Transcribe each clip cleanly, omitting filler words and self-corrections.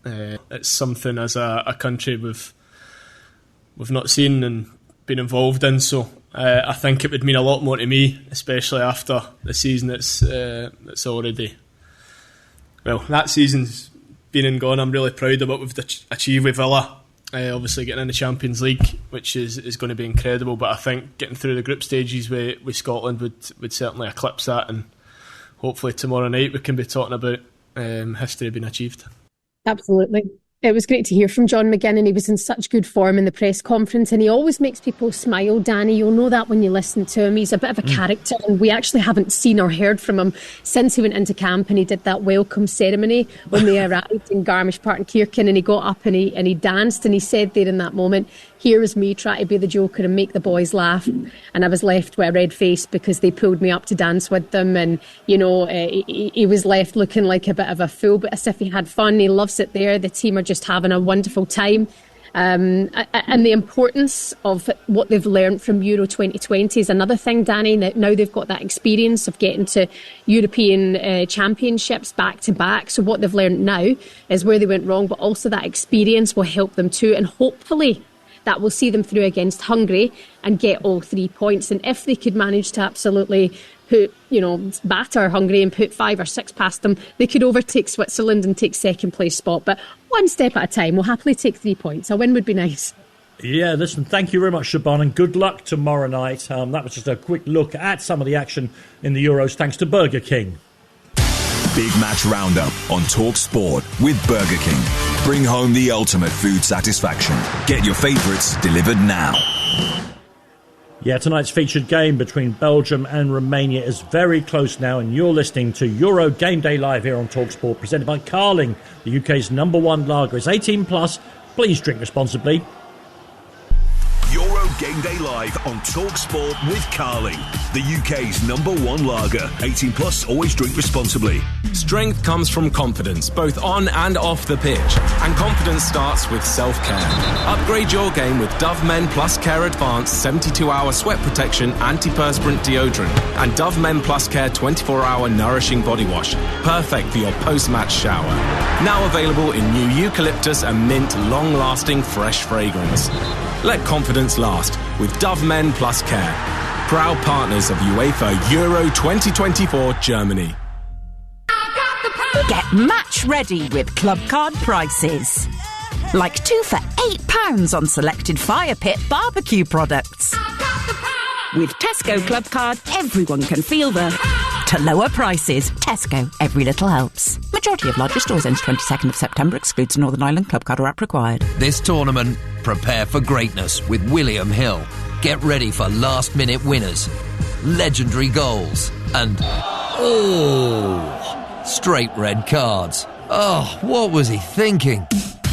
It's something as a country we've not seen and been involved in, so I think it would mean a lot more to me, especially after the season that's already... Well, that season's been and gone. I'm really proud of what we've achieved with Villa. Obviously getting in the Champions League, which is going to be incredible, but I think getting through the group stages with Scotland would certainly eclipse that, and hopefully tomorrow night we can be talking about history being achieved. Absolutely. It was great to hear from John McGinn, and he was in such good form in the press conference, and he always makes people smile, Danny. You'll know that when you listen to him. He's a bit of a character, and we actually haven't seen or heard from him since he went into camp and he did that welcome ceremony when they arrived in Garmisch-Partenkirchen, and he got up and he danced, and he said there in that moment, here is me trying to be the joker and make the boys laugh, and I was left with a red face because they pulled me up to dance with them, and he was left looking like a bit of a fool, but as if he had fun. He loves it there. The team are just having a wonderful time, and the importance of what they've learned from Euro 2020 is another thing, Danny. That now they've got that experience of getting to European championships back to back, so what they've learned now is where they went wrong, but also that experience will help them too, and hopefully that will see them through against Hungary and get all 3 points. And if they could manage to absolutely batter Hungary and put 5 or 6 past them, they could overtake Switzerland and take second place spot. But one step at a time. We'll happily take 3 points. A win would be nice. Yeah, listen, thank you very much, Siobhan, and good luck tomorrow night. That was just a quick look at some of the action in the Euros, thanks to Burger King. Big Match Roundup on Talk Sport with Burger King. Bring home the ultimate food satisfaction. Get your favourites delivered now. Yeah, tonight's featured game between Belgium and Romania is very close now, and you're listening to Euro Game Day Live here on Talk Sport, presented by Carling, the UK's #1 lager. It's 18 plus. Please drink responsibly. Euro Game Day Live on Talk Sport with Carling, the UK's #1 lager. 18 plus. Always drink responsibly. Strength comes from confidence, both on and off the pitch. And confidence starts with self-care. Upgrade your game with Dove Men Plus Care Advanced 72-hour sweat protection antiperspirant deodorant and Dove Men Plus Care 24-hour nourishing body wash. Perfect for your post-match shower. Now available in new eucalyptus and mint long-lasting fresh fragrance. Let confidence last with Dove Men Plus Care. Proud partners of UEFA Euro 2024 Germany. Get match ready with Club Card prices. Like 2 for £8 on selected Fire Pit barbecue products. With Tesco Club Card, everyone can feel to lower prices. Tesco, every little helps. Majority of larger stores ends 22nd of September, excludes Northern Ireland. Club Card or app required. This tournament, prepare for greatness with William Hill. Get ready for last-minute winners, legendary goals, and straight red cards. Oh, what was he thinking?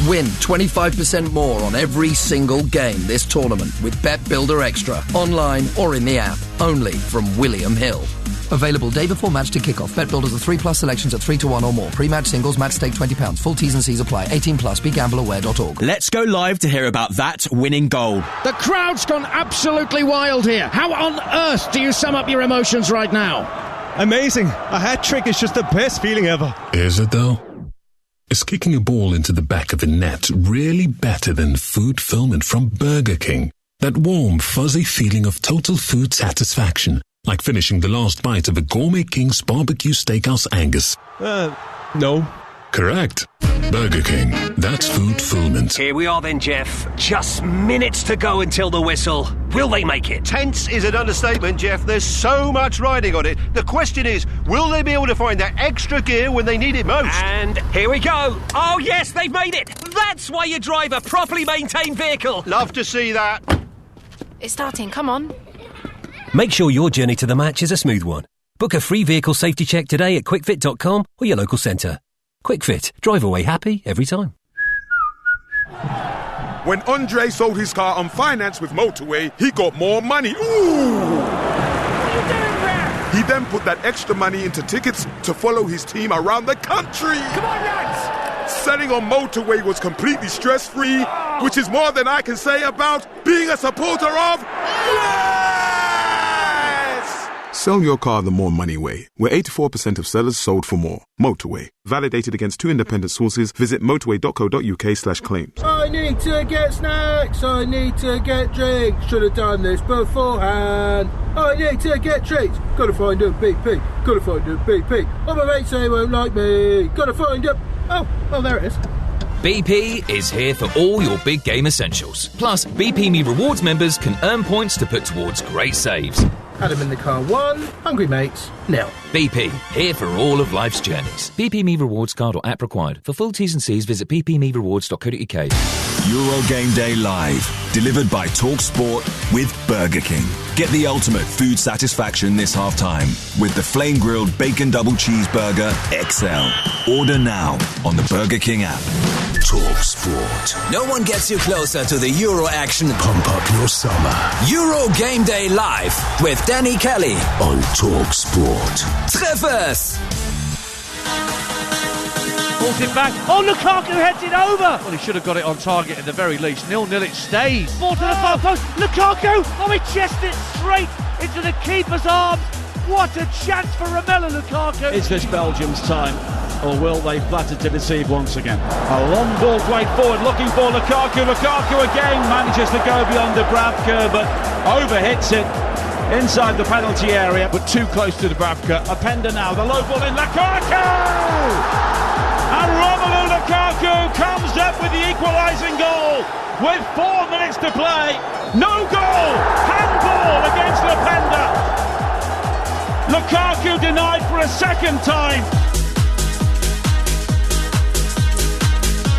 Win 25% more on every single game this tournament with Bet Builder Extra, online or in the app. Only from William Hill. Available day before match to kick-off. Bet Builders are 3+ selections at 3-1 or more. Pre-match singles, match stake £20. Full T's and C's apply. 18+. BeGambleAware.org. Let's go live to hear about that winning goal. The crowd's gone absolutely wild here. How on earth do you sum up your emotions right now? Amazing. A hat-trick is just the best feeling ever. Is it though? Is kicking a ball into the back of the net really better than food fulfillment from Burger King? That warm, fuzzy feeling of total food satisfaction. Like finishing the last bite of a Gourmet King's Barbecue Steakhouse Angus. No. Correct. Burger King. That's food fulfillment. Here we are then, Jeff. Just minutes to go until the whistle. Will they make it? Tense is an understatement, Jeff. There's so much riding on it. The question is, will they be able to find that extra gear when they need it most? And here we go. Oh, yes, they've made it. That's why you drive a properly maintained vehicle. Love to see that. It's starting. Come on. Make sure your journey to the match is a smooth one. Book a free vehicle safety check today at quickfit.com or your local centre. QuickFit. Drive away happy every time. When Andre sold his car on finance with Motorway, he got more money. Ooh! What are you doing there? He then put that extra money into tickets to follow his team around the country. Come on, lads! Selling on Motorway was completely stress-free, which is more than I can say about being a supporter of... Sell your car the more money way, where 84% of sellers sold for more. Motorway. Validated against 2 independent sources. Visit motorway.co.uk/claims. I need to get snacks. I need to get drinks. Should have done this beforehand. I need to get treats. Gotta find a BP. Gotta find a BP. Oh, my mates say won't like me. Gotta find a... Oh, there it is. BP is here for all your big game essentials. Plus, BP Me Rewards members can earn points to put towards great saves. Had him in the car 1, hungry mates, nil. BP, here for all of life's journeys. BP Me Rewards card or app required. For full T's and C's, visit bpmerewards.co.uk. Euro Game Day Live, delivered by TalkSport with Burger King. Get the ultimate food satisfaction this half-time with the flame-grilled bacon double cheeseburger XL. Order now on the Burger King app. TalkSport. No one gets you closer to the Euro action. Pump up your summer. Euro Game Day Live with Danny Kelly on TalkSport. Treffers! Brought it back. Oh, Lukaku heads it over. Well, he should have got it on target at the very least. 0-0 it stays. Ball to the far post. Lukaku. Oh, he chested it straight into the keeper's arms. What a chance for Romelu Lukaku. Is this Belgium's time, or will they flatter to deceive once again? A long ball played forward, looking for Lukaku. Lukaku again manages to go beyond Dubravka, but overhits it inside the penalty area. But too close to Dubravka. Openda now, the low ball in Lukaku! And Romelu Lukaku comes up with the equalising goal with 4 minutes to play. No goal! Handball against Openda. Lukaku denied for a second time.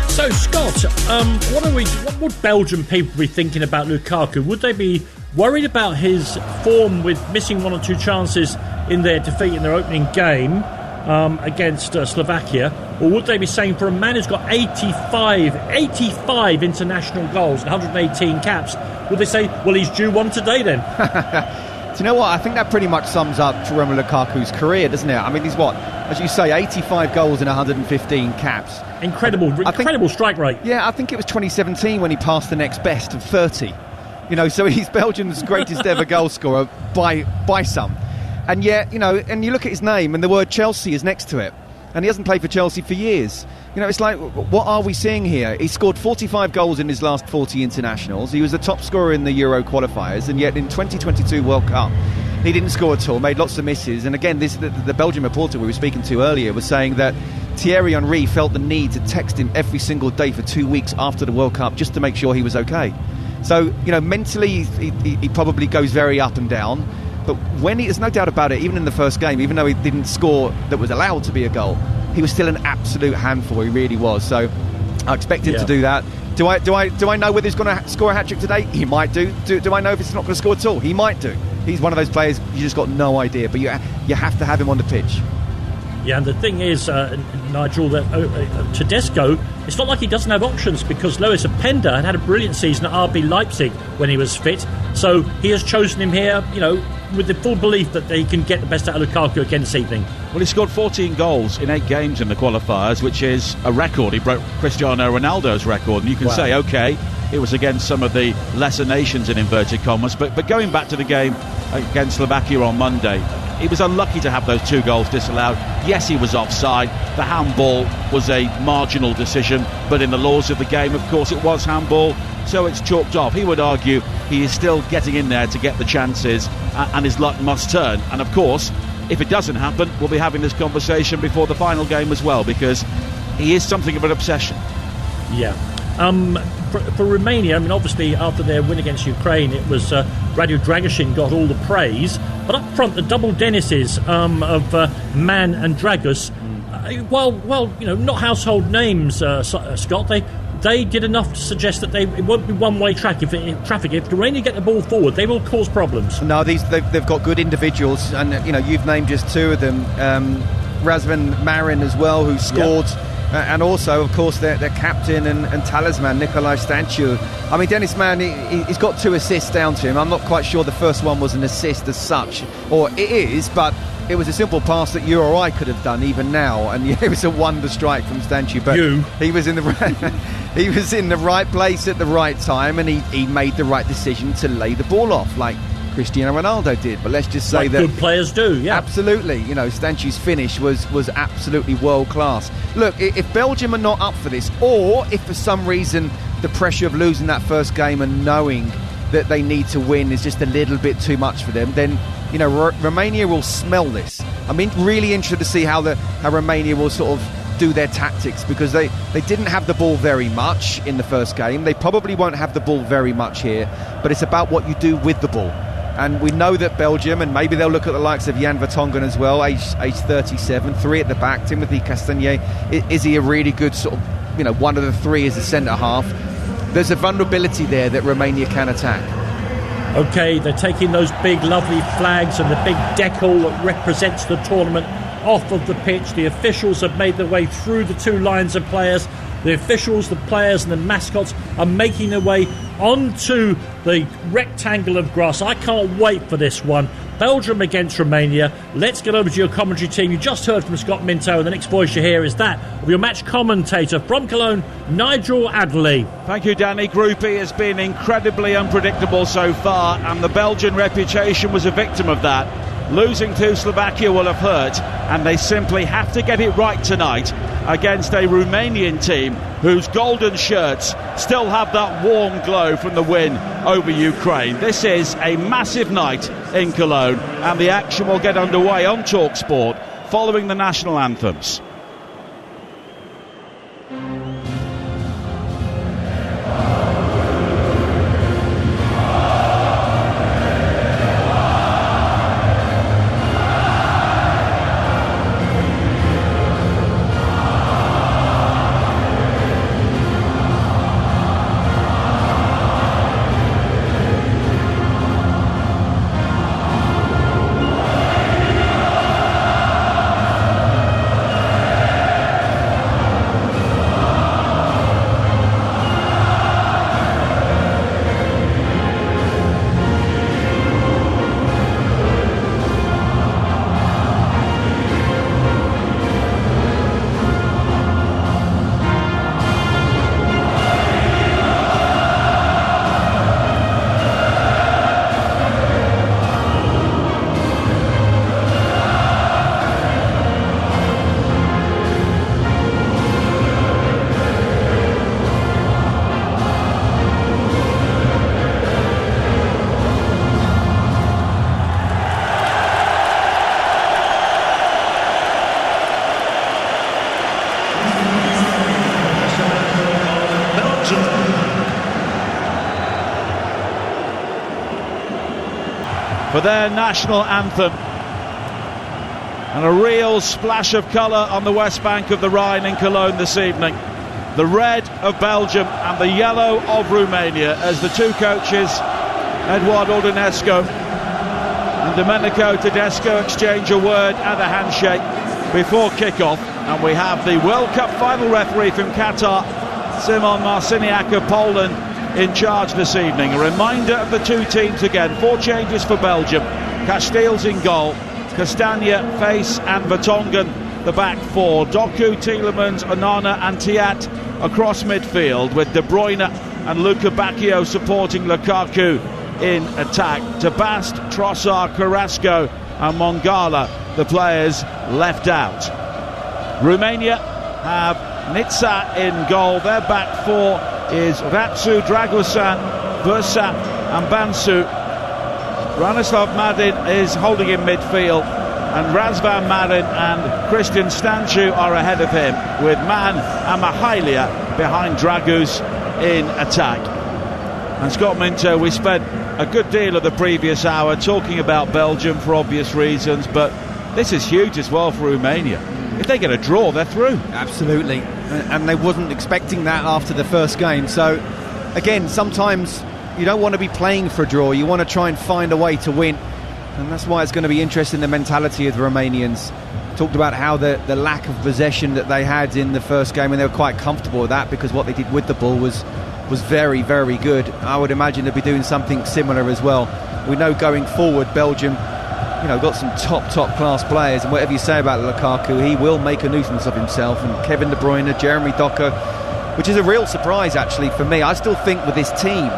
So, Scott, what would Belgian people be thinking about Lukaku? Would they be worried about his form with missing 1 or 2 chances in their defeat in their opening game against Slovakia? Or would they be saying, for a man who's got 85 international goals and 118 caps, would they say, well, he's due one today then? Do you know what? I think that pretty much sums up Romelu Lukaku's career, doesn't it? I mean, he's what? As you say, 85 goals and 115 caps. Incredible strike rate. Yeah, I think it was 2017 when he passed the next best of 30. You know, so he's Belgium's greatest ever goal scorer by some. And yet, you know, and you look at his name and the word Chelsea is next to it. And he hasn't played for Chelsea for years. You know, it's like, what are we seeing here? He scored 45 goals in his last 40 internationals. He was the top scorer in the Euro qualifiers. And yet in 2022 World Cup, he didn't score at all, made lots of misses. And again, the Belgian reporter we were speaking to earlier was saying that Thierry Henry felt the need to text him every single day for 2 weeks after the World Cup just to make sure he was okay. So, you know, mentally he probably goes very up and down. But when there's no doubt about it, even in the first game, even though he didn't score that was allowed to be a goal, he was still an absolute handful. He really was. So I expect him to do that. Do I know whether he's going to score a hat-trick today? He might do. Do I know if he's not going to score at all? He might do. He's one of those players you just got no idea, but you have to have him on the pitch. Yeah, and the thing is, Nigel, that Tedesco, it's not like he doesn't have options, because Lois Openda had a brilliant season at RB Leipzig when he was fit. So he has chosen him here, you know, with the full belief that he can get the best out of Lukaku again this evening. Well, he scored 14 goals in 8 games in the qualifiers, which is a record. He broke Cristiano Ronaldo's record, and you can say, OK, it was against some of the lesser nations in inverted commas, but going back to the game against Slovakia on Monday, he was unlucky to have those 2 goals disallowed. Yes, he was offside. The handball was a marginal decision, but in the laws of the game, of course, it was handball, so it's chalked off. He would argue he is still getting in there to get the chances, and his luck must turn. And of course, if it doesn't happen, we'll be having this conversation before the final game as well, because he is something of an obsession. Yeah. For Romania, I mean, obviously after their win against Ukraine, it was Radu Dragusin got all the praise, but up front the double Denises of Mann and Dragus, well, you know, not household names, Scott. They did enough to suggest that it won't be one-way traffic. If Romania get the ball forward, they will cause problems. No, they've got good individuals, and you know, you've named just 2 of them, Razvan Marin as well, who scored. Yep. And also, of course, their captain and talisman, Nicolae Stanciu. I mean, Dennis Mann, he's got 2 assists down to him. I'm not quite sure the first one was an assist as such, or it is, but it was a simple pass that you or I could have done even now, and it was a wonder strike from Stanciu. But he was in the right place at the right time, and he made the right decision to lay the ball off. Like, Cristiano Ronaldo did. But let's just say like that good players do, yeah. Absolutely. Stanci's finish was absolutely world class. Look, if Belgium are not up for this, or if for some reason the pressure of losing that first game and knowing that they need to win is just a little bit too much for them, then Romania will smell this. I'm really interested to see how Romania will sort of do their tactics, because they didn't have the ball very much in the first game. They probably won't have the ball very much here, but it's about what you do with the ball. And we know that Belgium, and maybe they'll look at the likes of Jan Vertonghen as well, age 37, 3 at the back, Timothy Castagne. Is he a really good sort of, one of the three as a centre-half? There's a vulnerability there that Romania can attack. OK, they're taking those big, lovely flags and the big decal that represents the tournament off of the pitch. The officials have made their way through the two lines of players. The officials, the players and the mascots are making their way onto the rectangle of grass. I can't wait for this one. Belgium against Romania. Let's get over to your commentary team. You just heard from Scott Minto, and the next voice you hear is that of your match commentator from Cologne, Nigel Adderley. Thank you, Danny. Group E has been incredibly unpredictable so far, and the Belgian reputation was a victim of that. Losing to Slovakia will have hurt, and they simply have to get it right tonight against a Romanian team whose golden shirts still have that warm glow from the win over Ukraine. This is a massive night in Cologne, and the action will get underway on TalkSport following the national anthems. For their national anthem, and a real splash of colour on the west bank of the Rhine in Cologne this evening. The red of Belgium and the yellow of Romania, as the two coaches, Eduard Ordinescu and Domenico Tedesco, exchange a word and a handshake before kick-off. And we have the World Cup final referee from Qatar, Szymon Marciniak of Poland, in charge this evening. A reminder of the two teams again. 4 changes for Belgium. Casteels in goal, Castagna, Face and Vertonghen the back 4. Doku, Tielemans, Onana and Tiat across midfield, with De Bruyne and Luka Bacchio supporting Lukaku in attack. Tabast, Trossard, Carrasco and Mongala, the players left out. Romania have Nitsa in goal. Their back 4 is Ratsu, Dragosan, Bursap and Bansu. Branislav Madin is holding in midfield, and Razvan Marin and Christian Stancu are ahead of him, with Man and Mahalia behind Dragus in attack. And Scott Minto, we spent a good deal of the previous hour talking about Belgium for obvious reasons, but this is huge as well for Romania. If they get a draw, they're through. Absolutely. And they wasn't expecting that after the first game. So, again, sometimes you don't want to be playing for a draw. You want to try and find a way to win. And that's why it's going to be interesting, the mentality of the Romanians. Talked about how the lack of possession that they had in the first game, and they were quite comfortable with that, because what they did with the ball was very, very good. I would imagine they'll be doing something similar as well. We know going forward, Belgium, got some top class players, and whatever you say about Lukaku, he will make a nuisance of himself. And Kevin De Bruyne, Jeremy Doku, which is a real surprise actually for me. I still think with this team,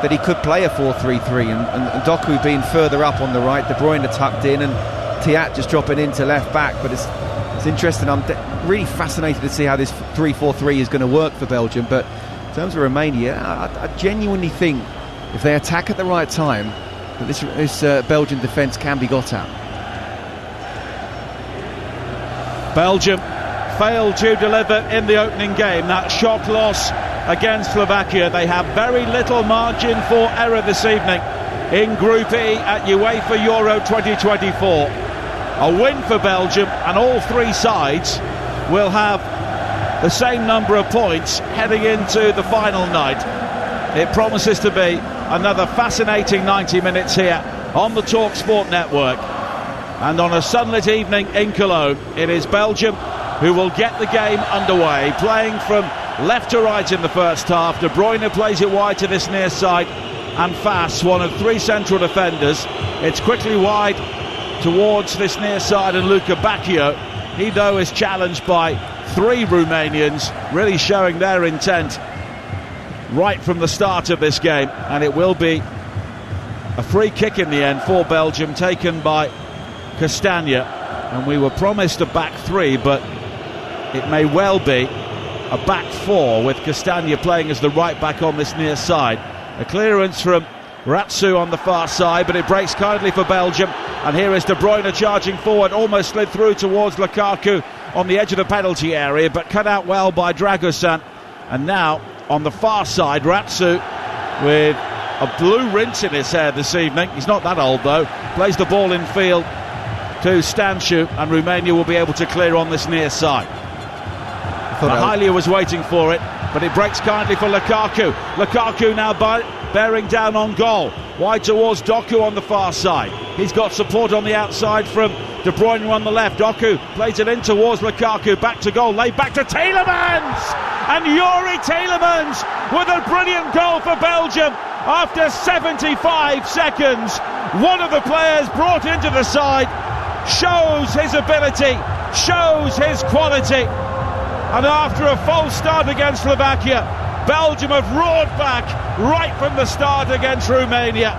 that he could play a 4-3-3, and Doku being further up on the right, De Bruyne tucked in, and Thiat just dropping into left back. But it's interesting. I'm really fascinated to see how this 3-4-3 is going to work for Belgium. But in terms of Romania, I genuinely think if they attack at the right time, that this Belgian defence can be got at. Belgium failed to deliver in the opening game. That shock loss against Slovakia. They have very little margin for error this evening in Group E at UEFA Euro 2024. A win for Belgium, and all three sides will have the same number of points heading into the final night. It promises to be another fascinating 90 minutes here on the TalkSport network. And on a sunlit evening in Cologne, it is Belgium who will get the game underway, playing from left to right in the first half. De Bruyne plays it wide to this near side, and Fass, one of three central defenders. It's quickly wide towards this near side, and Luca Bacchio. He, though, is challenged by three Romanians, really showing their intent right from the start of this game. And it will be a free kick in the end for Belgium, taken by Castagna. And we were promised a back three, but it may well be a back four, with Castagna playing as the right back on this near side. A clearance from Ratsu on the far side, but it breaks kindly for Belgium. And here is De Bruyne charging forward, almost slid through towards Lukaku on the edge of the penalty area, but cut out well by Dragosan. And now on the far side, Ratsu with a blue rinse in his hair this evening. He's not that old though. Plays the ball in field to Stanciu, and Romania will be able to clear on this near side. Mahalia was waiting for it, but it breaks kindly for Lukaku. Lukaku now bearing down on goal, wide towards Doku on the far side. He's got support on the outside from De Bruyne on the left. Doku plays it in towards Lukaku, back to goal, laid back to Tielemans, and Yuri Tielemans with a brilliant goal for Belgium after 75 seconds. One of the players brought into the side shows his ability, shows his quality. And after a false start against Slovakia, Belgium have roared back right from the start against Romania.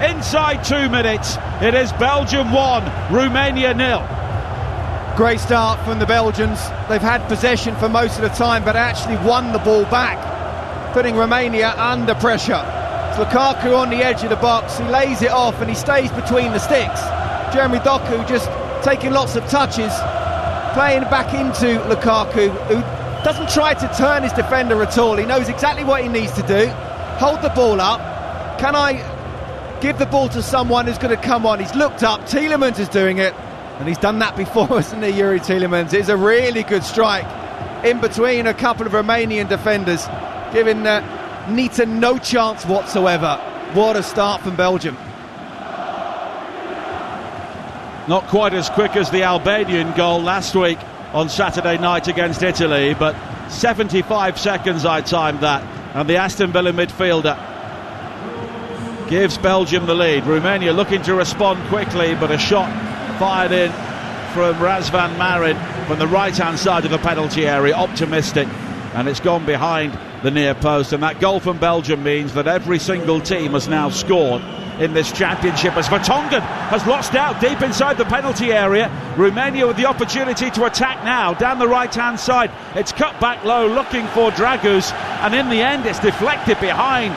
Inside 2 minutes, it is Belgium 1, Romania 0. Great start from the Belgians. They've had possession for most of the time, but actually won the ball back, putting Romania under pressure. It's Lukaku on the edge of the box. He lays it off and he stays between the sticks. Jeremy Doku just taking lots of touches, playing back into Lukaku, who doesn't try to turn his defender at all. He knows exactly what he needs to do. Hold the ball up. Can I give the ball to someone who's going to come on? He's looked up. Tielemans is doing it, and he's done that before, hasn't he, Yuri Tielemans? It's a really good strike in between a couple of Romanian defenders, giving Nita no chance whatsoever. What a start from Belgium. Not quite as quick as the Albanian goal last week on Saturday night against Italy, but 75 seconds I timed that, and the Aston Villa midfielder gives Belgium the lead. Romania looking to respond quickly, but a shot fired in from Razvan Marin from the right-hand side of the penalty area, optimistic, and it's gone behind the near post. And that goal from Belgium means that every single team has now scored in this championship, as Vertonghen has lost out deep inside the penalty area. Romania with the opportunity to attack now down the right-hand side. It's cut back low looking for Dragus, and in the end it's deflected behind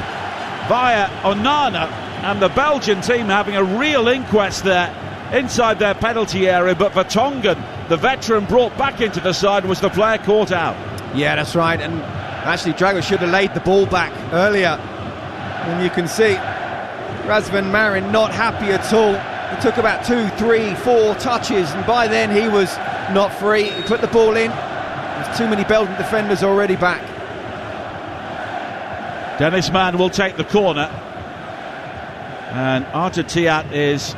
via Onana, and the Belgian team having a real inquest there inside their penalty area. But Vertonghen, the veteran brought back into the side, was the player caught out. Yeah, that's right, and actually Dragus should have laid the ball back earlier, and you can see Razvan Marin not happy at all. It took about 2, 3, 4 touches, and by then he was not free. He put the ball in. There's too many Belgian defenders already back. Dennis Mann will take the corner, and Artur Thiat is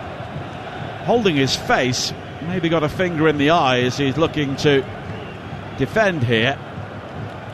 holding his face, maybe got a finger in the eye as he's looking to defend here.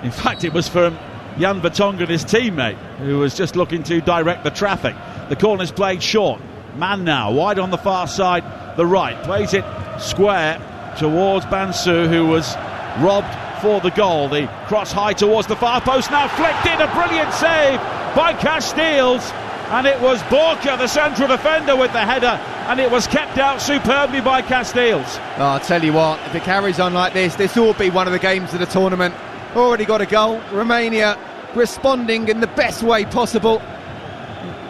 In fact, it was from Jan Vertonghen, his teammate, who was just looking to direct the traffic. The corner's played short. Man now, wide on the far side, the right. Plays it square towards Bansu, who was robbed for the goal. The cross high towards the far post, now flicked in, a brilliant save by Castiles, and it was Borca, the central defender, with the header, and it was kept out superbly by Castiles. Oh, I'll tell you what, if it carries on like this will be one of the games of the tournament. Already got a goal. Romania responding in the best way possible.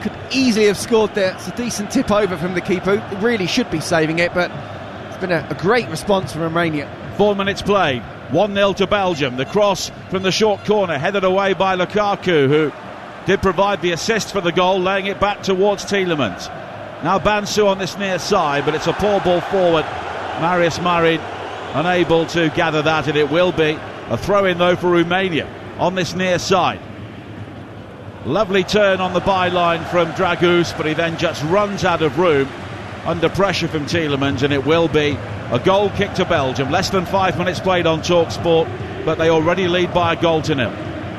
Could easily have scored there. It's a decent tip over from the keeper. It really should be saving it, but it's been a great response from Romania. 4 minutes played, 1-0 to Belgium. The cross from the short corner, headed away by Lukaku, who did provide the assist for the goal, laying it back towards Tielemans. Now Bansu on this near side, but it's a poor ball forward. Marius Marin unable to gather that, and it will be a throw-in though for Romania on this near side. Lovely turn on the byline from Dragus, but he then just runs out of room under pressure from Tielemans, and it will be a goal kick to Belgium. Less than 5 minutes played on TalkSport, but they already lead by a goal to nil.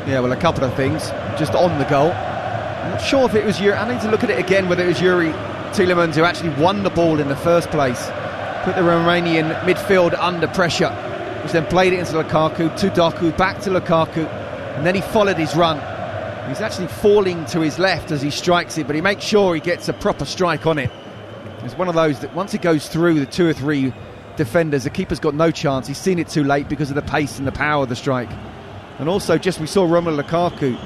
Yeah, well, a couple of things just on the goal. I'm not sure if it was I need to look at it again, whether it was Yuri Tielemans who actually won the ball in the first place, put the Romanian midfield under pressure, which then played it into Lukaku, to Doku, back to Lukaku, and then he followed his run. He's actually falling to his left as he strikes it, but he makes sure he gets a proper strike on it. It's one of those that once it goes through the 2 or 3 defenders, the keeper's got no chance. He's seen it too late because of the pace and the power of the strike. And also, we saw Romelu Lukaku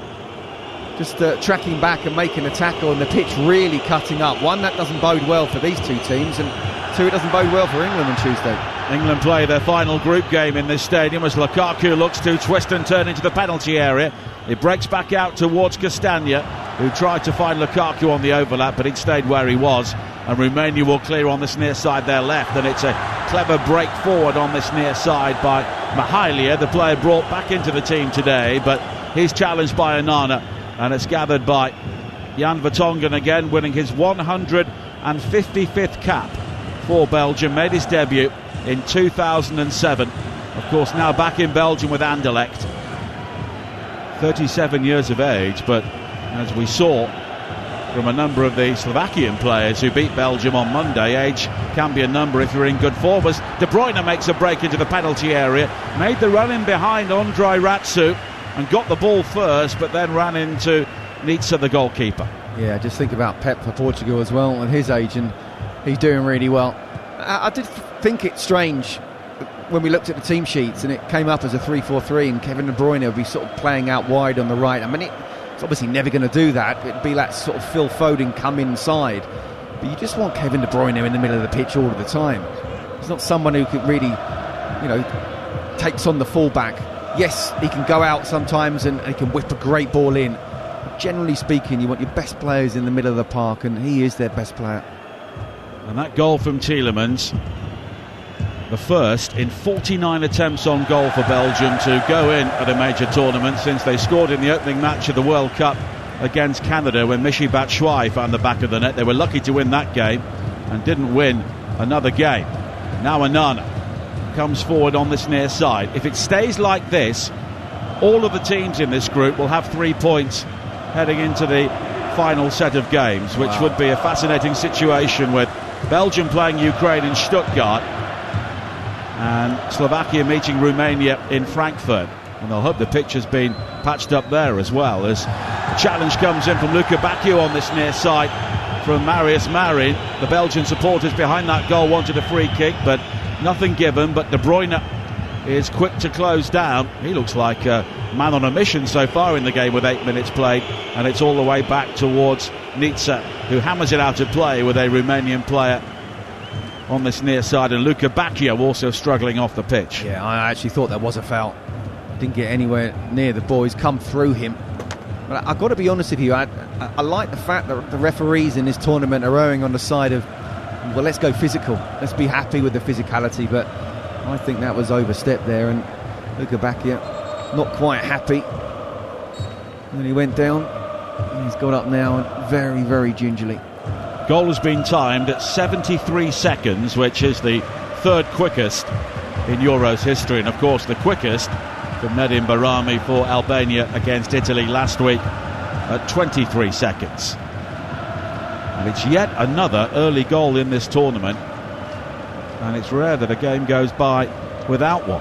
just tracking back and making a tackle, and the pitch really cutting up. One, that doesn't bode well for these two teams, and two, it doesn't bode well for England on Tuesday. England play their final group game in this stadium as Lukaku looks to twist and turn into the penalty area. It breaks back out towards Castagna, who tried to find Lukaku on the overlap, but he'd stayed where he was. And Romania will clear on this near side, their left, and it's a clever break forward on this near side by Mahailia, the player brought back into the team today, but he's challenged by Onana, and it's gathered by Jan Vertonghen again, winning his 155th cap for Belgium, made his debut in 2007. Of course, now back in Belgium with Anderlecht. 37 years of age, but as we saw from a number of the Slovakian players who beat Belgium on Monday, age can be a number if you're in good form. As De Bruyne makes a break into the penalty area, made the run in behind Ondrej Ratsu and got the ball first, but then ran into Nitsa, the goalkeeper. Yeah, just think about Pep for Portugal as well at his age, and he's doing really well. I did think it's strange when we looked at the team sheets and it came up as a 3-4-3 and Kevin De Bruyne would be sort of playing out wide on the right. I mean, it's obviously never going to do that. It'd be that sort of Phil Foden come inside, but you just want Kevin De Bruyne in the middle of the pitch all of the time. He's not someone who could really, takes on the fullback. Yes, he can go out sometimes and he can whip a great ball in. But generally speaking, you want your best players in the middle of the park, and he is their best player. And that goal from Tielemans, the first in 49 attempts on goal for Belgium to go in at a major tournament since they scored in the opening match of the World Cup against Canada when Michy Batshuayi found the back of the net. They were lucky to win that game and didn't win another game. Now Onana comes forward on this near side. If it stays like this, all of the teams in this group will have 3 points heading into the final set of games, which would be a fascinating situation with Belgium playing Ukraine in Stuttgart and Slovakia meeting Romania in Frankfurt. And they'll hope the pitch has been patched up there as well, as the challenge comes in from Luka Bacchio on this near side from Marius Marin. The Belgian supporters behind that goal wanted a free kick, but nothing given. But De Bruyne is quick to close down. He looks like a man on a mission so far in the game with 8 minutes played, and it's all the way back towards Nitsa, who hammers it out of play with a Romanian player on this near side, and Luka Bacchio also struggling off the pitch. Yeah, I actually thought that was a foul. Didn't get anywhere near the ball. He's come through him. But I've got to be honest with you, I like the fact that the referees in this tournament are erring on the side of, well, let's go physical. Let's be happy with the physicality, but I think that was overstepped there, and Luka Bacchio not quite happy. And he went down, and he's got up now very, very gingerly. Goal has been timed at 73 seconds, which is the third quickest in Euros history, and of course the quickest from Nedim Barami for Albania against Italy last week at 23 seconds. And it's yet another early goal in this tournament, and it's rare that a game goes by without one.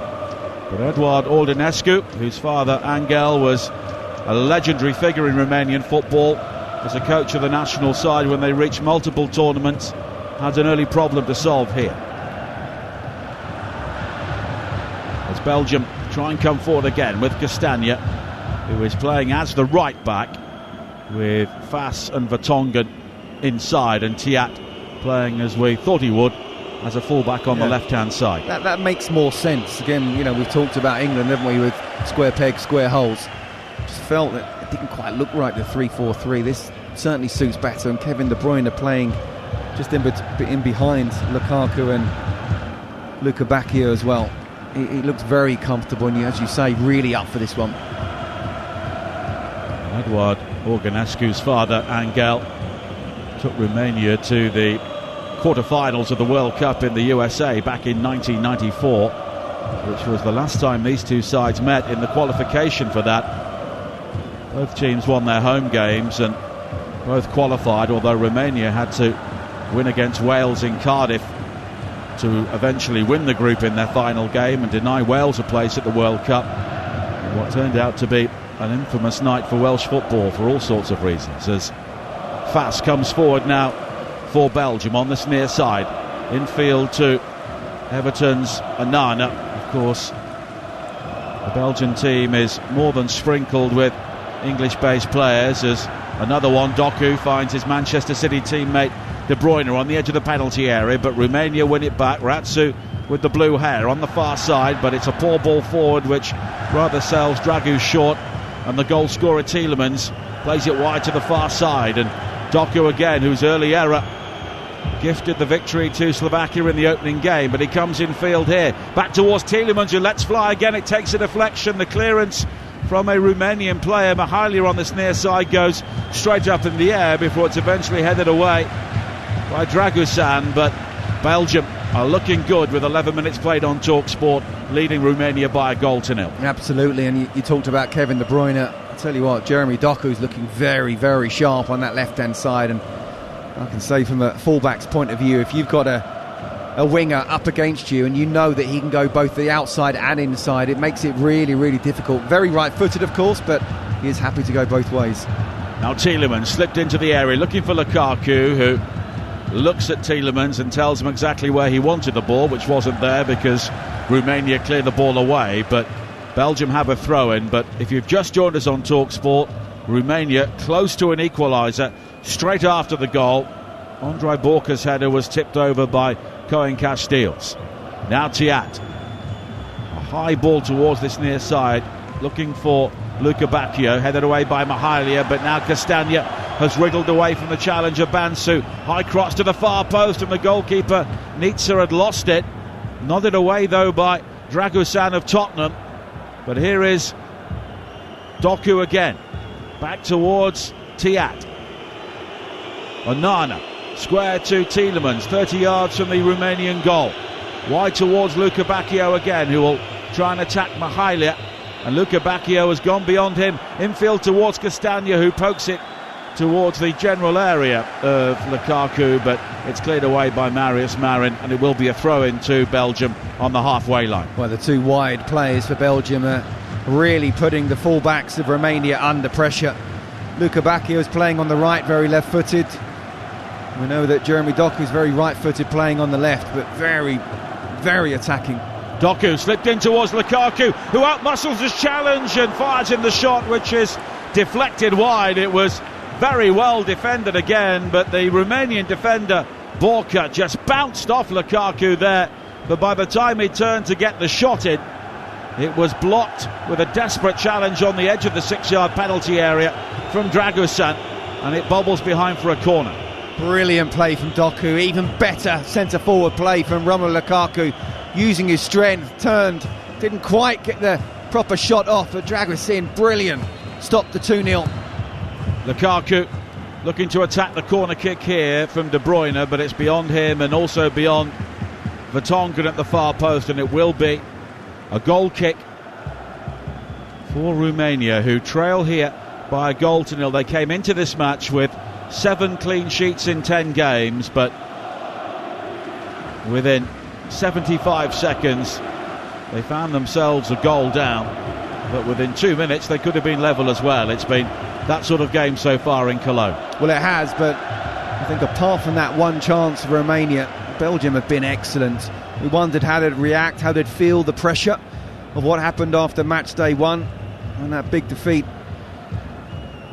But Eduard Ordinescu, whose father Angel was a legendary figure in Romanian football, as a coach of the national side when they reached multiple tournaments, had an early problem to solve here. As Belgium try and come forward again with Castagna, who is playing as the right back, with Fas and Vertonghen inside, and Tiat playing as we thought he would, as a fullback on the left-hand side. That makes more sense. Again, we've talked about England, haven't we, with square pegs, square holes. Just felt that it didn't quite look right, the 3-4-3. This certainly suits better, and Kevin De Bruyne playing just in behind Lukaku and Luka Bacchio as well. He looks very comfortable, and as you say, really up for this one. Eduard Organescu's father, Angel, took Romania to the quarter-finals of the World Cup in the USA back in 1994, which was the last time these two sides met in the qualification for that. Both teams won their home games and both qualified, although Romania had to win against Wales in Cardiff to eventually win the group in their final game and deny Wales a place at the World Cup. What turned out to be an infamous night for Welsh football for all sorts of reasons, as Fas comes forward now for Belgium on this near side. Infield to Everton's Onana. Of course, the Belgian team is more than sprinkled with English-based players, as another one, Doku, finds his Manchester City teammate De Bruyne on the edge of the penalty area, but Romania win it back. Ratsu with the blue hair on the far side, but it's a poor ball forward which rather sells Dragu short, and the goal scorer Tielemans plays it wide to the far side, and Doku again, whose early error gifted the victory to Slovakia in the opening game, but he comes in field here, back towards Tielemans, who lets fly again. It takes a deflection. The clearance from a Romanian player, Mihalia, on this near side, goes straight up in the air before it's eventually headed away by Dragusan. But Belgium are looking good with 11 minutes played on TalkSport, leading Romania by a 1-0. Absolutely, and you talked about Kevin De Bruyne. I tell you what, Jeremy Doku's looking very, very sharp on that left-hand side, and I can say from a fullback's point of view, if you've got a winger up against you and you know that he can go both the outside and inside, it makes it really, really difficult. Very right-footed, of course, but he is happy to go both ways. Now Tielemans slipped into the area looking for Lukaku, who looks at Tielemans and tells him exactly where he wanted the ball, which wasn't there because Romania cleared the ball away. But Belgium have a throw-in. But if you've just joined us on TalkSport, Romania close to an equaliser straight after the goal. Andrei Borka's header was tipped over by Cohen Casteels. Now Tiat, a high ball towards this near side, looking for Luka Bacchio, headed away by Mihalia, but now Castagna has wriggled away from the challenge of Bansu. High cross to the far post, and the goalkeeper Nitsa had lost it. Nodded away though by Dragusan of Tottenham. But here is Doku again, back towards Tiat. Onana, square to Tielemans, 30 yards from the Romanian goal. Wide towards Luka Bacchio again, who will try and attack Mihalia. And Luka Bacchio has gone beyond him, infield towards Castagna, who pokes it towards the general area of Lukaku, but it's cleared away by Marius Marin, and it will be a throw-in to Belgium on the halfway line. Well, the two wide players for Belgium are really putting the fullbacks of Romania under pressure. Luka Bacchio is playing on the right, very left-footed. We know that Jeremy Doku is very right-footed, playing on the left, but very, very attacking. Doku slipped in towards Lukaku, who outmuscles his challenge and fires in the shot, which is deflected wide. It was very well defended again, but the Romanian defender Borka just bounced off Lukaku there, but by the time he turned to get the shot in, it was blocked with a desperate challenge on the edge of the 6-yard penalty area from Dragusan, and it bobbles behind for a corner. Brilliant play from Doku, even better centre-forward play from Romelu Lukaku, using his strength, turned, didn't quite get the proper shot off, but Dragusan, brilliant, stopped the 2-0. Lukaku looking to attack the corner kick here from De Bruyne, but it's beyond him and also beyond Vertonghen at the far post, and it will be a goal kick for Romania, who trail here by a 0-0. They came into this match with 7 clean sheets in 10 games, but within 75 seconds they found themselves a goal down. but within 2 minutes they could have been level as well. It's been that sort of game so far in Cologne. Well, it has, but I think apart from that one chance of Romania, Belgium have been excellent. We wondered how they'd react, how they'd feel the pressure of what happened after match day 1 and that big defeat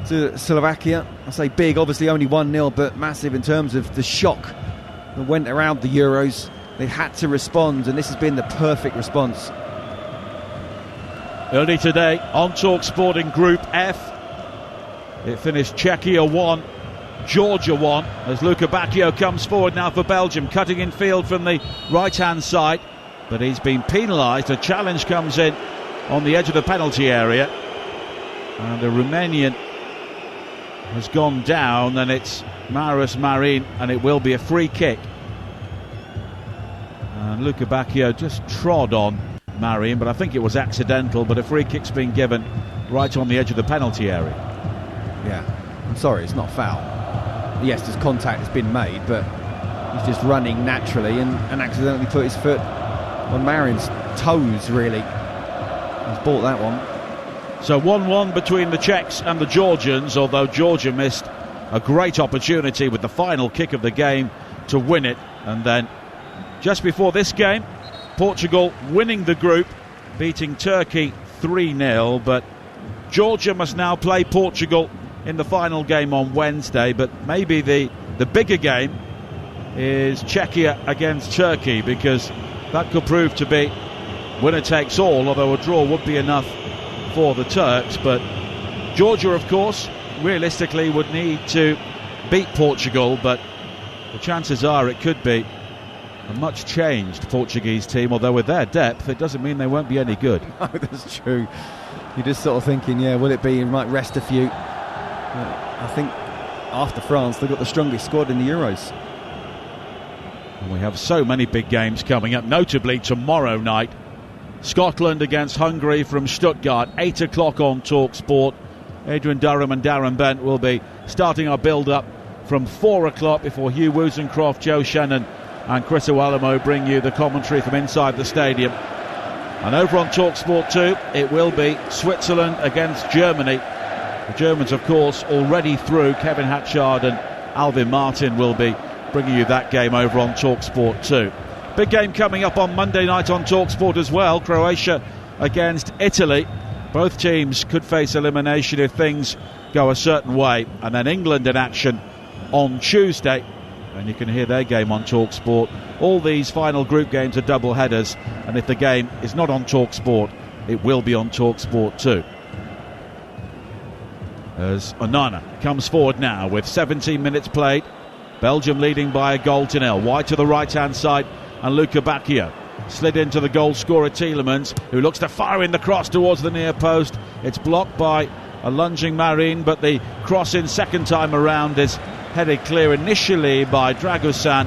to Slovakia. I say big, obviously only 1-0, but massive in terms of the shock that went around the Euros. They had to respond, and this has been the perfect response. Early today on TalkSport in Group F, it finished Czechia 1, Georgia 1, as Luka Bacchio comes forward now for Belgium, cutting in field from the right-hand side, but he's been penalised. A challenge comes in on the edge of the penalty area, and the Romanian has gone down, and it's Maris Marin, and it will be a free kick. And Luka Bacchio just trod on Marin, but I think it was accidental, but a free kick's been given right on the edge of the penalty area. Yeah, I'm sorry, it's not foul. Yes, there's contact has been made, but he's just running naturally and accidentally put his foot on Marin's toes, really. He's bought that one. So 1-1 between the Czechs and the Georgians, although Georgia missed a great opportunity with the final kick of the game to win it. And then just before this game, Portugal winning the group, beating Turkey 3-0, but Georgia must now play Portugal in the final game on Wednesday. But maybe the bigger game is Czechia against Turkey, because that could prove to be winner takes all, although a draw would be enough for the Turks. But Georgia, of course, realistically would need to beat Portugal, but the chances are it could be a much changed Portuguese team, although with their depth it doesn't mean they won't be any good. No, that's true. You're just sort of thinking, yeah, will it be, might rest a few. I think after France they've got the strongest squad in the Euros. And we have so many big games coming up, notably tomorrow night, Scotland against Hungary from Stuttgart, 8 o'clock on TalkSport. Adrian Durham and Darren Bent will be starting our build-up from 4 o'clock before Hugh Wozencroft, Joe Shannon and Chris Owalamo bring you the commentary from inside the stadium. And over on TalkSport 2, it will be Switzerland against Germany. The Germans, of course, already through. Kevin Hatchard and Alvin Martin will be bringing you that game over on TalkSport 2. Big game coming up on Monday night on TalkSport as well. Croatia against Italy. Both teams could face elimination if things go a certain way. And then England in action on Tuesday. And you can hear their game on TalkSport. All these final group games are double headers. And if the game is not on TalkSport, it will be on TalkSport 2. As Onana comes forward now with 17 minutes played. Belgium leading by a goal to nil. Wide to the right-hand side, and Luka Bacchio slid into the goal scorer Tielemans, who looks to fire in the cross towards the near post. It's blocked by a lunging Marin, but the cross in second time around is headed clear initially by Dragusan,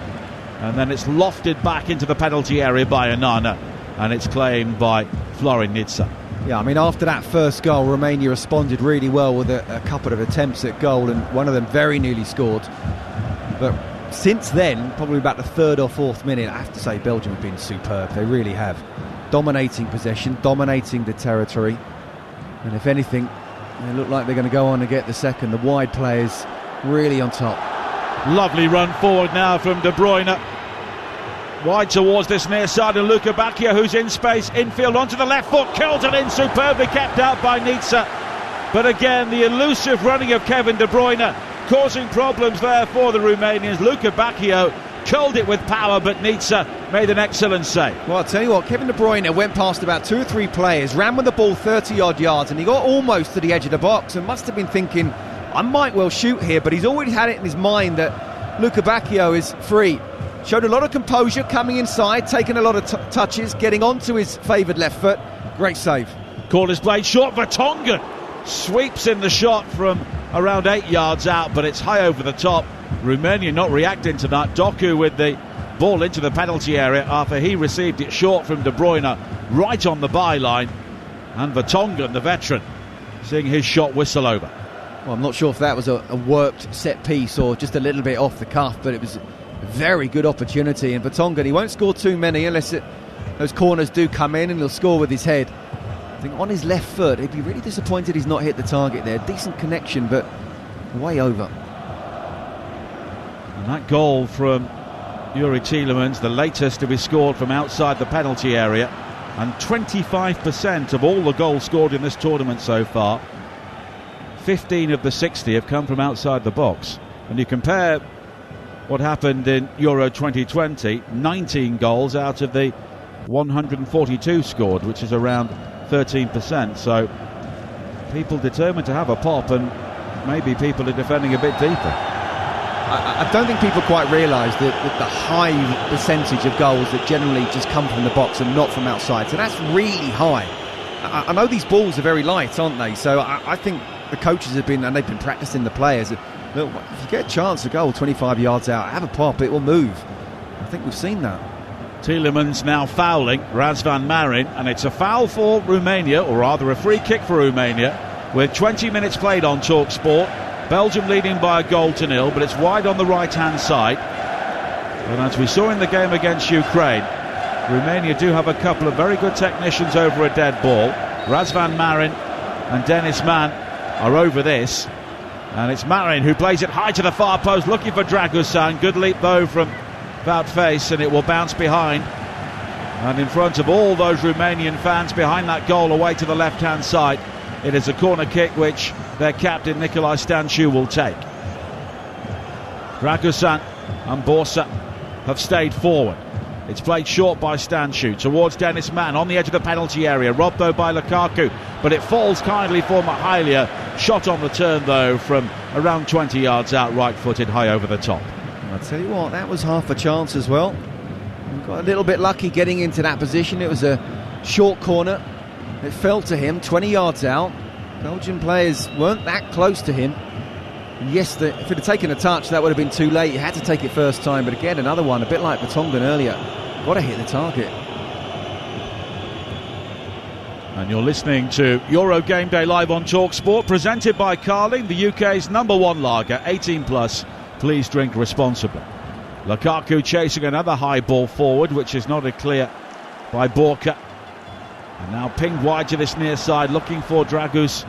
and then it's lofted back into the penalty area by Onana, and it's claimed by Florin Nitsa. Yeah, I mean, after that first goal, Romania responded really well with a couple of attempts at goal, and one of them very nearly scored. But since then, probably about the third or fourth minute, I have to say Belgium have been superb. They really have. Dominating possession, dominating the territory. And if anything, they look like they're going to go on and get the second. The wide players really on top. Lovely run forward now from De Bruyne. Wide towards this near side, and Luka Bacchio, who's in space, infield onto the left foot, curled it in, superbly kept out by Nitsa. But again, the elusive running of Kevin De Bruyne causing problems there for the Romanians. Luka Bacchio curled it with power, but Nitsa made an excellent save. Well, I'll tell you what, Kevin De Bruyne went past about 2 or 3 players, ran with the ball 30-odd yards, and he got almost to the edge of the box and must have been thinking, I might well shoot here, but he's already had it in his mind that Luka Bacchio is free. Showed a lot of composure coming inside, taking a lot of touches, getting onto his favoured left foot. Great save. Called his blade short. Vertonghen sweeps in the shot from around 8 yards out, but it's high over the top. Romania not reacting to that. Doku with the ball into the penalty area after he received it short from De Bruyne right on the byline. And Vertonghen, the veteran, seeing his shot whistle over. Well, I'm not sure if that was a worked set piece or just a little bit off the cuff, but it was very good opportunity, and Vertonghen, he won't score too many unless those corners do come in, and he'll score with his head. think on his left foot. He'd be really disappointed he's not hit the target there. Decent connection, but way over. And that goal from Youri Tielemans, the latest to be scored from outside the penalty area, and 25% of all the goals scored in this tournament so far, 15 of the 60 have come from outside the box. And you compare what happened in Euro 2020, 19 goals out of the 142 scored, which is around 13%. So people determined to have a pop, and maybe people are defending a bit deeper. I don't think people quite realise that the high percentage of goals that generally just come from the box and not from outside. So that's really high. I know these balls are very light, aren't they? So I think the coaches have been, and they've been practicing the players. Look, if you get a chance to goal 25 yards out, have a pop, it will move. I think we've seen that. Tielemans now fouling Razvan Marin, and it's a foul for Romania, or rather a free kick for Romania, with 20 minutes played on TalkSport. Belgium leading by a goal to nil, but it's wide on the right-hand side. And as we saw in the game against Ukraine, Romania do have a couple of very good technicians over a dead ball. Razvan Marin and Denis Mann are over this. And it's Marin who plays it high to the far post, looking for Dragusan. Good leap, though, from about face, and it will bounce behind. And in front of all those Romanian fans behind that goal away to the left-hand side, it is a corner kick which their captain Nicolae Stanciu will take. Dragusan and Borsa have stayed forward. It's played short by Stanciu towards Denis Mann on the edge of the penalty area, robbed though by Lukaku, but it falls kindly for Mahalia. Shot on the turn though from around 20 yards out, right-footed, high over the top. I'll tell you what, that was half a chance as well. We got a little bit lucky getting into that position. It was a short corner. It fell to him 20 yards out. Belgian players weren't that close to him. And yes, if it had taken a touch, that would have been too late. You had to take it first time, but again, another one, a bit like Vertonghen earlier. Got to hit the target. And you're listening to Euro Game Day live on TalkSport, presented by Carling, the UK's #1 lager, 18 plus. Please drink responsibly. Lukaku chasing another high ball forward, which is nodded clear by Borka. And now pinged wide to this near side, looking for Dragus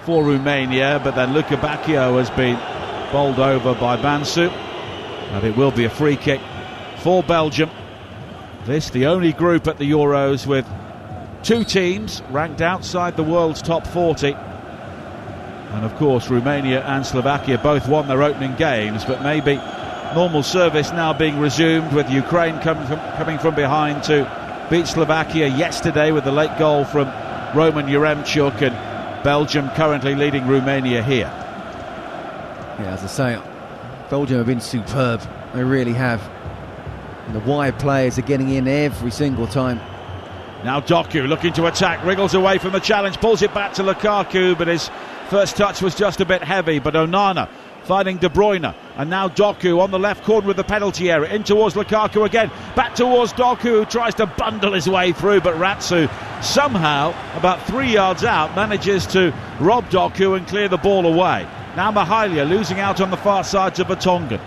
for Romania, but then Luka Bacchio has been bowled over by Bansu, and it will be a free kick for Belgium. This the only group at the Euros with two teams ranked outside the world's top 40. And of course Romania and Slovakia both won their opening games, but maybe normal service now being resumed, with Ukraine coming from behind to beat Slovakia yesterday with the late goal from Roman Yaremchuk, and Belgium currently leading Romania here. Yeah, as I say, Belgium have been superb. They really have. And the wide players are getting in every single time. Now Doku looking to attack, wriggles away from the challenge, pulls it back to Lukaku, but his first touch was just a bit heavy. But Onana finding De Bruyne, and now Doku on the left corner with the penalty area, in towards Lukaku again, back towards Doku, who tries to bundle his way through, but Ratsu somehow about 3 yards out manages to rob Doku and clear the ball away. Now Mahalia losing out on the far side to Vertonghen,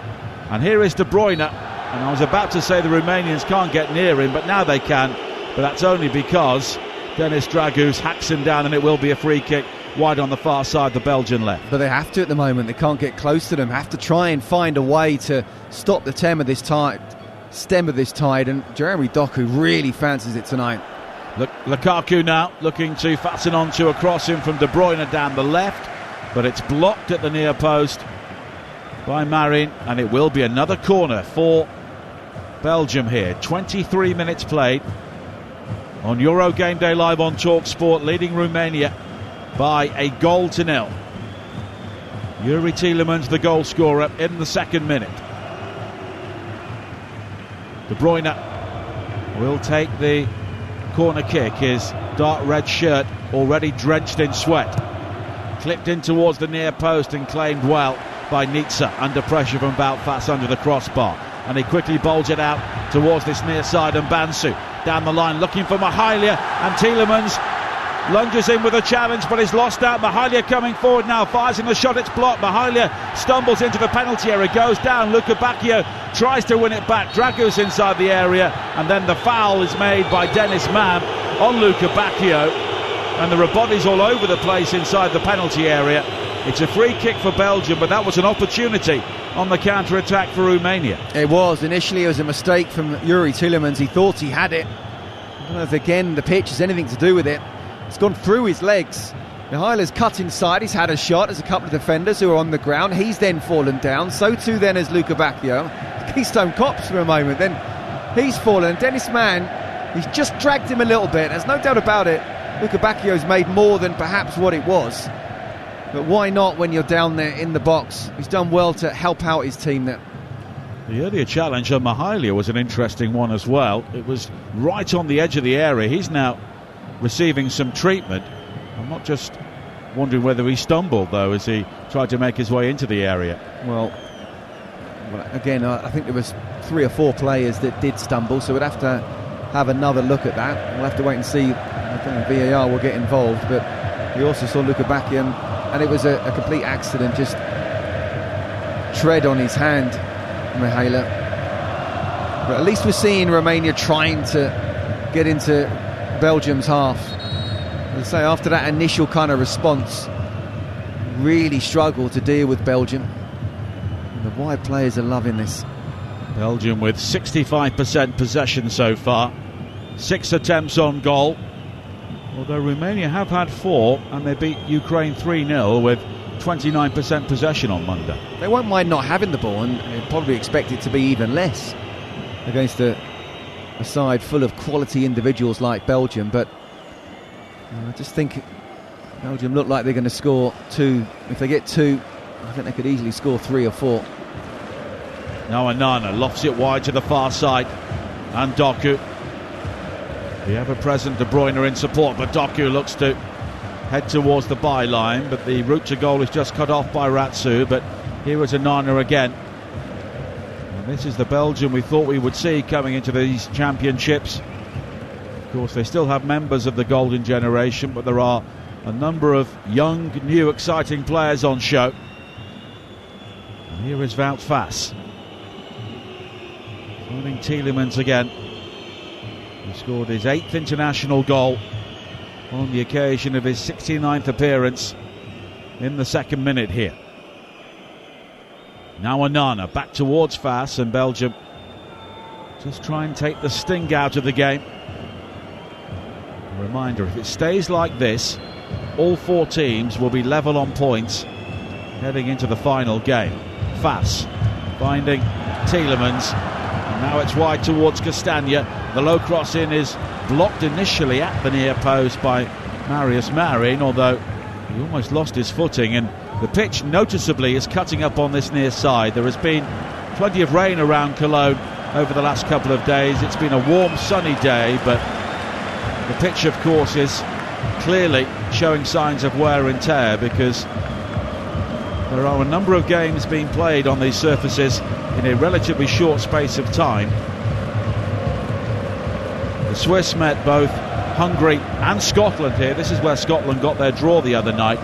and here is De Bruyne, and I was about to say the Romanians can't get near him, but now they can, but that's only because Denis Dragus hacks him down, and it will be a free kick wide on the far side, the Belgian left. But they have to at the moment. They can't get close to them. Have to try and find a way to stop the stem of this tide. And Jeremy Doku really fancies it tonight. Look, Lukaku now looking to fasten onto a crossing from De Bruyne down the left, but it's blocked at the near post by Marin, and it will be another corner for Belgium here. 23 minutes played on Euro Game Day live on TalkSport, leading Romania by a goal to nil. Youri Tielemans, the goal scorer, in the second minute. De Bruyne will take the corner kick, his dark red shirt already drenched in sweat. Clipped in towards the near post and claimed well by Nitsa, under pressure from Boutfats under the crossbar. And he quickly bowls it out towards this near side, and Bansu down the line looking for Mahalia, and Tielemans lunges in with a challenge, but is lost out. Mahalia coming forward now, fires in the shot, it's blocked. Mahalia stumbles into the penalty area, goes down. Luka Bacchio tries to win it back. Dragus inside the area, and then the foul is made by Denis Mann on Luka Bacchio. and there are bodies all over the place inside the penalty area. It's a free kick for Belgium, but that was an opportunity on the counter-attack for Romania. It was. Initially it was a mistake from Youri Tielemans. He thought he had it. I don't know if again the pitch has anything to do with it. It's gone through his legs. Mihaila's cut inside, he's had a shot. There's a couple of defenders who are on the ground. He's then fallen down. So too then is Luka Bacchio. Keystone Cops for a moment. Then he's fallen. Dennis Mann, he's just dragged him a little bit. There's no doubt about it. Luka Bacchio's made more than perhaps what it was. But why not when you're down there in the box? He's done well to help out his team there. The earlier challenge on Mihaila was an interesting one as well. It was right on the edge of the area. He's now receiving some treatment. I'm not just wondering whether he stumbled, though, as he tried to make his way into the area. Well, again, I think there was 3 or 4 players that did stumble, so we'd have to have another look at that. We'll have to wait and see. I don't know if VAR will get involved, but we also saw Luka Bacchio, and it was a complete accident, just tread on his hand, Mihaila. But at least we're seeing Romania trying to get into Belgium's half. As I say, after that initial kind of response, really struggled to deal with Belgium. And the wide players are loving this. Belgium with 65% possession so far, 6 attempts on goal. Although Romania have had 4, and they beat Ukraine 3-0 with 29% possession on Monday. They won't mind not having the ball, and they'd probably expect it to be even less against a side full of quality individuals like Belgium. But I just think Belgium look like they're going to score 2. If they get 2, I think they could easily score 3 or 4. Now Anana lofts it wide to the far side, and Doku. The ever-present De Bruyne in support, but Doku looks to head towards the byline, but the route to goal is just cut off by Ratsu. But here is Anana again. And this is the Belgium we thought we would see coming into these championships. Of course, they still have members of the golden generation, but there are a number of young, new, exciting players on show. And here is Wout Faes. Finding Tielemans again. He scored his 8th international goal on the occasion of his 69th appearance in the 2nd minute here. Now Anana back towards Faes, and Belgium just try and take the sting out of the game. A reminder, if it stays like this, all 4 teams will be level on points heading into the final game. Faes finding Tielemans, and now it's wide towards Castagna. The low cross in is blocked initially at the near post by Marius Marin, although he almost lost his footing, and the pitch noticeably is cutting up on this near side. There has been plenty of rain around Cologne over the last couple of days. It's been a warm, sunny day, but the pitch, of course, is clearly showing signs of wear and tear, because there are a number of games being played on these surfaces in a relatively short space of time. The Swiss met both Hungary and Scotland here. This is where Scotland got their draw the other night.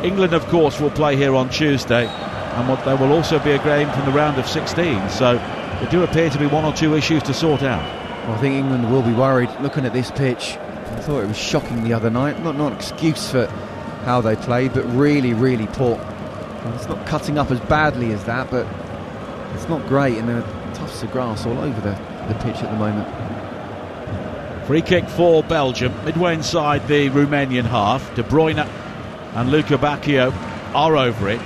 England, of course, will play here on Tuesday, and there will also be a game from the round of 16. So there do appear to be 1 or 2 issues to sort out. Well, I think England will be worried looking at this pitch. I thought it was shocking the other night. Not an excuse for how they played, but really, really poor. And it's not cutting up as badly as that, but it's not great, and there are tufts of grass all over the pitch at the moment. Free kick for Belgium, midway inside the Romanian half. De Bruyne and Luka Bacchio are over it.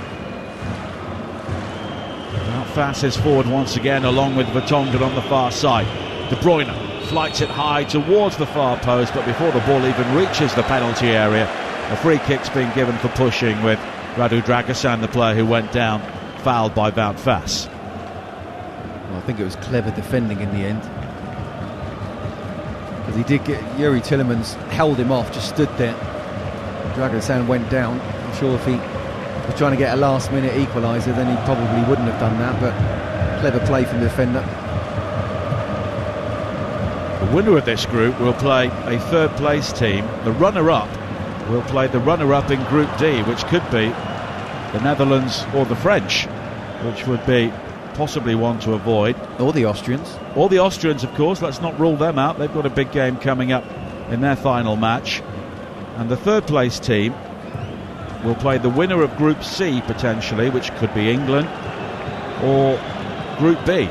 Now Faes is forward once again, along with Vertonghen on the far side. De Bruyne flights it high towards the far post, but before the ball even reaches the penalty area, a free kick's been given for pushing, with Radu Dragosan, the player who went down, fouled by Wout Faes. Well, I think it was clever defending in the end, because he did get Youri Tielemans held him off, just stood there. Dragosan went down. I'm sure if he was trying to get a last-minute equaliser, then he probably wouldn't have done that. But clever play from the defender. The winner of this group will play a third-place team. The runner-up will play the runner-up in Group D, which could be the Netherlands or the French, which would be possibly one to avoid. Or the Austrians. Or the Austrians, of course. Let's not rule them out. They've got a big game coming up in their final match. And the third place team will play the winner of Group C, potentially, which could be England, or Group B.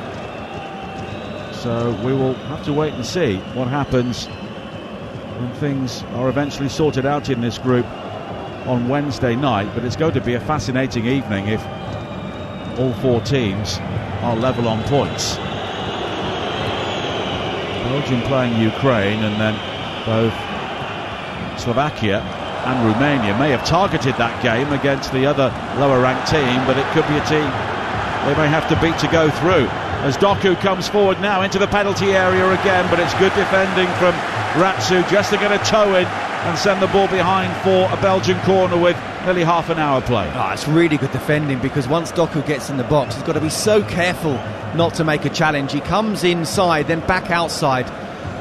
So we will have to wait and see what happens when things are eventually sorted out in this group on Wednesday night. But it's going to be a fascinating evening if all four teams are level on points. Belgium playing Ukraine, and then both Slovakia and Romania may have targeted that game against the other lower ranked team, but it could be a team they may have to beat to go through. As Doku comes forward now into the penalty area again, but it's good defending from Ratsu just to get a toe in and send the ball behind for a Belgian corner with nearly half an hour play. It's really good defending, because once Doku gets in the box, he's got to be so careful not to make a challenge. He comes inside, then back outside.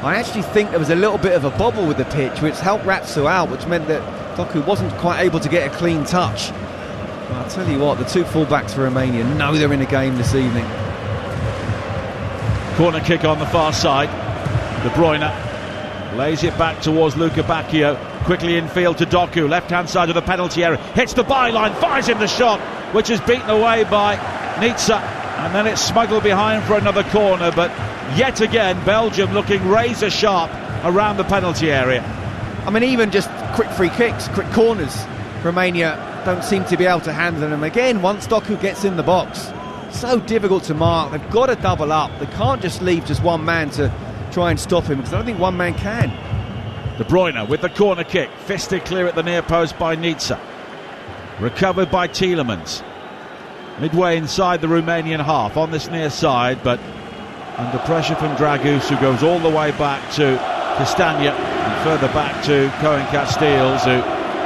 I actually think there was a little bit of a bobble with the pitch, which helped Ratsu out, which meant that Doku wasn't quite able to get a clean touch. But I'll tell you what, the two fullbacks for Romania know they're in a game this evening. Corner kick on the far side. De Bruyne lays it back towards Luca Bacchio. Quickly infield to Doku, left-hand side of the penalty area. Hits the byline, fires in the shot, which is beaten away by Nitsa. And then it's smuggled behind for another corner. But yet again, Belgium looking razor sharp around the penalty area. I mean, even just quick free kicks, quick corners, Romania don't seem to be able to handle them again once Doku gets in the box. So difficult to mark. They've got to double up. They can't just leave just one man to try and stop him, because I don't think one man can. De Bruyne with the corner kick, fisted clear at the near post by Nitsa. Recovered by Tielemans. Midway inside the Romanian half on this near side, but under pressure from Dragus, who goes all the way back to Castagna and further back to Cohen Casteels, who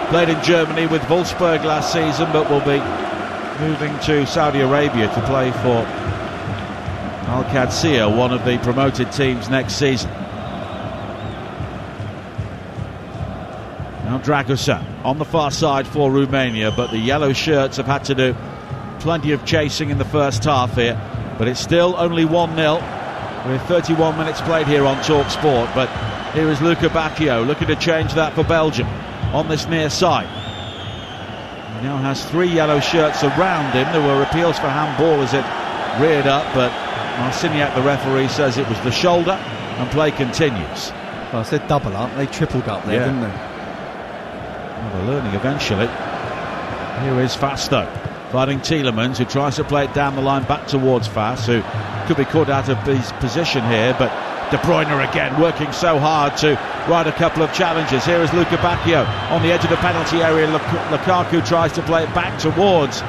played in Germany with Wolfsburg last season, but will be moving to Saudi Arabia to play for Al Qadsiya, one of the promoted teams next season. Now Dragusa on the far side for Romania, but the yellow shirts have had to do plenty of chasing in the first half here. But it's still only 1-0 with 31 minutes played here on Talk Sport. But here is Luca Bacchio looking to change that for Belgium on this near side. He now has 3 yellow shirts around him. There were appeals for handball as it reared up, but Marciniak, the referee, says it was the shoulder, and play continues. Well, I said double up, they tripled up there, didn't they? Well, they're learning eventually. Here is Fasto fighting Tielemans, who tries to play it down the line back towards Fas, who could be caught out of his position here, but De Bruyne again working so hard to ride a couple of challenges. Here is Luca Bacchio on the edge of the penalty area. Lukaku tries to play it back towards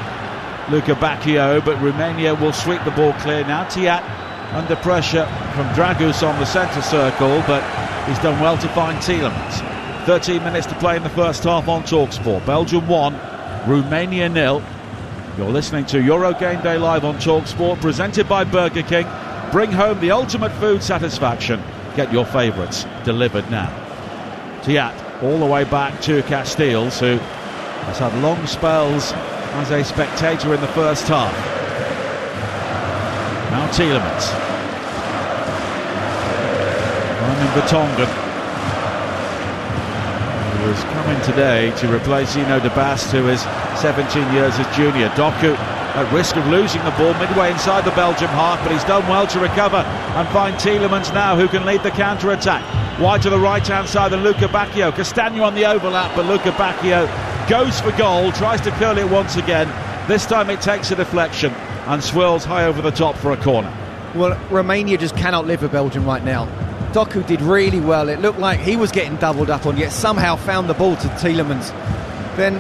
Luca Bacchio, but Romania will sweep the ball clear. Now Tiat under pressure from Dragus on the centre circle, but he's done well to find Tielemans. 13 minutes to play in the first half on TalkSport. Belgium 1, Romania 0. You're listening to Euro Game Day live on TalkSport, presented by Burger King. Bring home the ultimate food satisfaction. Get your favourites delivered now. Tiat all the way back to Casteels, who has had long spells as a spectator in the first half. Now Tielemans. Roman Vertonghen, who is coming today to replace Zino de Bast, who is 17 years his junior. Doku at risk of losing the ball midway inside the Belgium half, but he's done well to recover and find Tielemans now, who can lead the counter-attack. Wide to the right-hand side than Luca Bacchio. Castagna on the overlap, but Luca Bacchio goes for goal, tries to curl it once again. This time it takes a deflection and swirls high over the top for a corner. Well, Romania just cannot live with Belgium right now. Doku did really well. It looked like he was getting doubled up on, yet somehow found the ball to Tielemans. Then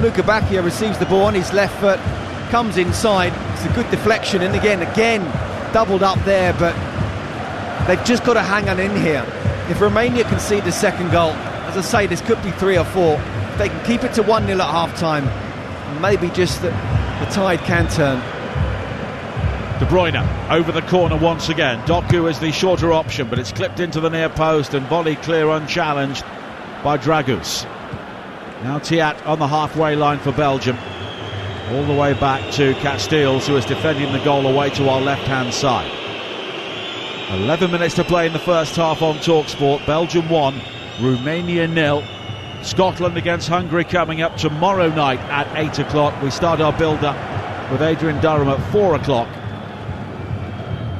Luca Bacchio receives the ball on his left foot, comes inside. It's a good deflection, and again doubled up there, but they've just got to hang on in here. If Romania concede the second goal, as I say, this could be 3 or 4. If they can keep it to 1-0 at half-time, maybe just the tide can turn. De Bruyne over the corner once again. Doku is the shorter option, but it's clipped into the near post and volleyed clear unchallenged by Dragus. Now Tiat on the halfway line for Belgium, all the way back to Casteels, who is defending the goal away to our left-hand side. 11 minutes to play in the first half on TalkSport. Belgium 1, Romania 0. Scotland against Hungary coming up tomorrow night at 8 o'clock. We start our build-up with Adrian Durham at 4 o'clock.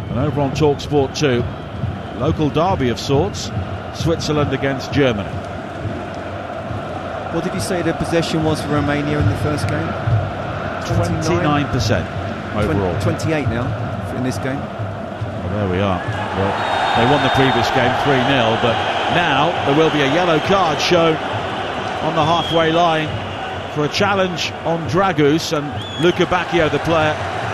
And over on TalkSport 2, local derby of sorts, Switzerland against Germany. What did you say the possession was for Romania in the first game? 29% overall. 28 now in this game. Well, there we are. Well, they won the previous game 3-0, but now there will be a yellow card shown on the halfway line for a challenge on Dragus, and Luca Bacchio, the player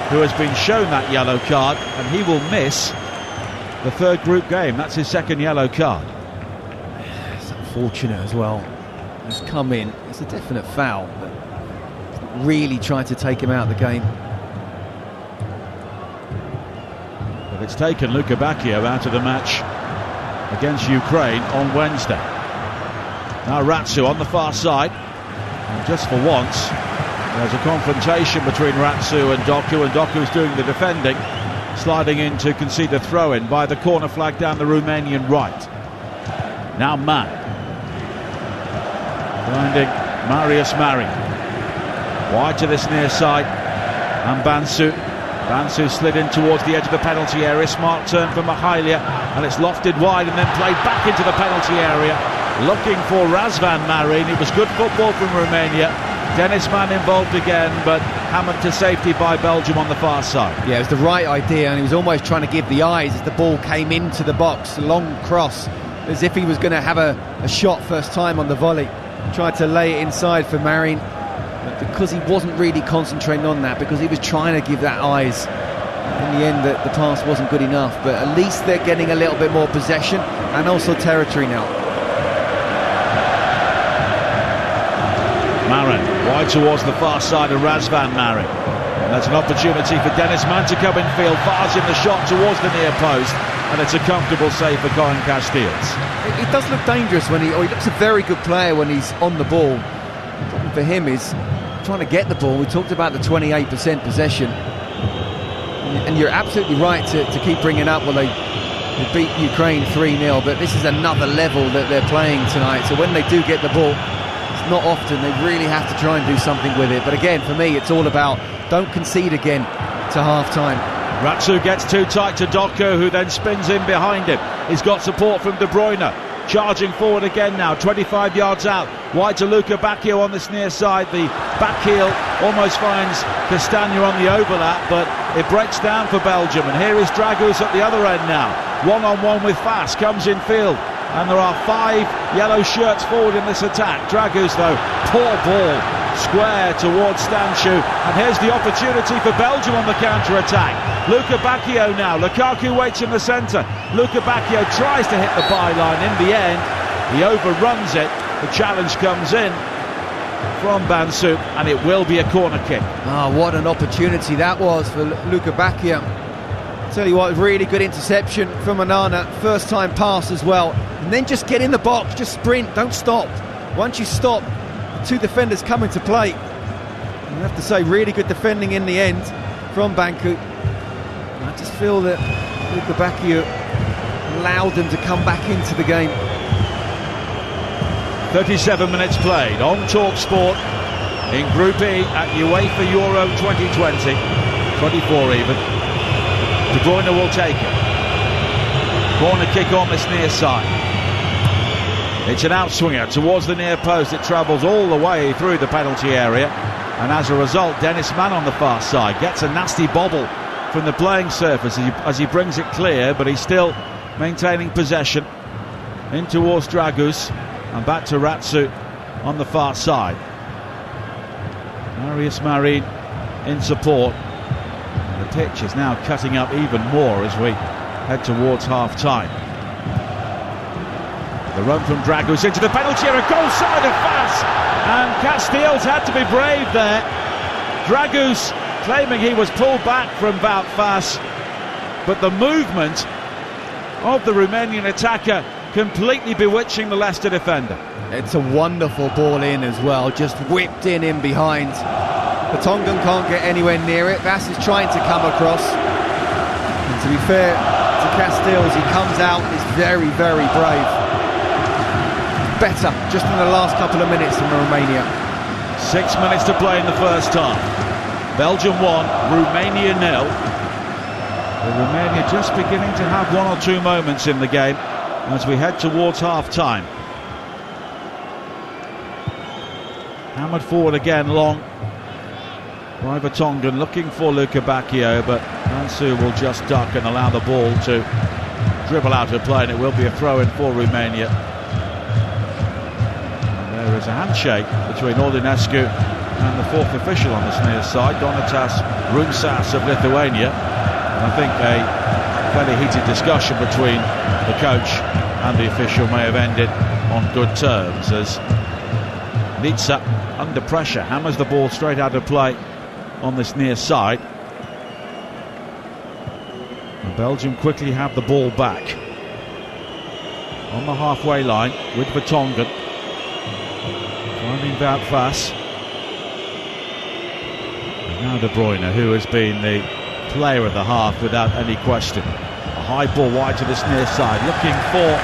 who has been shown that yellow card, and he will miss the third group game. That's his second yellow card. It's unfortunate as well. He's come in. It's a definite foul, but really tried to take him out of the game. But it's taken Luca Bacchio out of the match against Ukraine on Wednesday. Now Ratsu on the far side, and just for once there's a confrontation between Ratsu and Doku's doing the defending, sliding in to concede a throw-in by the corner flag down the Romanian right. Now Man finding Marius Mari wide to this near side, and Bansu slid in towards the edge of the penalty area. Smart turn for Mihalia, and it's lofted wide and then played back into the penalty area, looking for Razvan Marin. It was good football from Romania. Dennis Mann involved again, but hammered to safety by Belgium on the far side. Yeah, it was the right idea, and he was almost trying to give the eyes as the ball came into the box. A long cross, as if he was going to have a shot first time on the volley. Tried to lay it inside for Marin, but because he wasn't really concentrating on that, because he was trying to give that eyes, in the end the pass wasn't good enough. But at least they're getting a little bit more possession and also territory now. Marin wide towards the far side of Razvan Marin. And there's an opportunity for Dennis Mann to come in field, fires in the shot towards the near post, and it's a comfortable save for Cohen Casteels. It does look dangerous when he looks a very good player when he's on the ball. The problem for him is trying to get the ball. We talked about the 28% possession, and you're absolutely right to keep bringing up, well, they beat Ukraine 3-0, but this is another level that they're playing tonight. So when they do get the ball, it's not often. They really have to try and do something with it. But again, for me, it's all about don't concede again to half-time. Ratsu gets too tight to Doku, who then spins in behind him. He's got support from De Bruyne. Charging forward again now, 25 yards out. Wide to Luca Bacchio on this near side. The back heel almost finds Castagna on the overlap, but it breaks down for Belgium. And here is Dragus at the other end now. One-on-one with Fass, comes in field. And there are 5 yellow shirts forward in this attack. Dragus, though, poor ball. Square towards Stanciu, and here's the opportunity for Belgium on the counter-attack. Luca Bacchio now, Lukaku waits in the centre. Luca Bacchio tries to hit the byline. In the end, he overruns it. The challenge comes in from Bansu, and it will be a corner kick. What an opportunity that was for Luca Bacchio. Tell you what, really good interception from Onana, first time pass as well, and then just get in the box, just sprint, don't stop. Once you stop, 2 defenders come into play. I have to say, really good defending in the end from Banku. I just feel that Luca Bacchio allowed them to come back into the game. 37 minutes played on TalkSport in Group E at UEFA Euro 2020. 24 even. De Bruyne will take it. Corner kick on this near side. It's an outswinger towards the near post. It travels all the way through the penalty area, and as a result, Dennis Mann on the far side gets a nasty bobble from the playing surface as he brings it clear, but he's still maintaining possession in towards Dragus, and back to Ratsu on the far side. Marius Marin in support. The pitch is now cutting up even more as we head towards half-time. The run from Dragus into the penalty area, goal side of Fass, and Casteels had to be brave there. Dragus claiming he was pulled back from Wout Fass, but the movement of the Romanian attacker completely bewitching the Leicester defender. It's a wonderful ball in as well, just whipped in behind. The Tongan can't get anywhere near it. Vass is trying to come across, and to be fair to Casteels, he comes out and is very, very brave. better just in the last couple of minutes than Romania. 6 minutes to play in the first half. Belgium 1, Romania 0. Romania just beginning to have one or two moments in the game as we head towards half-time. Hammered forward again, long by Vertonghen, looking for Luca Bacchio, but Mansu will just duck and allow the ball to dribble out of play, and it will be a throw-in for Romania. And there is a handshake between Ordinescu and the fourth official on this near side, Donatas Runsas of Lithuania. And I think a fairly heated discussion between the coach and the official may have ended on good terms, as Litsa, under pressure, hammers the ball straight out of play on this near side. And Belgium quickly have the ball back on the halfway line with Vertonghen finding Wout Faes. And now De Bruyne, who has been the player of the half without any question. A high ball wide to this near side, looking for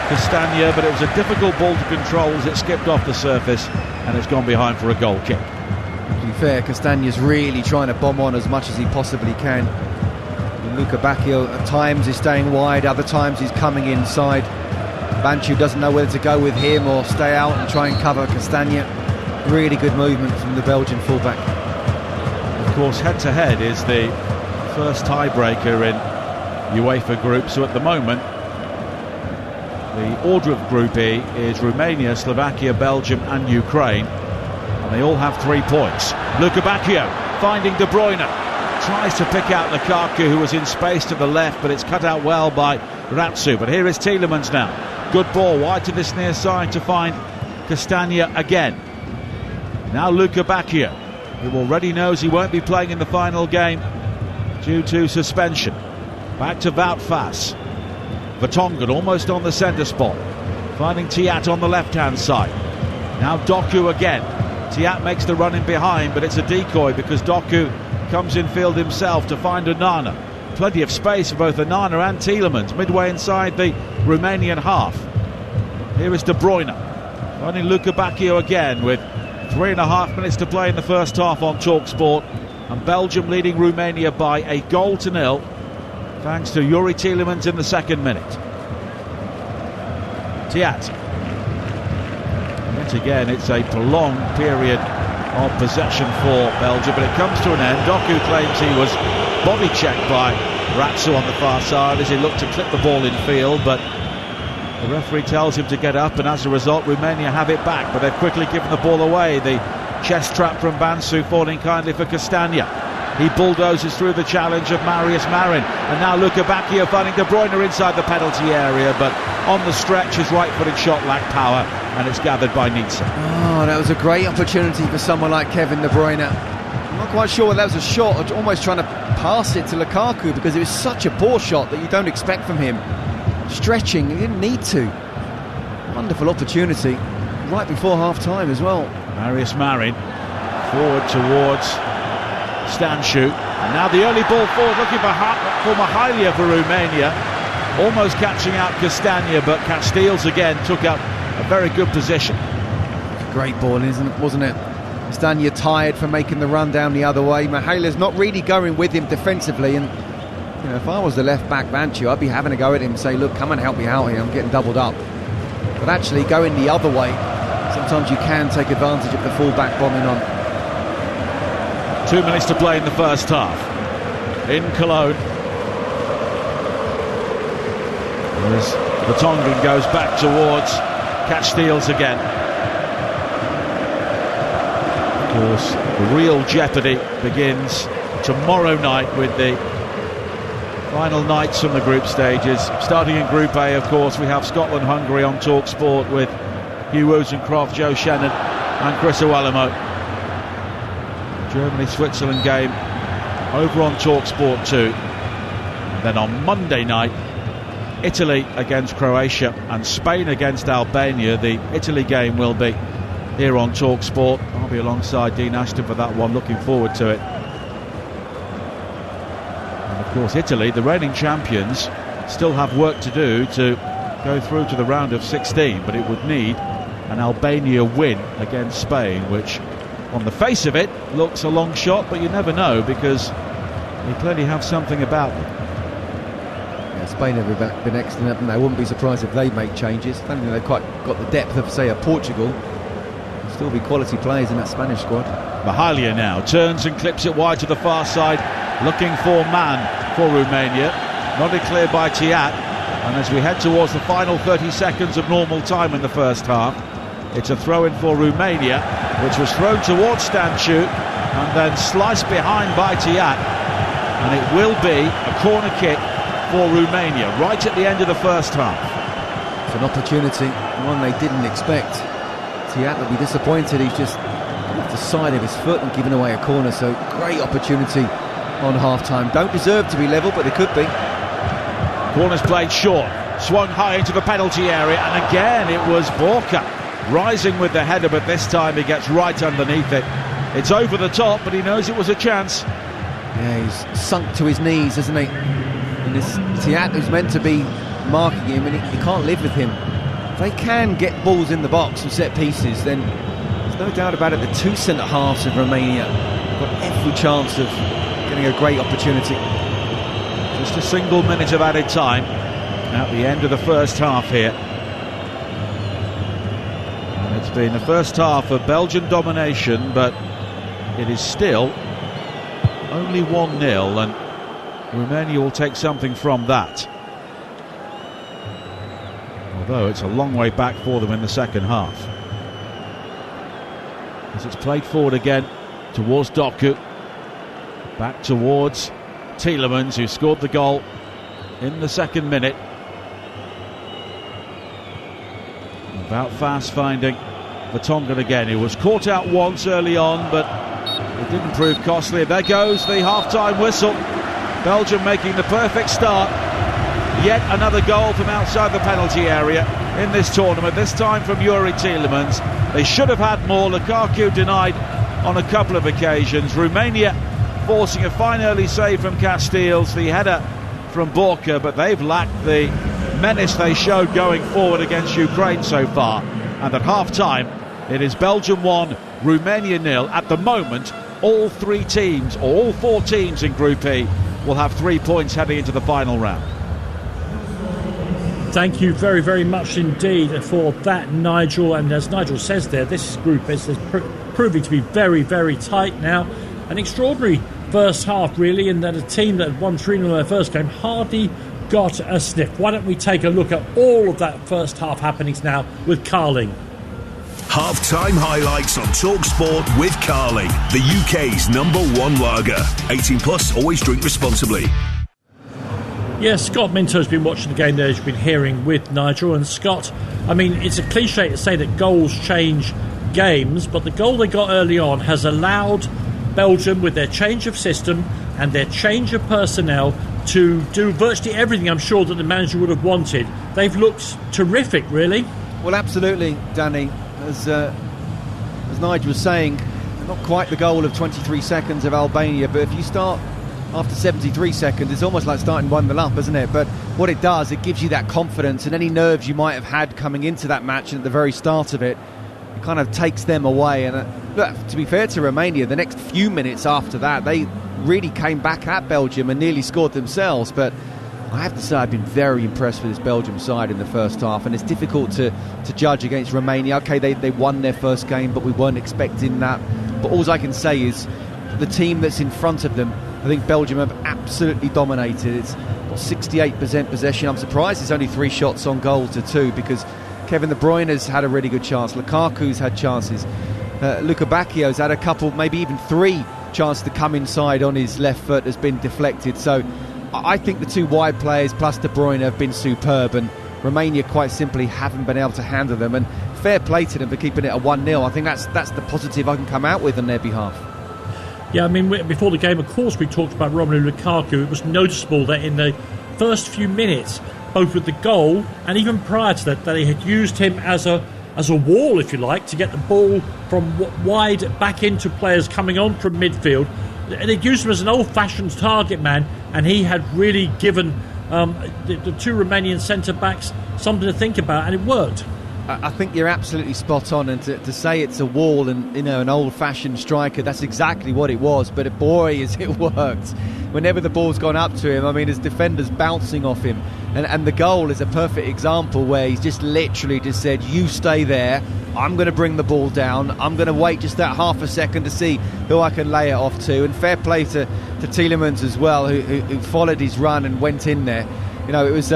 Castagna, but it was a difficult ball to control as it skipped off the surface and it's gone behind for a goal kick. To be fair, Castagna's really trying to bomb on as much as he possibly can. And Luca Bacchio at times is staying wide, other times he's coming inside. Banchu doesn't know whether to go with him or stay out and try and cover Castagna. Really good movement from the Belgian fullback. Of course, head-to-head is the first tiebreaker in UEFA Group, so at the moment the order of Group E is Romania, Slovakia, Belgium and Ukraine, and they all have 3 points. Luca Bacchio finding De Bruyne, tries to pick out Lukaku, who was in space to the left, but it's cut out well by Ratsu. But here is Tielemans now, good ball wide to this near side to find Castagna again. Now Luca Bacchio, who already knows he won't be playing in the final game due to suspension. Back to Wout Faes. Vertonghen almost on the centre spot, finding Tiat on the left-hand side. Now Doku again. Tiat makes the run in behind, but it's a decoy because Doku comes in field himself to find Onana. Plenty of space for both Onana and Tielemans midway inside the Romanian half. Here is De Bruyne finding Luca Bacchio again with 3.5 minutes to play in the first half on TalkSport, and Belgium leading Romania by 1-0 thanks to Yuri Tielemans in the second minute. Tiat. Yet again, it's a prolonged period of possession for Belgium, but it comes to an end. Doku claims he was body checked by Ratsu on the far side as he looked to clip the ball in field, but the referee tells him to get up, and as a result Romania have it back, but they've quickly given the ball away. The chest trap from Bansu falling kindly for Castagna. He bulldozes through the challenge of Marius Marin, and now Luca Bacchio finding De Bruyne inside the penalty area, but on the stretch his right-footed shot lacked power, and it's gathered by Nietzsche. Oh, that was a great opportunity for someone like Kevin De Bruyne. I'm not quite sure whether that was a shot or almost trying to pass it to Lukaku, because it was such a poor shot that you don't expect from him. Stretching, he didn't need to. Wonderful opportunity right before half-time as well. Marius Marin forward towards Stanciu, and now the early ball forward looking for Mahalia for Romania, almost catching out Castagna, but Castells again took up a very good position. Great ball, wasn't it? Castagna tired from making the run down the other way. Mahalia's not really going with him defensively, and you know, if I was the left back Banchu, I'd be having a go at him and say, look, come and help me out here, I'm getting doubled up. But actually going the other way, sometimes you can take advantage of the full back bombing on. 2 minutes to play in the first half in Cologne. As Vertonghen goes back towards Castells again. Of course, the real jeopardy begins tomorrow night with the final nights from the group stages. Starting in Group A, of course, we have Scotland-Hungary on TalkSport with Hugh Wozencroft, Joe Shannon and Chris Awalamo. Germany-Switzerland game over on TalkSport 2. And then on Monday night, Italy against Croatia and Spain against Albania. The Italy game will be here on TalkSport. I'll be alongside Dean Ashton for that one, looking forward to it. And of course Italy, the reigning champions, still have work to do to go through to the round of 16, but it would need an Albania win against Spain, which on the face of it looks a long shot, but you never know because they clearly have something about them. Yeah, Spain have been excellent, and I wouldn't be surprised if they make changes. I don't think they've quite got the depth of, say, a Portugal. There'll still be quality players in that Spanish squad. Mahalia now turns and clips it wide to the far side, looking for man for Romania. Nodded clear by Tiat, and as we head towards the final 30 seconds of normal time in the first half, it's a throw-in for Romania, which was thrown towards Stanchuk and then sliced behind by Tiat, and it will be a corner kick for Romania right at the end of the first half. It's an opportunity, one they didn't expect. Tiat will be disappointed. He's just off the side of his foot and giving away a corner, so great opportunity on half-time. Don't deserve to be level, but they could be. Corner's played short, swung high into the penalty area, and again it was Borka rising with the header, but this time he gets right underneath it. It's over the top, but he knows it was a chance. Yeah, he's sunk to his knees, hasn't he? And this Tiat who's meant to be marking him, and he can't live with him. If they can get balls in the box and set pieces, then there's no doubt about it, the two centre-halves of Romania have got every chance of getting a great opportunity. Just a single minute of added time at the end of the first half here. And it's been the first half of Belgian domination, but it is still only 1-0, and Romania will take something from that. Although it's a long way back for them in the second half. As it's played forward again towards Doku. Back towards Tielemans, who scored the goal in the second minute. About fast finding Vertonghen again, who was caught out once early on, but it didn't prove costly. There goes the half-time whistle. Belgium making the perfect start. Yet another goal from outside the penalty area in this tournament, this time from Yuri Tielemans. They should have had more. Lukaku denied on a couple of occasions. Romania forcing a fine early save from Casteels, the header from Borka, but they've lacked the menace they showed going forward against Ukraine so far. And at half-time, it is Belgium 1, Romania 0. At the moment, all three teams, or all four teams in Group E, will have 3 points heading into the final round. Thank you very, very much indeed for that, Nigel. And as Nigel says there, this group is proving to be very, very tight now. An extraordinary first half, really, in that a team that had won 3-0 in their first game hardly got a sniff. Why don't we take a look at all of that first half happenings now with Carling. Half-time highlights on TalkSport with Carling, the UK's #1 lager. 18 plus, always drink responsibly. Yes, Scott Minto's been watching the game there, as you've been hearing with Nigel. And Scott, I mean, it's a cliche to say that goals change games, but the goal they got early on has allowed Belgium, with their change of system and their change of personnel, to do virtually everything I'm sure that the manager would have wanted. They've looked terrific, really. Well, absolutely, Danny. As Nigel was saying, not quite the goal of 23 seconds of Albania, but if you start after 73 seconds, it's almost like starting 1-0 up, isn't it? But what it does, it gives you that confidence, and any nerves you might have had coming into that match and at the very start of it, it kind of takes them away. And look, to be fair to Romania, the next few minutes after that, they really came back at Belgium and nearly scored themselves. But I have to say, I've been very impressed with this Belgium side in the first half, and it's difficult to judge against Romania. Okay, they won their first game, but we weren't expecting that. But all I can say is the team that's in front of them, I think Belgium have absolutely dominated. It's got 68% possession. I'm surprised it's only 3 shots on goal to 2, because Kevin De Bruyne has had a really good chance. Lukaku's had chances. Luka Bacchio's had a couple, maybe even 3 chances to come inside on his left foot, has been deflected. So I think the 2 wide players plus De Bruyne have been superb, and Romania quite simply haven't been able to handle them. And fair play to them for keeping it a 1-0. I think that's the positive I can come out with on their behalf. Yeah, I mean, before the game, of course, we talked about Romelu Lukaku. It was noticeable that in the first few minutes, both with the goal and even prior to that, they had used him as a wall, if you like, to get the ball from wide back into players coming on from midfield. They'd used him as an old-fashioned target man, and he had really given the 2 Romanian centre-backs something to think about, and it worked. I think you're absolutely spot on, and to say it's a wall and an old-fashioned striker, that's exactly what it was. But boy, has it worked! Whenever the ball's gone up to him, I mean, his defenders bouncing off him, and the goal is a perfect example where he's just literally just said, "You stay there. I'm going to bring the ball down. I'm going to wait just that half a second to see who I can lay it off to." And fair play to Tielemans as well, who followed his run and went in there. It was.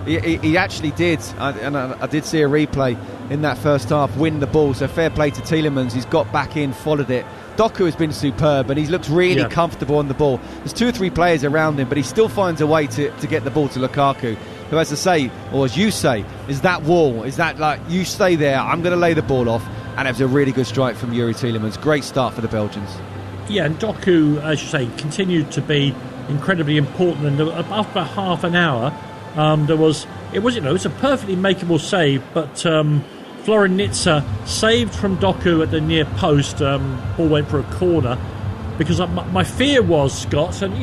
He actually did, and I did see a replay in that first half, win the ball. So fair play to Tielemans. He's got back in, followed it. Doku has been superb, and he looks really comfortable on the ball. There's 2 or 3 players around him, but he still finds a way to get the ball to Lukaku, who, as I say, or as you say, is that wall. Is that like, you stay there, I'm going to lay the ball off. And it was a really good strike from Yuri Tielemans. Great start for the Belgians. Yeah, and Doku, as you say, continued to be incredibly important. And after about half an hour, it was a perfectly makeable save, but Florenitsa saved from Doku at the near post. Ball went for a corner, because my fear was, Scott, and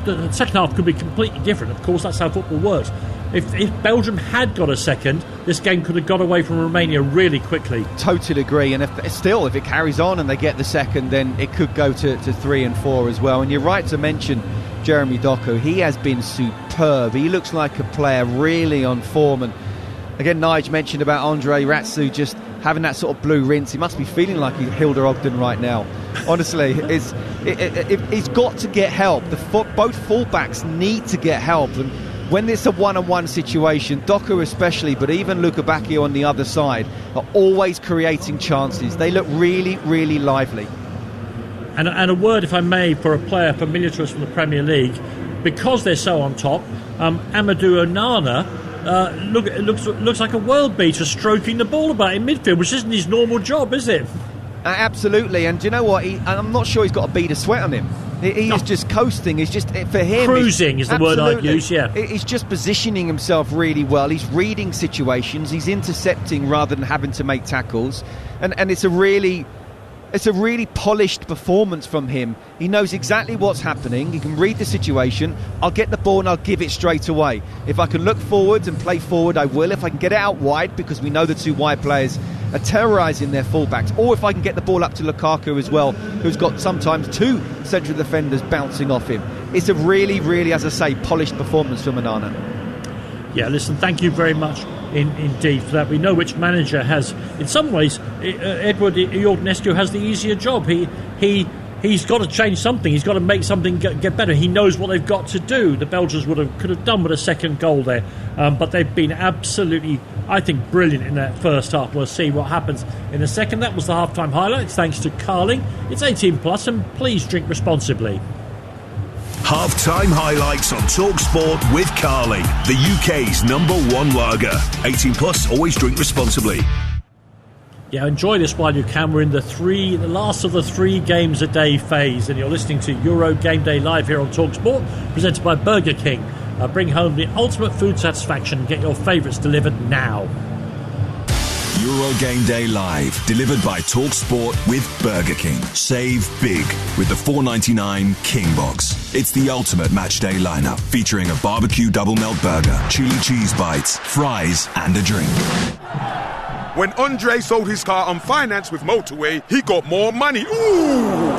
the second half could be completely different. Of course, that's how football works. If Belgium had got a second, this game could have got away from Romania really quickly. Totally agree. And if it carries on and they get the second, then it could go to 3 and 4 as well. And you're right to mention Jeremy Doku. He has been superb. He looks like a player really on form. And again, Nigel mentioned about Andre Ratsu just having that sort of blue rinse. He must be feeling like he's Hilda Ogden right now. Honestly, he's got to get help. Both fullbacks need to get help. And when it's a one-on-one situation, Doku especially, but even Luka Bacchio on the other side, are always creating chances. They look really, really lively. And a word, if I may, for a player familiar to us from the Premier League, because they're so on top, Amadou Onana looks like a world beater stroking the ball about in midfield, which isn't his normal job, is it? Absolutely, and do you know what? I'm not sure he's got a bead of sweat on him. He is just coasting. He's just, for him, cruising is the word I'd use. Yeah, he's just positioning himself really well. He's reading situations. He's intercepting rather than having to make tackles, and it's a really polished performance from him. He knows exactly what's happening. He can read the situation. I'll get the ball and I'll give it straight away. If I can look forwards and play forward, I will. If I can get it out wide, because we know the 2 wide players are terrorising their fullbacks, or if I can get the ball up to Lukaku as well, who's got sometimes 2 central defenders bouncing off him. It's a really, really, as I say, polished performance from Onana. Yeah, listen, thank you very much indeed for that. We know which manager has, in some ways, Edward Iordanescu has the easier job. He's got to change something. He's got to make something get better. He knows what they've got to do. The Belgians could have done with a second goal there, but they've been absolutely, I think, brilliant in that first half. We'll see what happens in the second. That was the half-time highlights, thanks to Carling. It's 18+, and please drink responsibly. Half-time highlights on TalkSport with Carling, the UK's #1 lager. 18+, always drink responsibly. Yeah, enjoy this while you can. We're in the last of the 3 games a day phase, and you're listening to Euro Game Day live here on TalkSport, presented by Burger King. Bring home the ultimate food satisfaction. Get your favourites delivered now. Euro Game Day live, delivered by TalkSport with Burger King. Save big with the $4.99 King Box. It's the ultimate match day lineup, featuring a barbecue double melt burger, chili cheese bites, fries, and a drink. When Andre sold his car on finance with Motorway, he got more money. Ooh!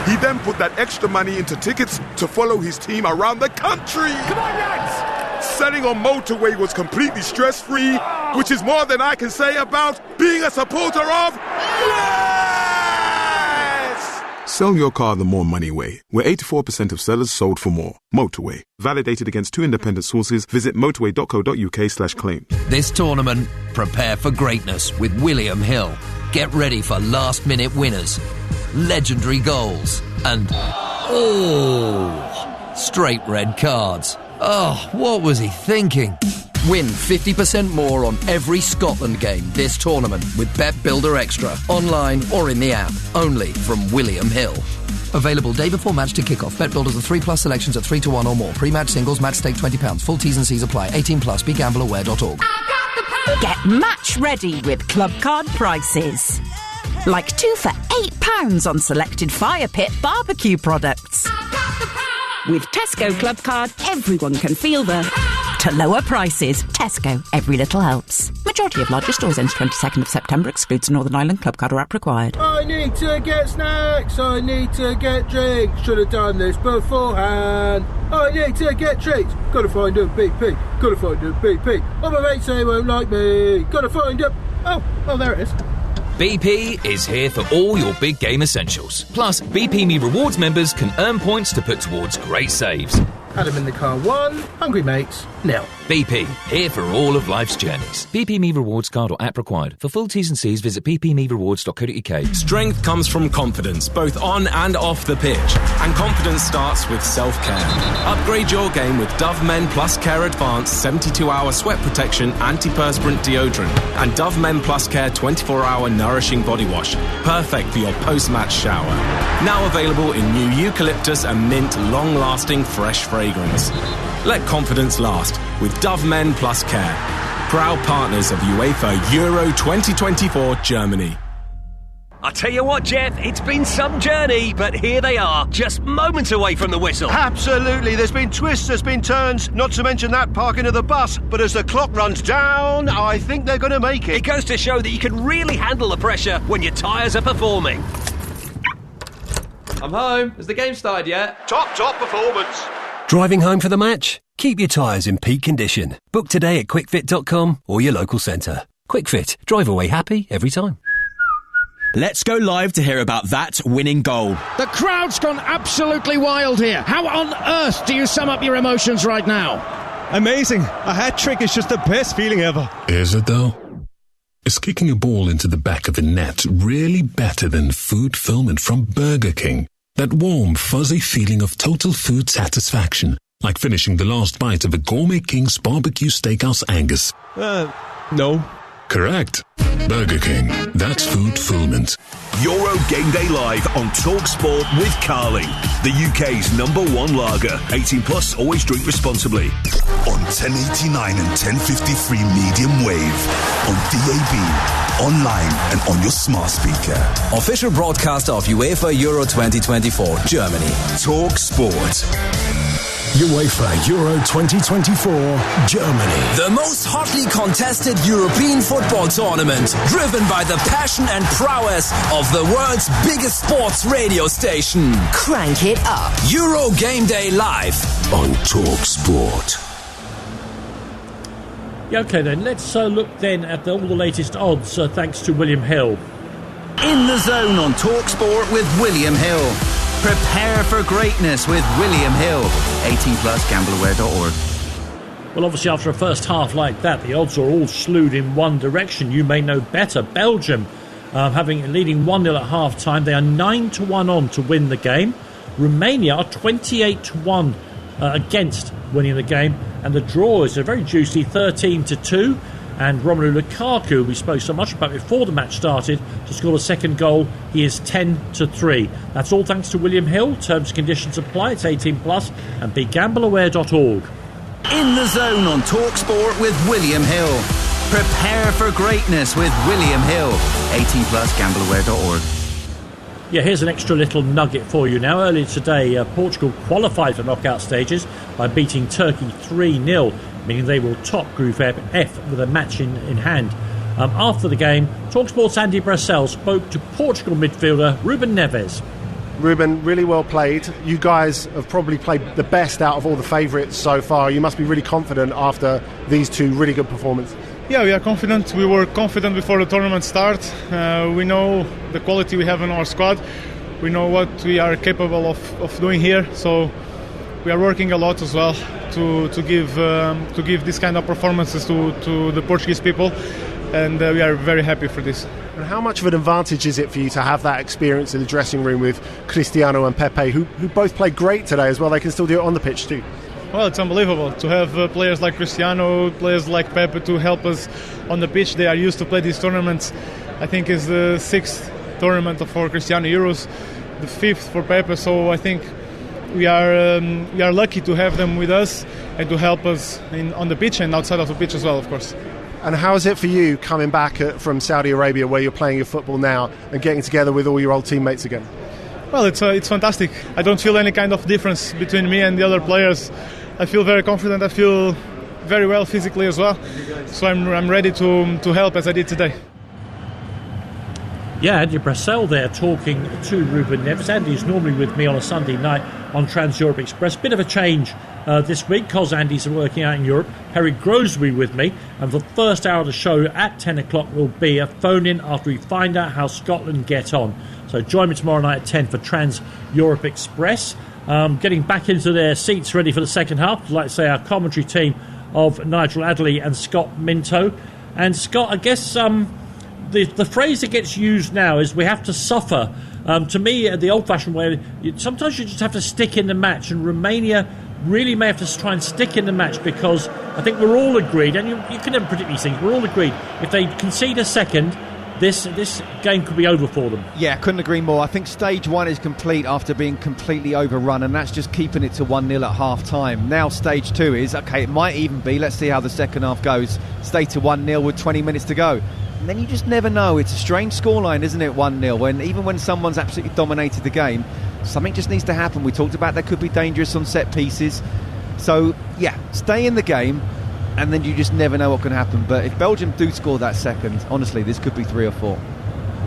He then put that extra money into tickets to follow his team around the country. Come on, lads! Selling on Motorway was completely stress-free, which is more than I can say about being a supporter of... Yes! Sell your car the more money way, where 84% of sellers sold for more. Motorway. Validated against 2 independent sources. Visit motorway.co.uk/claim. This tournament, prepare for greatness with William Hill. Get ready for last-minute winners, legendary goals, and... straight red cards. Oh, what was he thinking? Win 50% more on every Scotland game this tournament with Bet Builder Extra, online or in the app. Only from William Hill. Available day before match to kick-off. Bet Builders are 3+ selections at 3-1 or more. Pre-match singles, match stake £20. Full T's and C's apply. 18+. BeGambleAware.org. Get match ready with Club Card prices. Like 2 for £8 on selected Fire Pit barbecue products. With Tesco Club Card, everyone can feel the to lower prices. Tesco, every little helps. Majority of larger stores ends 22nd of September, excludes Northern Ireland Club Card or app required. I need to get snacks, I need to get drinks. Should have done this beforehand. I need to get treats. Gotta find a BP, gotta find a BP. Oh, my mates say won't like me. Gotta find a... Oh, there it is. BP is here for all your big game essentials. Plus, BP Me Rewards members can earn points to put towards great saves. Adam in the car 1, hungry mates 0. BP, here for all of life's journeys. BP Me Rewards card or app required. For full T's and C's, visit bpmerewards.co.uk. Strength comes from confidence, both on and off the pitch. And confidence starts with self-care. Upgrade your game with Dove Men Plus Care Advanced 72-hour sweat protection antiperspirant deodorant and Dove Men Plus Care 24-hour nourishing body wash. Perfect for your post-match shower. Now available in new eucalyptus and mint long-lasting fresh fragrance. Let confidence last with Dove Men Plus Care. Proud partners of UEFA Euro 2024 Germany. I tell you what, Jeff, it's been some journey, but here they are, just moments away from the whistle. Absolutely, there's been twists, there's been turns, not to mention that parking of the bus. But as the clock runs down, I think they're going to make it. It goes to show that you can really handle the pressure when your tyres are performing. I'm home. Has the game started yet? Top performance. Driving home for the match? Keep your tyres in peak condition. Book today at quickfit.com or your local centre. QuickFit. Drive away happy every time. Let's go live to hear about that winning goal. The crowd's gone absolutely wild here. How on earth do you sum up your emotions right now? Amazing. A hat-trick is just the best feeling ever. Is it though? Is kicking a ball into the back of the net really better than food fulfillment from Burger King? That warm, fuzzy feeling of total food satisfaction, like finishing the last bite of a Gourmet King's Barbecue Steakhouse Angus. No. Correct. Burger King. That's food fulfillment. Euro Game Day Live on TalkSport with Carling, the UK's #1 lager. 18 plus, always drink responsibly. On 1089 and 1053 medium wave, on DAB, online and on your smart speaker. Official broadcaster of UEFA Euro 2024 Germany. TalkSport. UEFA Euro 2024 Germany. The most hotly contested European football tournament, driven by the passion and prowess of the world's biggest sports radio station. Crank it up. Euro Game Day Live on TalkSport. Yeah, okay then, let's look then at all the latest odds thanks to William Hill. In the Zone on TalkSport with William Hill. Prepare for greatness with William Hill. 18 plus, gambleaware.org. Well, obviously, after a first half like that, the odds are all slewed in one direction. You may know better. Belgium, leading 1-0 at half-time. They are 9-1 on to win the game. Romania are 28-1 against winning the game. And the draw is a very juicy 13-2. And Romelu Lukaku, we spoke so much about before the match started, to score a second goal. He is 10-3. That's all thanks to William Hill. Terms and conditions apply. It's 18 plus and begambleaware.org. In the Zone on TalkSport with William Hill. Prepare for greatness with William Hill. 18 plus, gambleaware.org. Yeah, here's an extra little nugget for you now. Earlier today, Portugal qualified for knockout stages by beating Turkey 3-0. Meaning they will top Group F with a match in hand. After the game, TalkSport's Andy Brassel spoke to Portugal midfielder Ruben Neves. Ruben, really well played. You guys have probably played the best out of all the favourites so far. You must be really confident after these two really good performances. Yeah, we are confident. We were confident before the tournament start. We know the quality we have in our squad. We know what we are capable of doing here. So we are working a lot as well to give this kind of performances to the Portuguese people, and we are very happy for this. And how much of an advantage is it for you to have that experience in the dressing room with Cristiano and Pepe, who both played great today as well? They can still do it on the pitch too. Well, it's unbelievable to have players like Cristiano, players like Pepe to help us on the pitch. They are used to play these tournaments. I think it's the 6th tournament for Cristiano Euros, the 5th for Pepe. So I think we are lucky to have them with us and to help us on the pitch and outside of the pitch as well, of course. And how is it for you coming back from Saudi Arabia, where you're playing your football now, and getting together with all your old teammates again? Well, it's fantastic. I don't feel any kind of difference between me and the other players. I feel very confident. I feel very well physically as well. So I'm ready to help as I did today. Yeah, Andy Brassel there talking to Ruben Neves. Andy's normally with me on a Sunday night on Trans-Europe Express. Bit of a change this week because Andy's working out in Europe. Harry Groves will be with me, and the first hour of the show at 10 o'clock will be a phone-in after we find out how Scotland get on. So join me tomorrow night at 10 for Trans-Europe Express. Getting back into their seats ready for the second half. I'd like to say our commentary team of Nigel Adderley and Scott Minto. And Scott, I guess... The phrase that gets used now is we have to suffer. To me, the old-fashioned way, sometimes you just have to stick in the match, and Romania really may have to try and stick in the match because I think we're all agreed, and you can never predict these things, we're all agreed, if they concede a second, this game could be over for them. Yeah, couldn't agree more. I think stage one is complete after being completely overrun, and that's just keeping it to 1-0 at half-time. Now stage two is, okay, it might even be, let's see how the second half goes, stay to 1-0 with 20 minutes to go. And then you just never know. It's a strange scoreline, isn't it, 1-0? Even when someone's absolutely dominated the game, something just needs to happen. We talked about that could be dangerous on set pieces. So, yeah, stay in the game, and then you just never know what can happen. But if Belgium do score that second, honestly, this could be 3 or 4.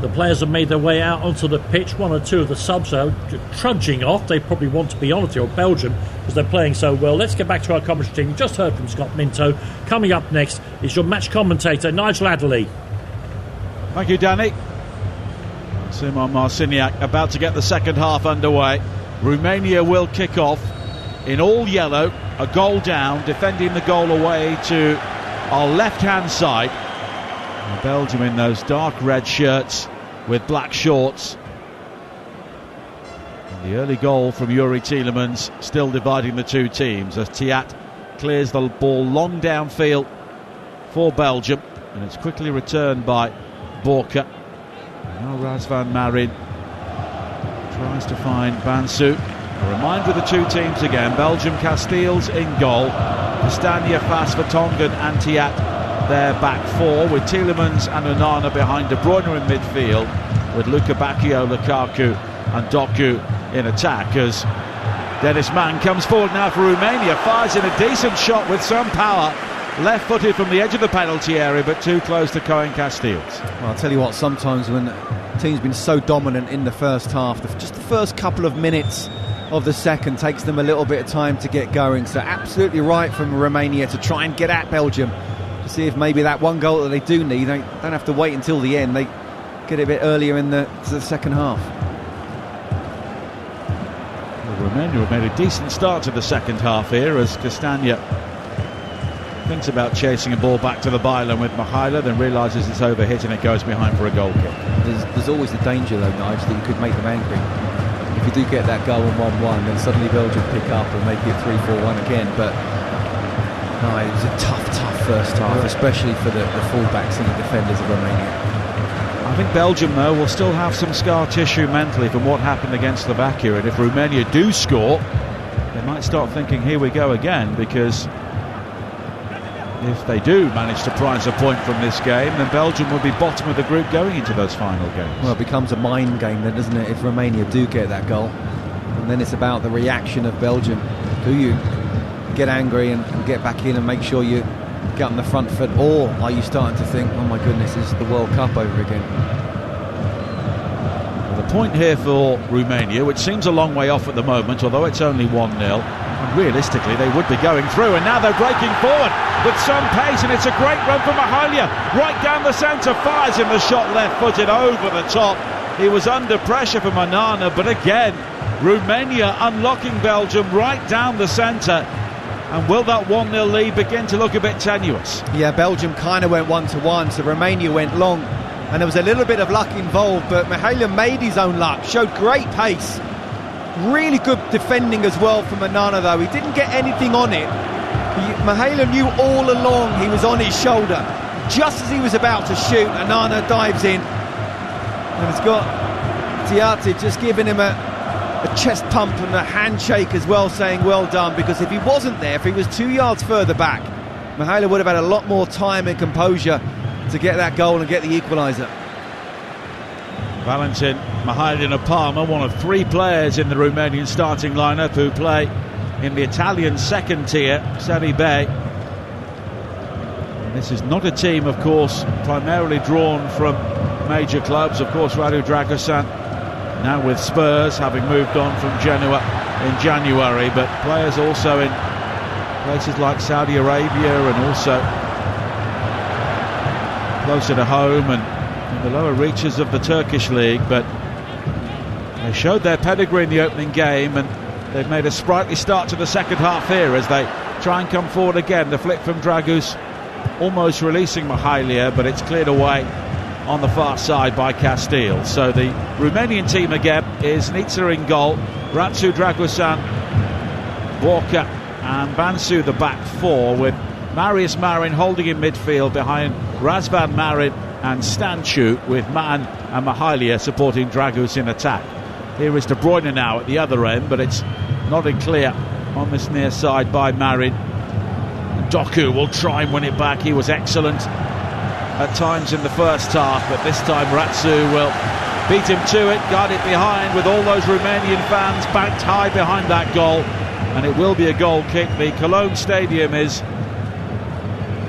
The players have made their way out onto the pitch. One or two of the subs are trudging off. They probably want to be on it, or Belgium, because they're playing so well. Let's get back to our commentary team. You just heard from Scott Minto. Coming up next is your match commentator, Nigel Adderley. Thank you, Danny. Simon Marciniak about to get the second half underway. Romania will kick off in all yellow, a goal down, defending the goal away to our left-hand side. And Belgium in those dark red shirts with black shorts. And the early goal from Yuri Tielemans still dividing the two teams as Tiat clears the ball long downfield for Belgium, and it's quickly returned by Borka. Now Razvan Marin tries to find Bansu. A reminder of the two teams again. Belgium, Casteels in goal. Castagna, Fast, Vertonghen and Tiat their back four, with Tielemans and Onana behind De Bruyne in midfield, with Luka Bacchio, Lukaku and Doku in attack as Dennis Mann comes forward now for Romania, fires in a decent shot with some power. Left-footed from the edge of the penalty area, but too close to Cohen Casteels. Well, I'll tell you what, sometimes when a team's been so dominant in the first half, just the first couple of minutes of the second takes them a little bit of time to get going. So absolutely right from Romania to try and get at Belgium to see if maybe that one goal that they do need, they don't have to wait until the end. They get it a bit earlier in the second half. Well, Romania have made a decent start to the second half here as Castagna thinks about chasing a ball back to the byline with Mihaila, then realises it's overhit and it goes behind for a goal kick. There's always the danger though, Nigel, that you could make them angry. If you do get that goal in 1-1, then suddenly Belgium pick up and make it 3-4-1 again. But no, it was a tough first half, especially for the full-backs and the defenders of Romania. I think Belgium, though, will still have some scar tissue mentally from what happened against Slovakia, and if Romania do score, they might start thinking, here we go again, because if they do manage to prize a point from this game, then Belgium will be bottom of the group going into those final games. Well, it becomes a mind game then, doesn't it, if Romania do get that goal? And then it's about the reaction of Belgium. Do you get angry and get back in and make sure you get on the front foot, or are you starting to think, oh my goodness, this is the World Cup over again? Well, the point here for Romania, which seems a long way off at the moment, although it's only 1-0, and realistically they would be going through, and now they're breaking forward with some pace, and it's a great run for Mihaila, right down the centre, fires in the shot left-footed over the top. He was under pressure from Onana, but again, Romania unlocking Belgium right down the centre. And will that 1-0 lead begin to look a bit tenuous? Yeah, Belgium kind of went 1-1, so Romania went long, and there was a little bit of luck involved, but Mihaila made his own luck, showed great pace, really good defending as well from Onana though. He didn't get anything on it. Mihaila knew all along he was on his shoulder. Just as he was about to shoot, Onana dives in, and it's got Tiati just giving him a chest pump and a handshake as well, saying well done, because if he wasn't there, if he was 2 yards further back, Mihaila would have had a lot more time and composure to get that goal and get the equaliser. Valentin Mihaila Palma, one of three players in the Romanian starting lineup who play in the Italian second tier, Serie B. This is not a team, of course, primarily drawn from major clubs. Of course, Radu Dragosan now with Spurs, having moved on from Genoa in January, but players also in places like Saudi Arabia and also closer to home and in the lower reaches of the Turkish league. But they showed their pedigree in the opening game, and they've made a sprightly start to the second half here as they try and come forward again. The flick from Dragus almost releasing Mihalia, but it's cleared away on the far side by Castile. So the Romanian team again is Nitsa in goal, Ratsu, Dragosan, Borka and Bansu the back four, with Marius Marin holding in midfield behind Razvan Marin and Stanchu, with Man and Mihalia supporting Dragus in attack. Here is De Bruyne now at the other end, but it's not in clear on this near side by Marin. Doku will try and win it back. He was excellent at times in the first half, but this time Ratsu will beat him to it, guard it behind with all those Romanian fans banked high behind that goal, and it will be a goal kick. The Cologne Stadium is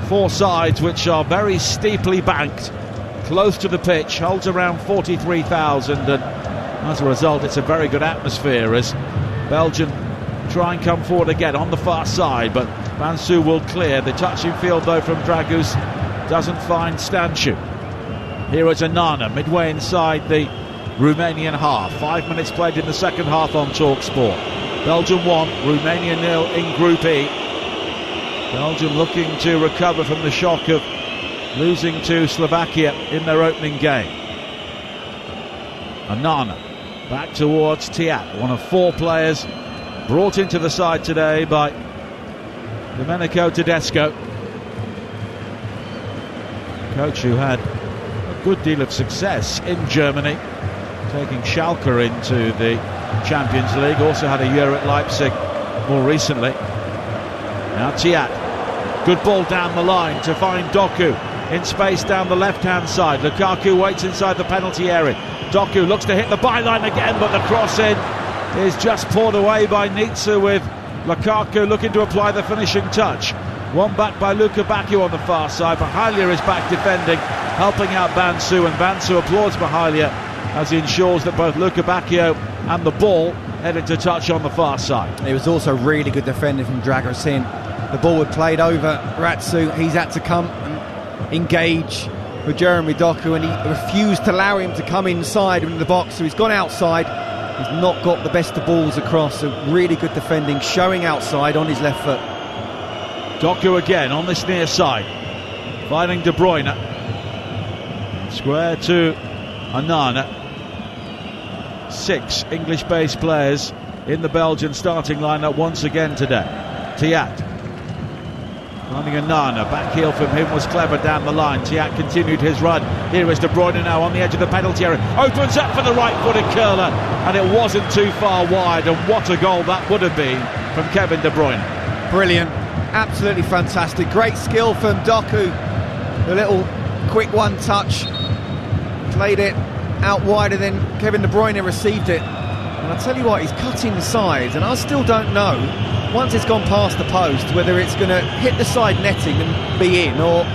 four sides which are very steeply banked, close to the pitch, holds around 43,000, and as a result it's a very good atmosphere as Belgium try and come forward again on the far side, but Bansu will clear. The touching field though from Dragus doesn't find Stanchu. Here is Anana midway inside the Romanian half. 5 minutes played in the second half on TalkSport. Belgium 1, Romania 0 in Group E. Belgium looking to recover from the shock of losing to Slovakia in their opening game. Anana back towards Tiat, one of four players brought into the side today by Domenico Tedesco, coach who had a good deal of success in Germany, taking Schalke into the Champions League, also had a year at Leipzig more recently. Now Tiat, good ball down the line to find Doku in space down the left-hand side. Lukaku waits inside the penalty area. Doku looks to hit the byline again, but the cross in is just poured away by Nitsa, with Lukaku looking to apply the finishing touch. One back by Luka Bakiu on the far side. Mihalia is back defending, helping out Bansu, and Bansu applauds Mihalia as he ensures that both Luka Bakiu and the ball headed to touch on the far side. It was also really good defending from Dragosin. The ball had played over Ratsu. He's had to come and engage with Jeremy Doku, and he refused to allow him to come inside into the box, so he's gone outside. He's not got the best of balls across, so really good defending, showing outside on his left foot. Doku again on this near side, finding De Bruyne. Square to Anana. 6 English-based players in the Belgian starting lineup once again today. Tiat finding Anana, back heel from him was clever down the line. Tiat continued his run. Here is De Bruyne now on the edge of the penalty area, opens up for the right-footed curler, and it wasn't too far wide, and what a goal that would have been from Kevin De Bruyne. Brilliant, absolutely fantastic, great skill from Doku. The little quick one touch, played it out wider than Kevin De Bruyne received it, and I tell you what, he's cutting the sides, and I still don't know, once it's gone past the post, whether it's going to hit the side netting and be in, or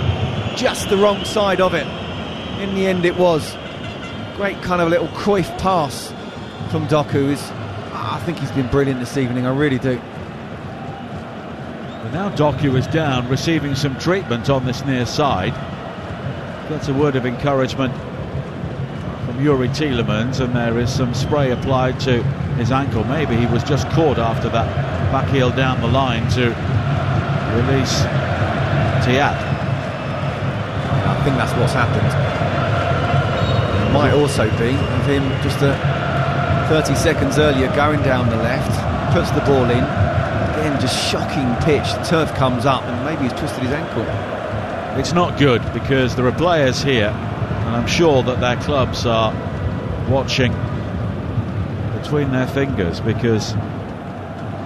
just the wrong side of it. In the end it was. Great kind of little Cruyff pass from Doku. I think he's been brilliant this evening, I really do. But now Doku is down, receiving some treatment on this near side. That's a word of encouragement from Yuri Tielemans, and there is some spray applied to his ankle. Maybe he was just caught after that back heel down the line to release Tiat. I think that's what's happened. It might also be of him just 30 seconds earlier going down the left, puts the ball in, again just shocking pitch, the turf comes up and maybe he's twisted his ankle. It's not good because there are players here, and I'm sure that their clubs are watching between their fingers, because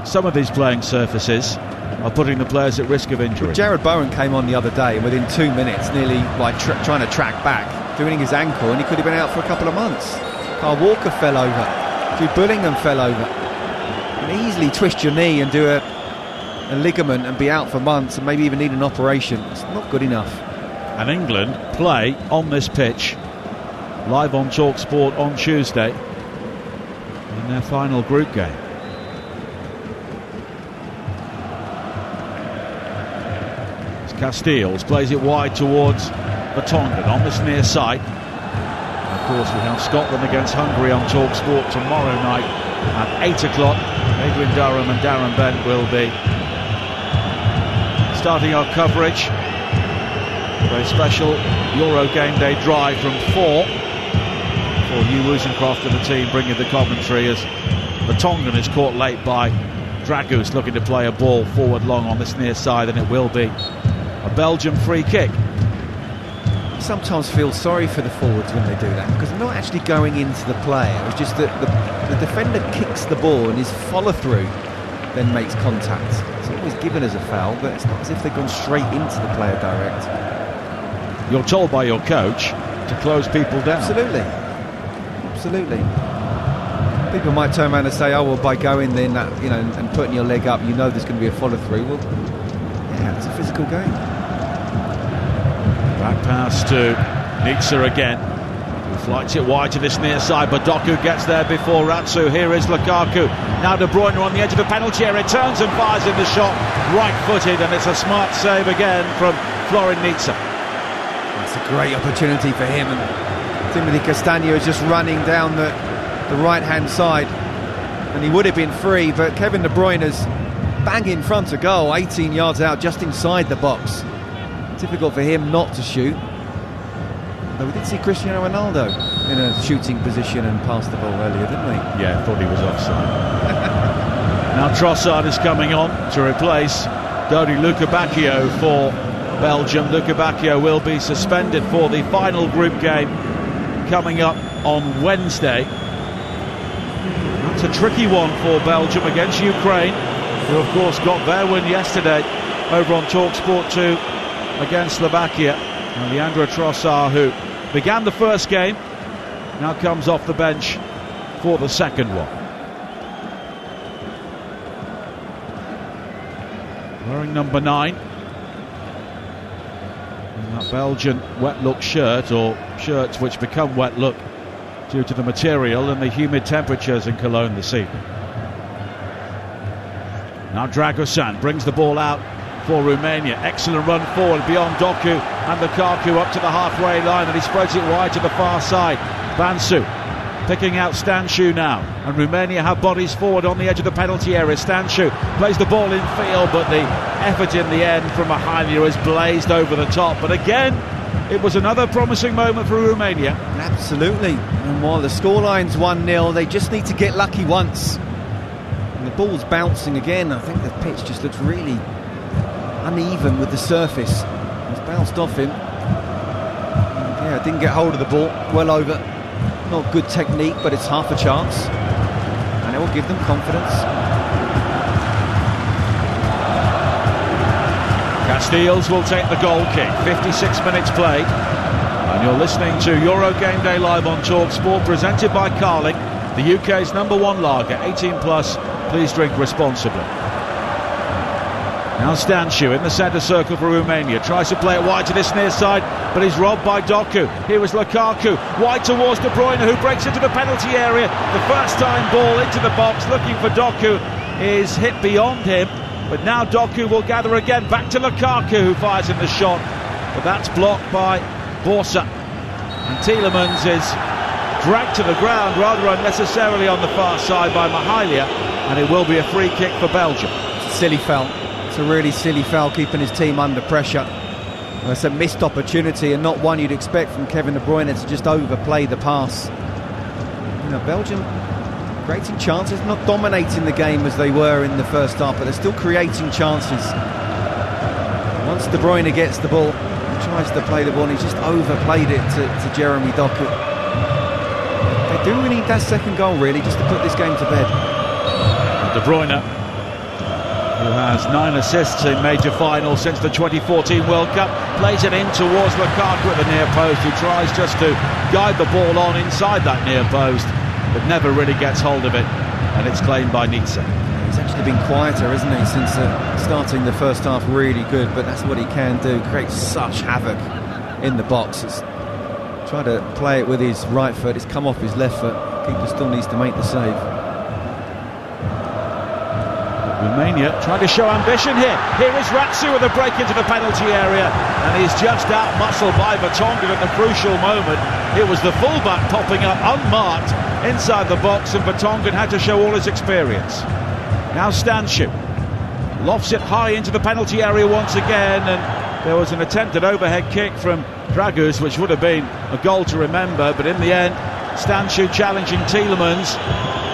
some of these playing surfaces are putting the players at risk of injury. Jared Bowen came on the other day and within 2 minutes nearly like trying to track back, doing his ankle, and he could have been out for a couple of months. Carl Walker fell over, Jude Bellingham fell over. You can easily twist your knee and do a a ligament and be out for months and maybe even need an operation. It's not good enough. And England play on this pitch, live on TalkSport on Tuesday, in their final group game. It's Casteels, plays it wide towards Vertonghen on this near side. And of course, we have Scotland against Hungary on TalkSport tomorrow night at 8 o'clock. Adrian Durham and Darren Bent will be starting our coverage. Very special Euro game day drive from 4 for Hugh Woozencroft and the team bringing the commentary as Vertonghen is caught late by Dragus looking to play a ball forward long on this near side, and it will be a Belgian free kick. I sometimes feel sorry for the forwards when they do that because they're not actually going into the play. It was just that the defender kicks the ball and his follow-through then makes contact. It's always given as a foul, but it's not as if they've gone straight into the player direct. You're told by your coach to close people down. Absolutely. People might turn around and say, "Oh well, by going then that, and putting your leg up, there's going to be a follow-through." Well, yeah, it's a physical game. Back pass to Nitsa again. Who flights it wide to this near side, but Doku gets there before Ratsu. Here is Lukaku. Now De Bruyne on the edge of the penalty area, turns and fires in the shot, right-footed, and it's a smart save again from Florin Nitsa. That's a great opportunity for him, and Timothy Castagne is just running down the right-hand side, and he would have been free, but Kevin De Bruyne is bang in front of goal, 18 yards out, just inside the box. Difficult for him not to shoot. Though we did see Cristiano Ronaldo in a shooting position and pass the ball earlier, didn't we? Yeah, I thought he was offside. Now Trossard is coming on to replace Dodi Lukebakio for Belgium. Lukebakio will be suspended for the final group game coming up on Wednesday. That's a tricky one for Belgium against Ukraine, who of course got their win yesterday over on TalkSport 2 against Slovakia. And Leandro Trossard, who began the first game, now comes off the bench for the second one. Wearing number 9. And that Belgian wet look shirt, or shirts which become wet look due to the material and the humid temperatures in Cologne this evening. Now Dragosan brings the ball out for Romania. Excellent run forward beyond Doku and Lukaku up to the halfway line, and he spreads it wide to the far side. Bansu picking out Stanciu now, and Romania have bodies forward on the edge of the penalty area. Stanciu plays the ball in field, but the effort in the end from Mahalia is blazed over the top. But again, it was another promising moment for Romania. Absolutely. And while the scoreline's 1-0, they just need to get lucky once. And the ball's bouncing again. I think the pitch just looks really uneven with the surface. It's bounced off him. Yeah, didn't get hold of the ball. Well over. Not good technique, but it's half a chance. And it will give them confidence. Casteels will take the goal kick. 56 minutes played. And you're listening to Euro Game Day live on TalkSport, presented by Carling, the UK's #1 lager, 18 plus. Please drink responsibly. Now Stanciu in the centre circle for Romania. Tries to play it wide to this near side, but he's robbed by Doku. Here is Lukaku, wide towards De Bruyne, who breaks into the penalty area. The first time ball into the box, looking for Doku, is hit beyond him. But now Doku will gather again, back to Lukaku, who fires in the shot. But that's blocked by Borsa. And Tielemans is dragged to the ground rather unnecessarily on the far side by Mahalia. And it will be a free kick for Belgium. It's a silly foul. It's a really silly foul, keeping his team under pressure. It's a missed opportunity, and not one you'd expect from Kevin De Bruyne to just overplay the pass. Belgium creating chances, not dominating the game as they were in the first half, but they're still creating chances. Once De Bruyne gets the ball, he tries to play the ball, and he's just overplayed it to Jeremy Doku. They do need that second goal, really, just to put this game to bed. De Bruyne, who has 9 assists in major finals since the 2014 World Cup, plays it in towards Lukaku at the near post, who tries just to guide the ball on inside that near post, but never really gets hold of it, and it's claimed by Nitsa. He's actually actually been quieter, isn't he, since starting the first half really good, but that's what he can do, create such havoc in the box. Try to play it with his right foot, it's come off his left foot. Keeper still needs to make the save. Romania trying to show ambition here. Here is Ratsu with a break into the penalty area, and he's just out-muscled by Vertonghen at the crucial moment. It was the fullback popping up unmarked inside the box, and Vertonghen had to show all his experience. Now Stanciu lofts it high into the penalty area once again, and there was an attempted overhead kick from Dragus, which would have been a goal to remember, but in the end, Stanciu challenging Tielemans.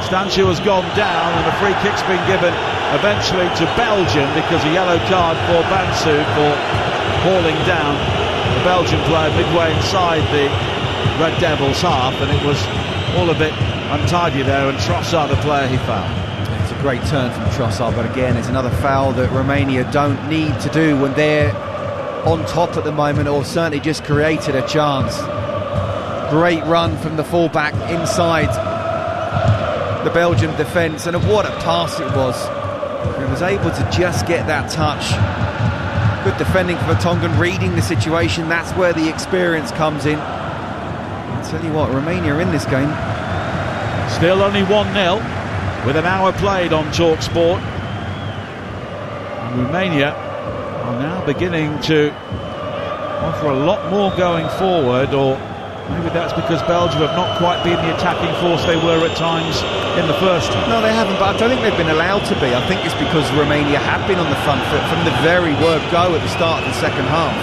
Stanciu has gone down, and a free kick's been given eventually to Belgium because a yellow card for Bansu for hauling down the Belgian player midway inside the Red Devils half, and it was all a bit untidy there, and Trossard, the player, he fouled. It's a great turn from Trossard, but again it's another foul that Romania don't need to do when they're on top at the moment, or certainly just created a chance. Great run from the fullback inside the Belgian defence, and what a pass it was. He was able to just get that touch. Good defending for Vertonghen, reading the situation. That's where the experience comes in. I'll tell you what, Romania in this game. Still only 1-0 with an hour played on TalkSport. Romania are now beginning to offer a lot more going forward, or maybe that's because Belgium have not quite been the attacking force they were at times in the first half. No, they haven't, but I don't think they've been allowed to be. I think it's because Romania have been on the front foot from the very word go at the start of the second half.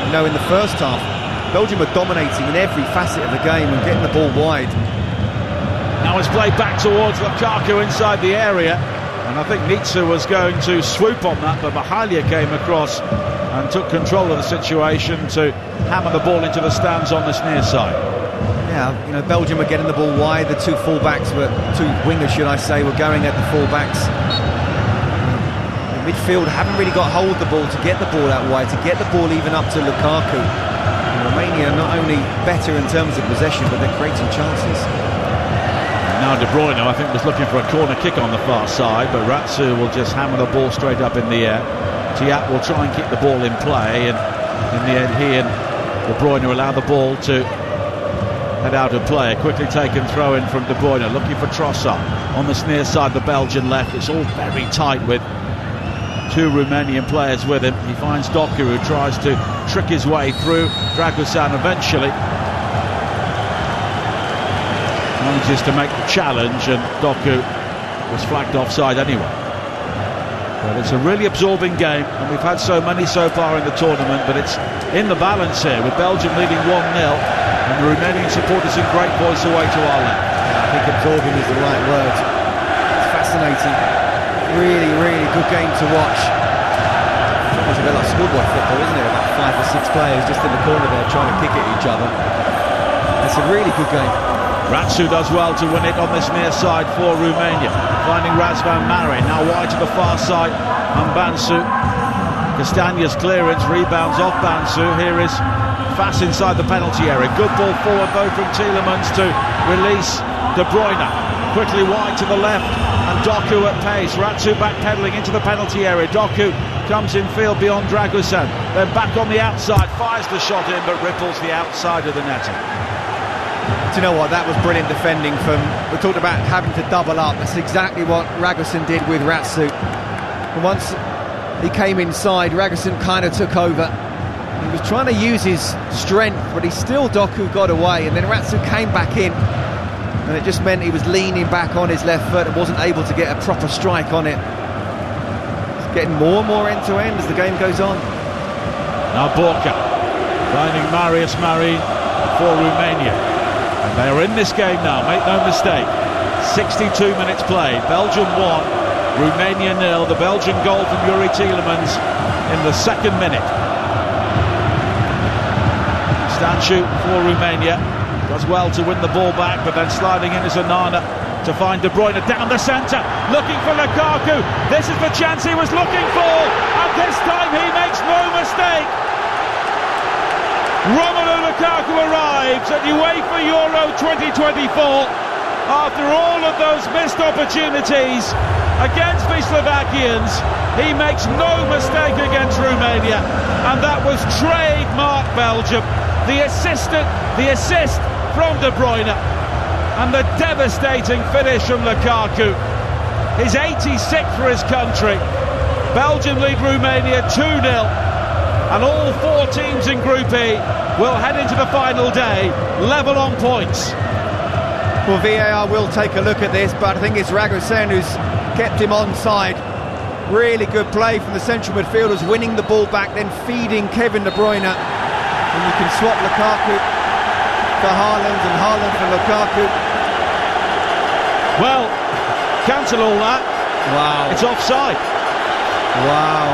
You know, in the first half, Belgium were dominating in every facet of the game and getting the ball wide. Now it's played back towards Lukaku inside the area, and I think Nietzsche was going to swoop on that, but Mahalia came across and took control of the situation to hammer the ball into the stands on this near side. Yeah, you know, Belgium are getting the ball wide. The two wingers, should I say, were going at the fullbacks. The midfield haven't really got hold of the ball to get the ball out wide, to get the ball even up to Lukaku. And Romania are not only better in terms of possession, but they're creating chances. Now De Bruyne, I think, was looking for a corner kick on the far side, but Ratsu will just hammer the ball straight up in the air. Tiat will try and keep the ball in play, and in the end he and De Bruyne allow the ball to head out of play. A quickly taken throw in from De Bruyne, looking for Trossard on this near side, the Belgian left. It's all very tight with two Romanian players with him. He finds Doku, who tries to trick his way through. Dragusan eventually manages to make the challenge, and Doku was flagged offside anyway. But it's a really absorbing game, and we've had so many so far in the tournament, but it's in the balance here with Belgium leading 1-0 and the Romanian supporters in great voice away to our left. Yeah, I think absorbing is the right word. It's fascinating. Really, really good game to watch. It's a bit like schoolboy football, isn't it? About 5 or 6 players just in the corner there trying to kick at each other. It's a really good game. Ratsu does well to win it on this near side for Romania, finding Razvan Mare, now wide to the far side, and Bansu. Castagna's clearance rebounds off Bansu. Here is Fass inside the penalty area. Good ball forward though from Tielemans to release De Bruyne. Quickly wide to the left, and Doku at pace. Ratsu backpedaling into the penalty area. Doku comes in field beyond Dragusan, then back on the outside, fires the shot in, but ripples the outside of the netting. Do you know what? That was brilliant defending from... We talked about having to double up. That's exactly what Ragusan did with Ratsu. And once he came inside, Ragusan kind of took over. He was trying to use his strength, but he still, Doku got away, and then Ratsu came back in, and it just meant he was leaning back on his left foot and wasn't able to get a proper strike on it. It's getting more and more end-to-end as the game goes on. Now Borka finding Marius Marin for Romania. And they are in this game now, make no mistake. 62 minutes played. Belgium 1, Romania 0. The Belgian goal from Yuri Tielemans in the second minute. Stanciu for Romania does well to win the ball back, but then sliding in is Onana to find De Bruyne down the centre, looking for Lukaku. This is the chance he was looking for, and this time he makes no mistake. Romelu Lukaku arrives at UEFA Euro 2024 after all of those missed opportunities. against the Slovakians. He makes no mistake against Romania, and that was trademark Belgium. The assist from De Bruyne, and the devastating finish from Lukaku. His 86th for his country. Belgium lead Romania 2-0, and all four teams in Group E will head into the final day level on points. Well, VAR will take a look at this, but I think it's Ragosen who's kept him onside. Really good play from the central midfielders, winning the ball back, then feeding Kevin De Bruyne. And you can swap Lukaku for Haaland and Haaland for Lukaku. Well, cancel all that. Wow. It's offside. Wow.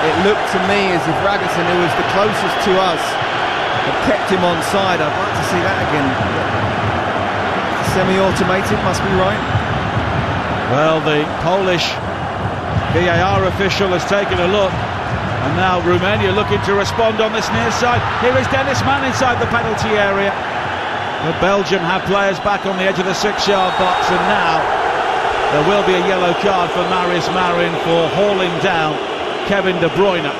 It looked to me as if Ragosen, who was the closest to us, had kept him onside. I'd like to see that again. Semi-automated, must be right. Well, the Polish VAR official has taken a look, and now Romania looking to respond on this near side. Here is Dennis Mann inside the penalty area. But Belgium have players back on the edge of the 6-yard box, and now there will be a yellow card for Marius Marin for hauling down Kevin De Bruyne.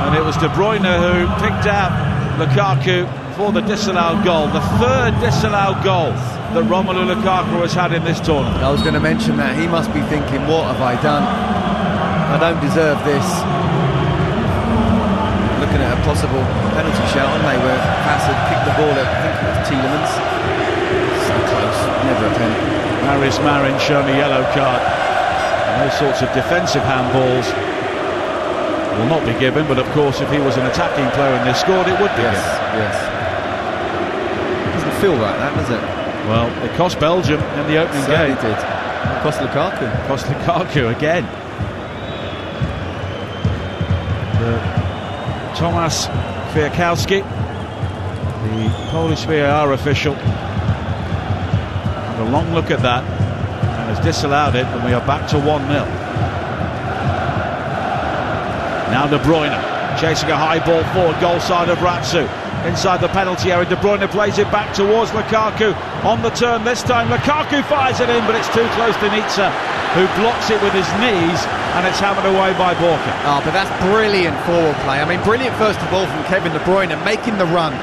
And it was De Bruyne who picked out Lukaku for the disallowed goal, the third disallowed goal that Romelu Lukaku has had in this tournament. I was going to mention that. He must be thinking, what have I done? I don't deserve this. Looking at a possible penalty shout, aren't they, where Pass had kicked the ball at, I think it was Tielemans. So close, never a pen. Marius Marin shown a yellow card. And those sorts of defensive handballs will not be given, but of course if he was an attacking player and they scored, it would be given. Yes. Doesn't feel like that, does it? Well, it cost Belgium in the opening game. It did. It cost Lukaku. Cost Lukaku again. Tomasz Kwiatkowski, the Polish VAR official, had a long look at that and has disallowed it, and we are back to 1-0. Now De Bruyne chasing a high ball forward, goal side of Ratsu. Inside the penalty area, De Bruyne plays it back towards Lukaku. On the turn this time, Lukaku fires it in, but it's too close to Nitsa, who blocks it with his knees, and it's hammered away by Borka. Oh, but that's brilliant forward play. I mean, brilliant first of all from Kevin De Bruyne, making the run,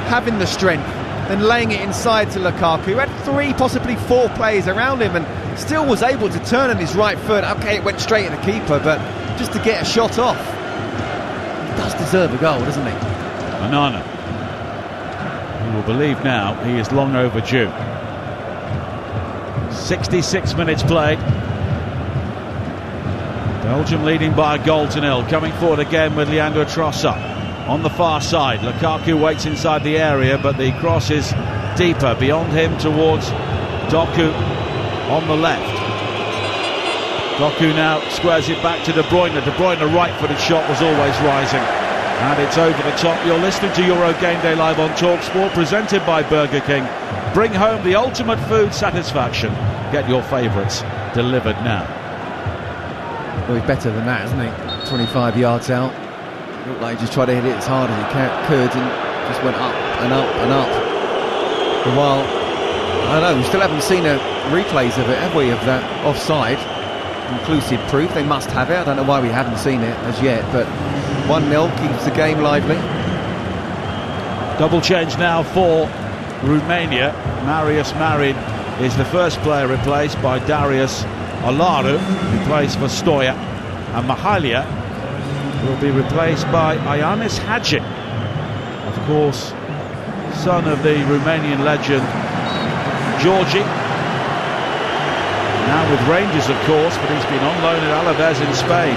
having the strength, then laying it inside to Lukaku, who had 3, possibly 4 players around him, and still was able to turn on his right foot. Okay, it went straight at the keeper, but just to get a shot off. He does deserve a goal, doesn't he? Onana. You will believe now he is long overdue. 66 minutes played. Belgium leading by a goal to nil. Coming forward again with Leandro Trossard on the far side. Lukaku waits inside the area, but the cross is deeper beyond him towards Doku on the left. Doku now squares it back to De Bruyne. De Bruyne, right-footed shot, was always rising. And it's over the top. You're listening to Euro Game Day live on TalkSport, presented by Burger King. Bring home the ultimate food satisfaction. Get your favourites delivered now. Well, he's better than that, isn't he? 25 yards out. Looked like he just tried to hit it as hard as he could and just went up and up and up. And while, I don't know, we still haven't seen replays of it, have we, of that offside? Conclusive proof. They must have it. I don't know why we haven't seen it as yet, but 1-0 keeps the game lively. Double change now for Romania. Marius Marin is the first player replaced by Darius Olaru, who plays for Stoia, and Mahalia will be replaced by Ioannis Hagi, of course son of the Romanian legend Georgi, now with Rangers of course, but he's been on loan at Alaves in Spain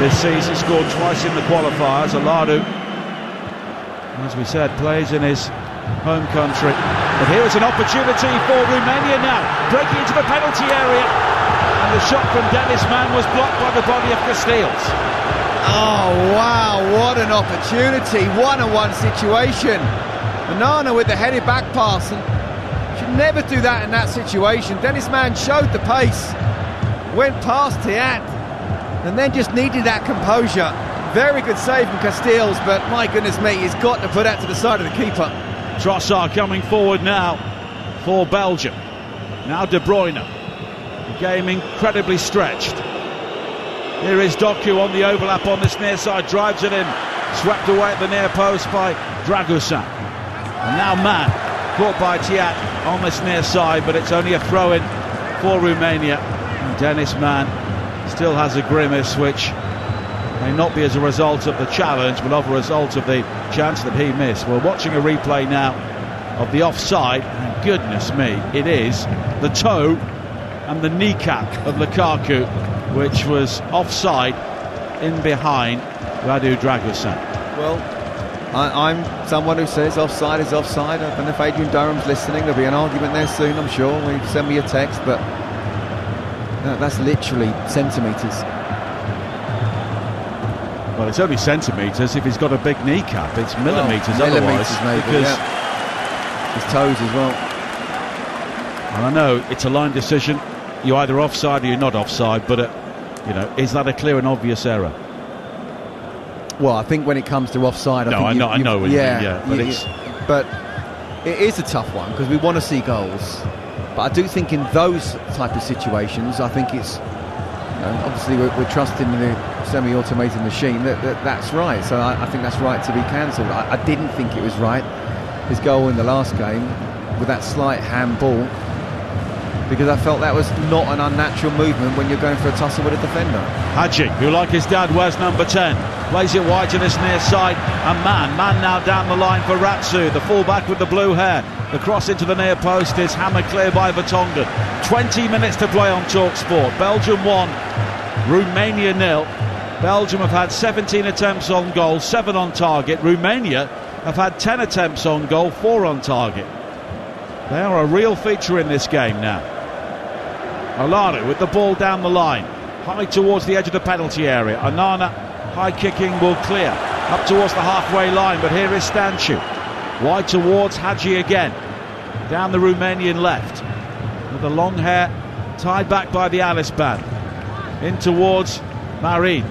this season. Scored twice in the qualifiers. Olaru, as we said, plays in his home country. But here is an opportunity for Romania now, breaking into the penalty area, and the shot from Dennis Mann was blocked by the body of Castells. Oh wow, what an opportunity. 1-on-1 situation. Onana with the headed back pass, and should never do that in that situation. Dennis Mann showed the pace, went past Tiat, and then just needed that composure. Very good save from Castells, but my goodness me, he's got to put that to the side of the keeper. Trossard coming forward now for Belgium. Now De Bruyne. game incredibly stretched. Here is Doku on the overlap on this near side, drives it in, swept away at the near post by Dragusan. And now Man, caught by Tiat on this near side, but it's only a throw-in for Romania. And Dennis Mann still has a grimace, which may not be as a result of the challenge, but of a result of the chance that he missed. We're watching a replay now of the offside, and goodness me, it is the toe and the kneecap of Lukaku, which was offside in behind Radu Dragusan. Well, I'm someone who says offside is offside. I don't know if Adrian Durham's listening. There'll be an argument there soon, I'm sure. Will you send me a text? But that's literally centimetres. Well, it's only centimetres if he's got a big kneecap. It's millimetres otherwise. Maybe, because his toes as well. And I know it's a line decision. You're either offside or you're not offside, but is that a clear and obvious error? Well, I think when it comes to offside, I know what you mean, but it is a tough one because we want to see goals. But I do think in those type of situations, I think it's obviously we're trusting the semi-automated machine that's right. So I think that's right to be cancelled. I didn't think it was right, his goal in the last game with that slight handball, because I felt that was not an unnatural movement when you're going for a tussle with a defender. Hadji, who like his dad wears number 10, plays it wide to this near side, and Man now down the line for Ratsu, the fullback with the blue hair. The cross into the near post is hammered clear by Vertonghen. 20 minutes to play on TalkSport. Belgium 1, Romania 0. Belgium have had 17 attempts on goal, 7 on target. Romania have had 10 attempts on goal, 4 on target. They are a real feature in this game now. Olaru with the ball down the line, high towards the edge of the penalty area. Onana, high kicking, will clear up towards the halfway line, but here is Stanciu. Wide towards Hadji again, down the Romanian left, with the long hair tied back by the Alice band. In towards Marin.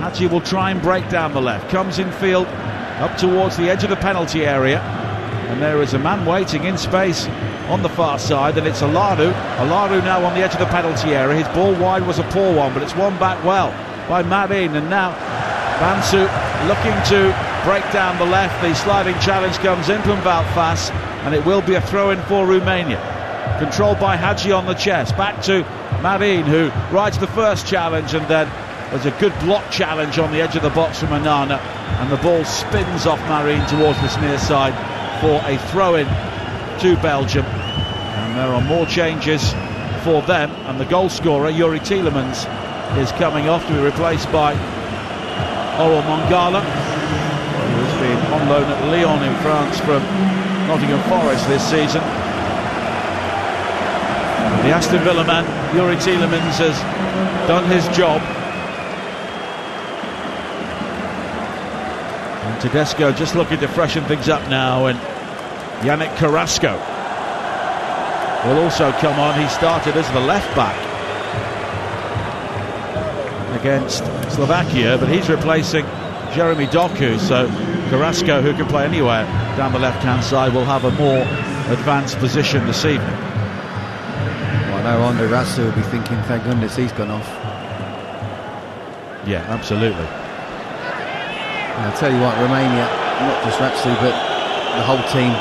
Hadji will try and break down the left, comes in field up towards the edge of the penalty area, and there is a man waiting in space on the far side, and it's Olaru. Olaru now on the edge of the penalty area. His ball wide was a poor one, but it's won back well by Marin, and now Bansu looking to break down the left. The sliding challenge comes in from Valfas, and it will be a throw-in for Romania. Controlled by Hadji on the chest. Back to Marin, who rides the first challenge, and then there's a good block challenge on the edge of the box from Onana, and the ball spins off Marin towards this near side for a throw-in to Belgium. And there are more changes for them, and the goal scorer, Yuri Tielemans, is coming off to be replaced by Oral Mangala, who has been on loan at Lyon in France from Nottingham Forest this season. The Aston Villa man, Yuri Tielemans, has done his job. And Tedesco just looking to freshen things up now, and Yannick Carrasco will also come on. He started as the left back against Slovakia, but he's replacing Jeremy Doku, so Carrasco, who can play anywhere down the left-hand side, will have a more advanced position this evening. Well, I know Andre Ratsu will be thinking, thank goodness he's gone off. Yeah, absolutely. And I'll tell you what, Romania, not just Ratsu, but the whole team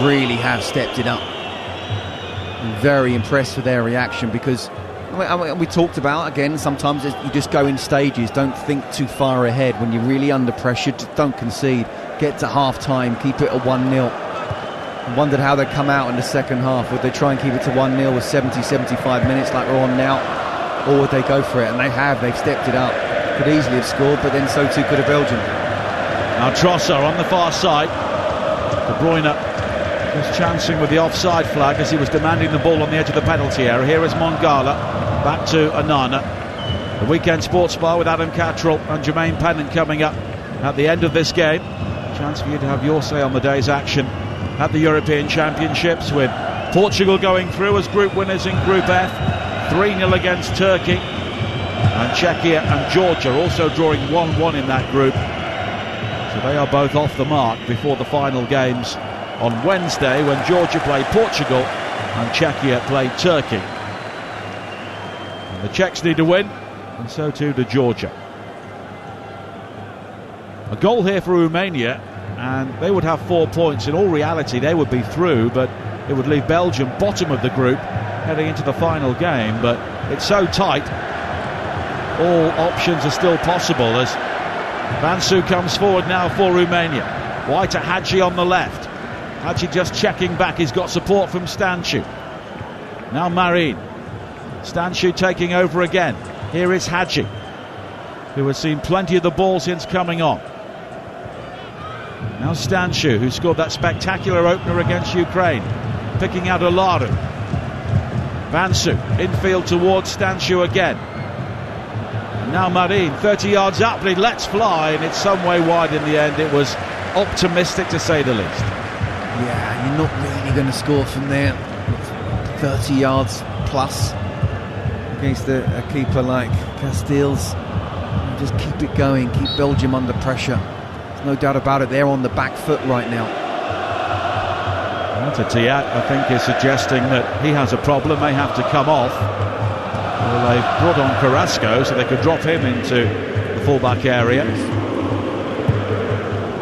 really have stepped it up. I'm very impressed with their reaction, because we talked about, again, sometimes you just go in stages, don't think too far ahead. When you're really under pressure, just don't concede, get to half-time, keep it at 1-0. I wondered how they'd come out in the second half. Would they try and keep it to 1-0 with 70-75 minutes like we're on now, or would they go for it? And they've stepped it up. Could easily have scored, but then so too could have Belgium. Now Trossard on the far side. De Bruyne was chancing with the offside flag as he was demanding the ball on the edge of the penalty area. Here is Mangala, back to Onana. The Weekend Sports Bar with Adam Cattrall and Jermaine Pennant coming up at the end of this game. Chance for you to have your say on the day's action at the European Championships, with Portugal going through as group winners in Group F, 3-0 against Turkey, and Czechia and Georgia also drawing 1-1 in that group. So they are both off the mark before the final games on Wednesday, when Georgia play Portugal and Czechia play Turkey. And the Czechs need to win, and so too do Georgia. A goal here for Romania, and they would have 4 points. In all reality, they would be through, but it would leave Belgium bottom of the group heading into the final game. But it's so tight, all options are still possible as Vansu comes forward now for Romania. Wide to Hadji on the left. Hadji just checking back, he's got support from Stanciu. Now Marin. Stanciu taking over again. Here is Hadji, who has seen plenty of the ball since coming on. Now Stanciu, who scored that spectacular opener against Ukraine, picking out Olaru. Vansu infield towards Stanciu again. And now Marin, 30 yards up, but he lets fly, and it's some way wide in the end. It was optimistic to say the least. Yeah, you're not really going to score from there. 30 yards plus against a keeper like Castells. Just keep it going, keep Belgium under pressure. There's no doubt about it, they're on the back foot right now. Tiat, I think, is suggesting that he has a problem, may have to come off. Well, they've brought on Carrasco so they could drop him into the fullback area.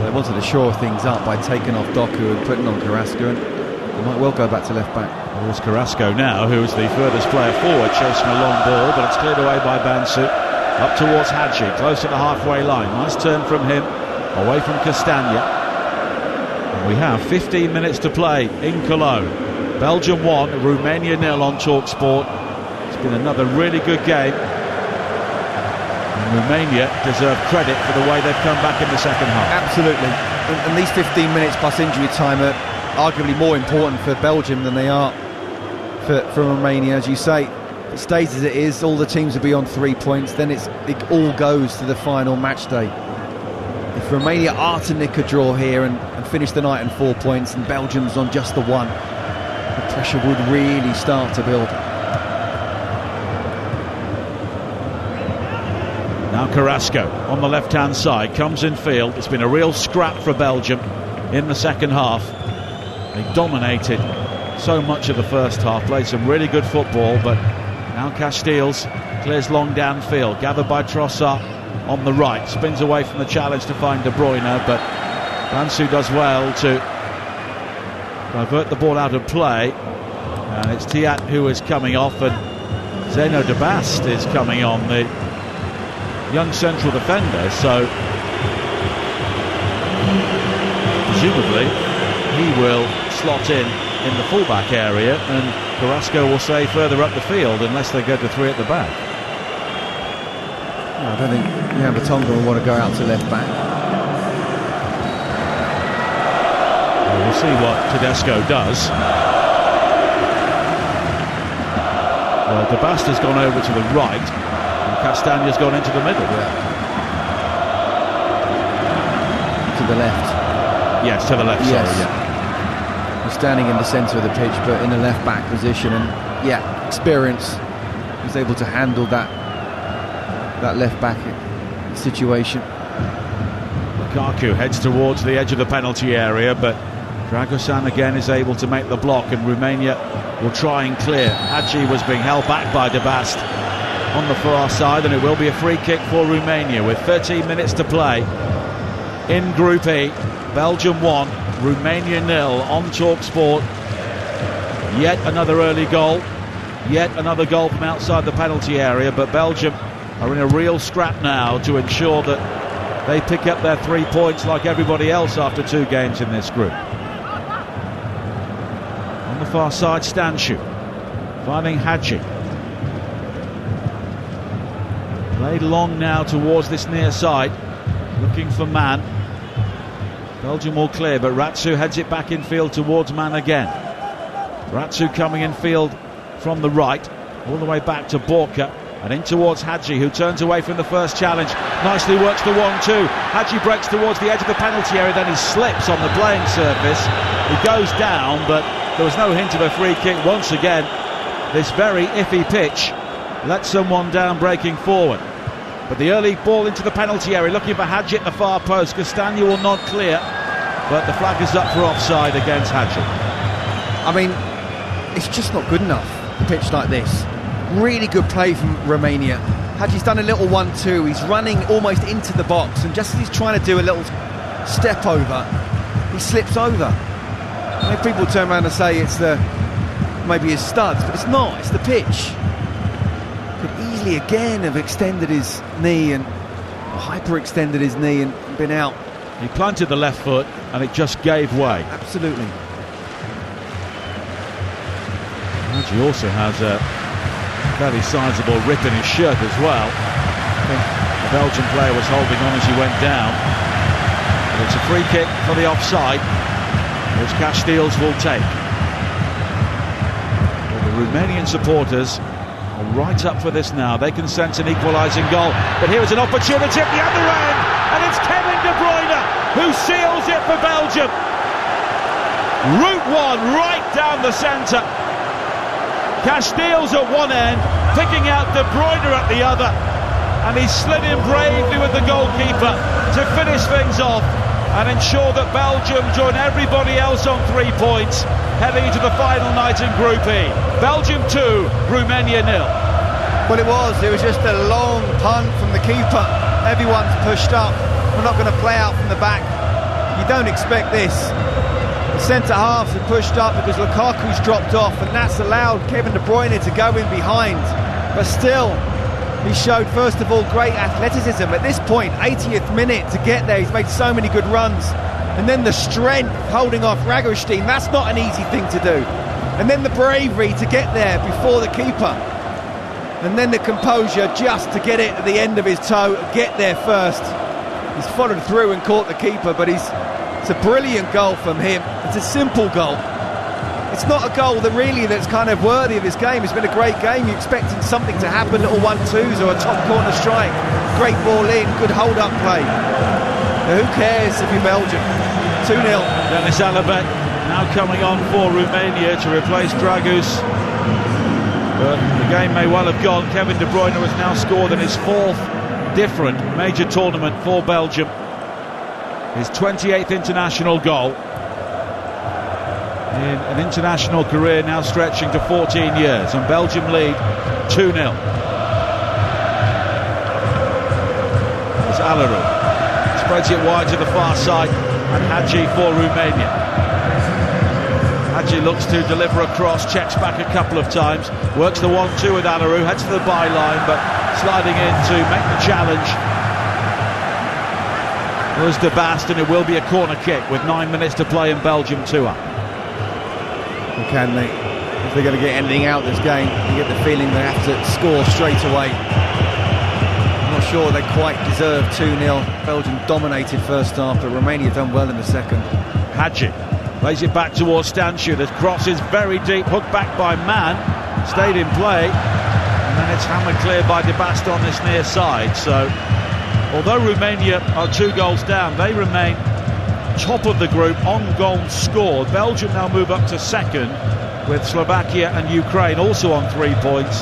They wanted to shore things up by taking off Doku and putting on Carrasco, and they might well go back to left back. Well, it's Carrasco now, who is the furthest player forward, chasing a long ball, but it's cleared away by Vansu. Up towards Hadji, close to the halfway line. Nice turn from him, away from Castagna. And we have 15 minutes to play in Cologne. Belgium 1, Romania 0 on TalkSport. It's been another really good game. And Romania deserve credit for the way they've come back in the second half. Absolutely. And these 15 minutes plus injury time are arguably more important for Belgium than they are for Romania, as you say. It stays as it is, all the teams will be on 3 points, then it all goes to the final match day. If Romania are to nick a draw here and finish the night on 4 points, and Belgium's on just the one, the pressure would really start to build. Now Carrasco on the left-hand side, comes in field. It's been a real scrap for Belgium in the second half. They dominated so much of the first half, played some really good football, but now Castells clears long downfield, gathered by Trossard on the right, spins away from the challenge to find De Bruyne, but Vansu does well to divert the ball out of play, and it's Tiat who is coming off, and Zeno de Bast is coming on, the young central defender, so presumably he will slot in the fullback area, and Carrasco will stay further up the field unless they go to 3 at the back. No, I don't think Batonga will want to go out to left back. Well, we'll see what Tedesco does. Well, De Bast has gone over to the right, and Castagna's gone into the middle. Yeah. To the left. Yes, to the left, yes. Sorry, yeah. He's standing in the centre of the pitch, but in a left back position, and experience. He's able to handle that left back situation. Lukaku heads towards the edge of the penalty area, but Dragosan again is able to make the block, and Romania will try and clear. Hadji was being held back by De Bast on the far side, and it will be a free kick for Romania with 13 minutes to play in Group E. Belgium 1, Romania 0 on TalkSport. Yet another early goal, yet another goal from outside the penalty area, but Belgium are in a real scrap now to ensure that they pick up their 3 points like everybody else after 2 games in this group. On the far side, Stanciu finding Hadji. Played long now towards this near side, looking for Man. Belgium all clear, but Ratsu heads it back in field towards Man again. Ratsu coming in field from the right, all the way back to Borka, and in towards Hadji, who turns away from the first challenge. Nicely works the 1-2. Hadji breaks towards the edge of the penalty area, then he slips on the playing surface. He goes down, but there was no hint of a free kick. Once again, this very iffy pitch lets someone down breaking forward. But the early ball into the penalty area, looking for Hadji at the far post. Castagna will not clear, but the flag is up for offside against Hadji. I mean, it's just not good enough, a pitch like this. Really good play from Romania. Hadji's done a little 1-2. He's running almost into the box, and just as he's trying to do a little step over, he slips over. I mean, people turn around and say it's maybe his studs, but it's not. It's the pitch. Could easily again have extended his knee and hyperextended his knee and been out. He planted the left foot and it just gave way. Absolutely. He also has a fairly sizable rip in his shirt as well. I think the Belgian player was holding on as he went down. But it's a free kick for the offside, which Casteels will take. Well, the Romanian supporters are right up for this now. They can sense an equalising goal. But here is an opportunity at the other end, and it's Kevin De Bruyne who seals it for Belgium. Route one right down the centre. Casteels at one end, picking out De Bruyne at the other, and he slid in bravely with the goalkeeper to finish things off and ensure that Belgium join everybody else on 3 points heading into the final night in Group E. Belgium 2, Romania 0. Well, it was just a long punt from the keeper. Everyone's pushed up. We're not going to play out from the back. You don't expect this. The centre-halves have pushed up because Lukaku's dropped off, and that's allowed Kevin De Bruyne to go in behind. But still, he showed, first of all, great athleticism. At this point, 80th minute to get there, he's made so many good runs. And then the strength holding off Ragostein, that's not an easy thing to do. And then the bravery to get there before the keeper. And then the composure just to get it at the end of his toe, get there first. He's followed through and caught the keeper, but it's a brilliant goal from him. It's a simple goal. It's not a goal that's kind of worthy of this game. It's been a great game. You're expecting something to happen, little 1-2s or a top corner strike. Great ball in, good hold-up play. Now, who cares if you're Belgium? 2-0. Dennis Alabek now coming on for Romania to replace Dragus. But the game may well have gone. Kevin De Bruyne has now scored in his 4th different major tournament for Belgium. His 28th international goal in an international career now stretching to 14 years, and Belgium lead 2-0. It's Alaru, spreads it wide to the far side, and Hadji for Romania. Hadji looks to deliver a cross, checks back a couple of times, works the 1-2 with Alaru, heads to the byline, but sliding in to make the challenge was De Bast, and it will be a corner kick with 9 minutes to play in Belgium 2 up. Can they? If they're going to get anything out of this game, you get the feeling they have to score straight away. I'm not sure they quite deserve 2-0. Belgium dominated first half, but Romania done well in the second. Hadji lays it back towards Stanciu. The cross is very deep, hooked back by Mann, stayed in play, and then it's hammered clear by De Bast on this near side. So although Romania are 2 goals down, they remain top of the group on goals scored. Belgium now move up to second, with Slovakia and Ukraine also on 3 points,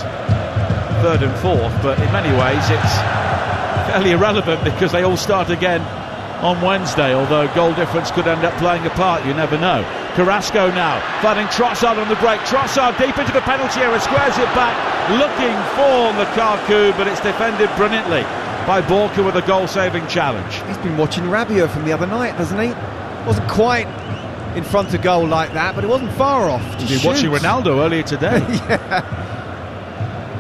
third and fourth. But in many ways it's fairly irrelevant because they all start again on Wednesday, although goal difference could end up playing a part, you never know. Carrasco now finding Trossard on the break. Trossard deep into the penalty area, squares it back, looking for Lukaku, but it's defended brilliantly by Borka with a goal-saving challenge. He's been watching Rabiot from the other night, hasn't he? Wasn't quite in front of goal like that, but it wasn't far off. He's been watching Ronaldo earlier today. Yeah.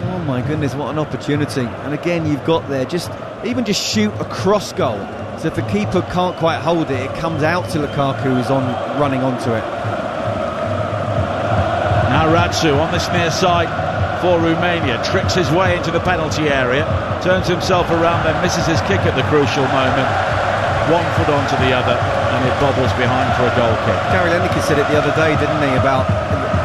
Oh my goodness, what an opportunity. And again, you've got there, just shoot a cross goal. So if the keeper can't quite hold it, it comes out to Lukaku, who's running onto it. Now Radzu on this near side for Romania, tricks his way into the penalty area, turns himself around, then misses his kick at the crucial moment. 1 foot onto the other, and it bobbles behind for a goal kick. Gary Lineker said it the other day, didn't he, about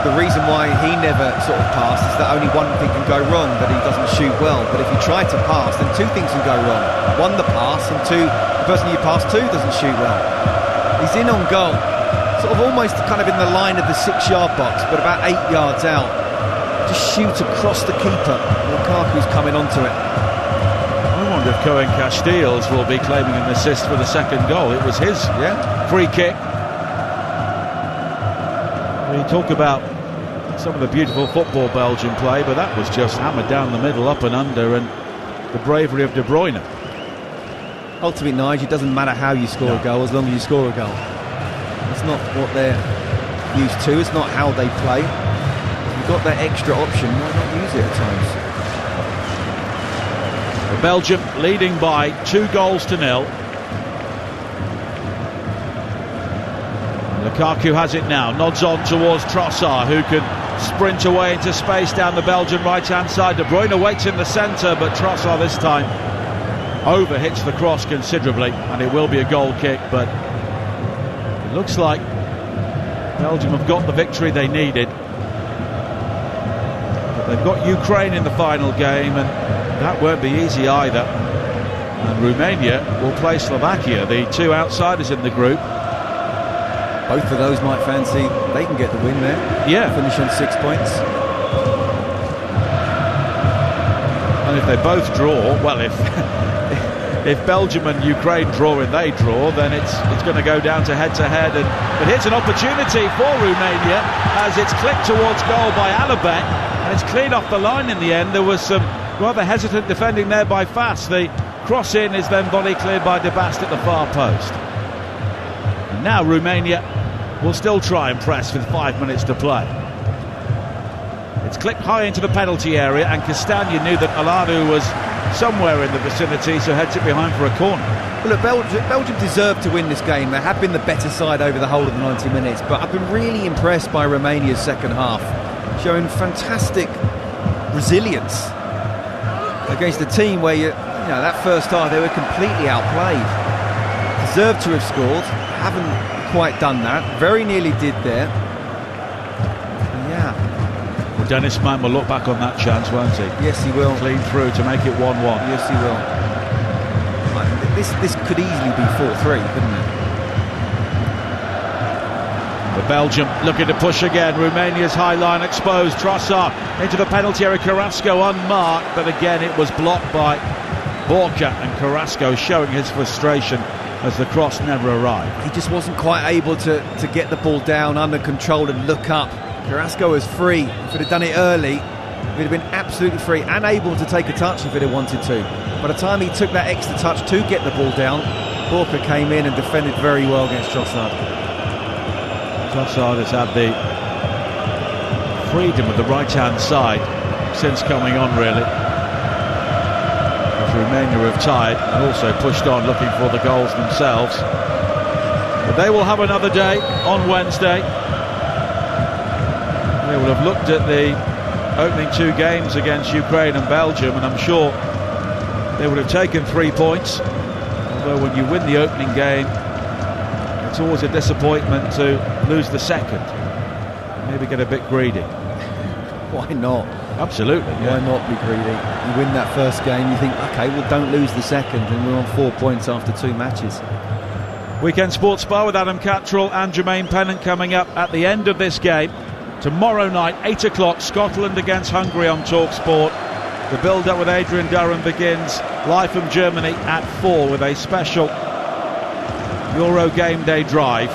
the reason why he never sort of passed is that only one thing can go wrong, that he doesn't shoot well. But if you try to pass, then 2 things can go wrong. 1, the pass, and 2, the person you pass to doesn't shoot well. He's in on goal, sort of almost kind of in the line of the 6-yard box, but about 8 yards out. Just shoot across the keeper. Lukaku's coming onto it. I wonder if Cohen Casteels will be claiming an assist for the second goal. It was his free kick. We talk about some of the beautiful football Belgium play, but that was just hammered down the middle, up and under, and the bravery of De Bruyne. Ultimately, Nigel, it doesn't matter how you score a goal as long as you score a goal. It's not what they're used to, it's not how they play. If you've got that extra option, why not use it at times? Belgium leading by 2-0. Lukaku has it now, nods on towards Trossard, who can sprint away into space down the Belgian right-hand side. De Bruyne waits in the centre, but Trossard this time over-hits the cross considerably, and it will be a goal kick, but it looks like Belgium have got the victory they needed. But they've got Ukraine in the final game, and that won't be easy either. And Romania will play Slovakia, the two outsiders in the group. Both of those might fancy they can get the win there. Yeah. Finish on 6 points. And if they both draw, well, if Belgium and Ukraine draw and they draw, then it's going to go down to head-to-head. But here's an opportunity for Romania as it's clipped towards goal by Alabek, and it's cleared off the line in the end. There was some rather hesitant defending there by Fass. The cross in is then volley cleared by De Bast at the far post. And now Romania will still try and press with 5 minutes to play. It's clipped high into the penalty area, and Castagna knew that Alanu was somewhere in the vicinity, so heads it behind for a corner. Well, look, Belgium deserved to win this game. They have been the better side over the whole of the 90 minutes, but I've been really impressed by Romania's second half, showing fantastic resilience against a team where that first half they were completely outplayed. Deserved to have scored, haven't quite done that. Very nearly did there. Yeah. Well, Dennis Mann will look back on that chance, won't he? Yes, he will. Clean through to make it 1-1. Yes, he will. This could easily be 4-3, couldn't it? The Belgium looking to push again. Romania's high line exposed. Trossard into the penalty area. Carrasco unmarked, but again it was blocked by Borca, and Carrasco showing his frustration as the cross never arrived. He just wasn't quite able to get the ball down under control and look up. Carrasco was free. If he'd have done it early, he'd have been absolutely free and able to take a touch if he'd have wanted to. By the time he took that extra touch to get the ball down, Borca came in and defended very well against Trossard. Trossard has had the freedom of the right-hand side since coming on, really. Romania have tied and also pushed on looking for the goals themselves. But they will have another day on Wednesday. They will have looked at the opening 2 games against Ukraine and Belgium, and I'm sure they would have taken 3 points. Although when you win the opening game, it's always a disappointment to lose the second. Maybe get a bit greedy. Why not? Absolutely. Why not be greedy? You win that first game, you think, OK, well, don't lose the second, and we're on 4 points after 2 matches. Weekend Sports Bar with Adam Cattrall and Jermaine Pennant coming up at the end of this game. Tomorrow night, 8 o'clock, Scotland against Hungary on TalkSport. The build-up with Adrian Durham begins live from Germany at 4 with a special Euro game day drive.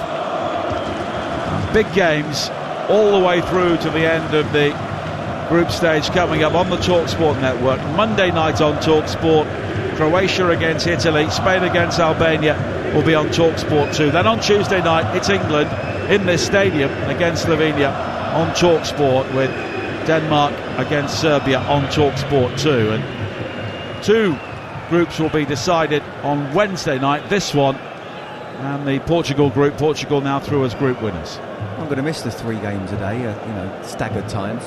Big games all the way through to the end of the group stage coming up on the TalkSport network. Monday night on TalkSport, Croatia against Italy, Spain against Albania will be on TalkSport 2. Then on Tuesday night, it's England in this stadium against Slovenia on TalkSport, with Denmark against Serbia on TalkSport 2. And 2 groups will be decided on Wednesday night, this one and the Portugal group. Portugal now through as group winners. I'm going to miss the 3 games a day, staggered times.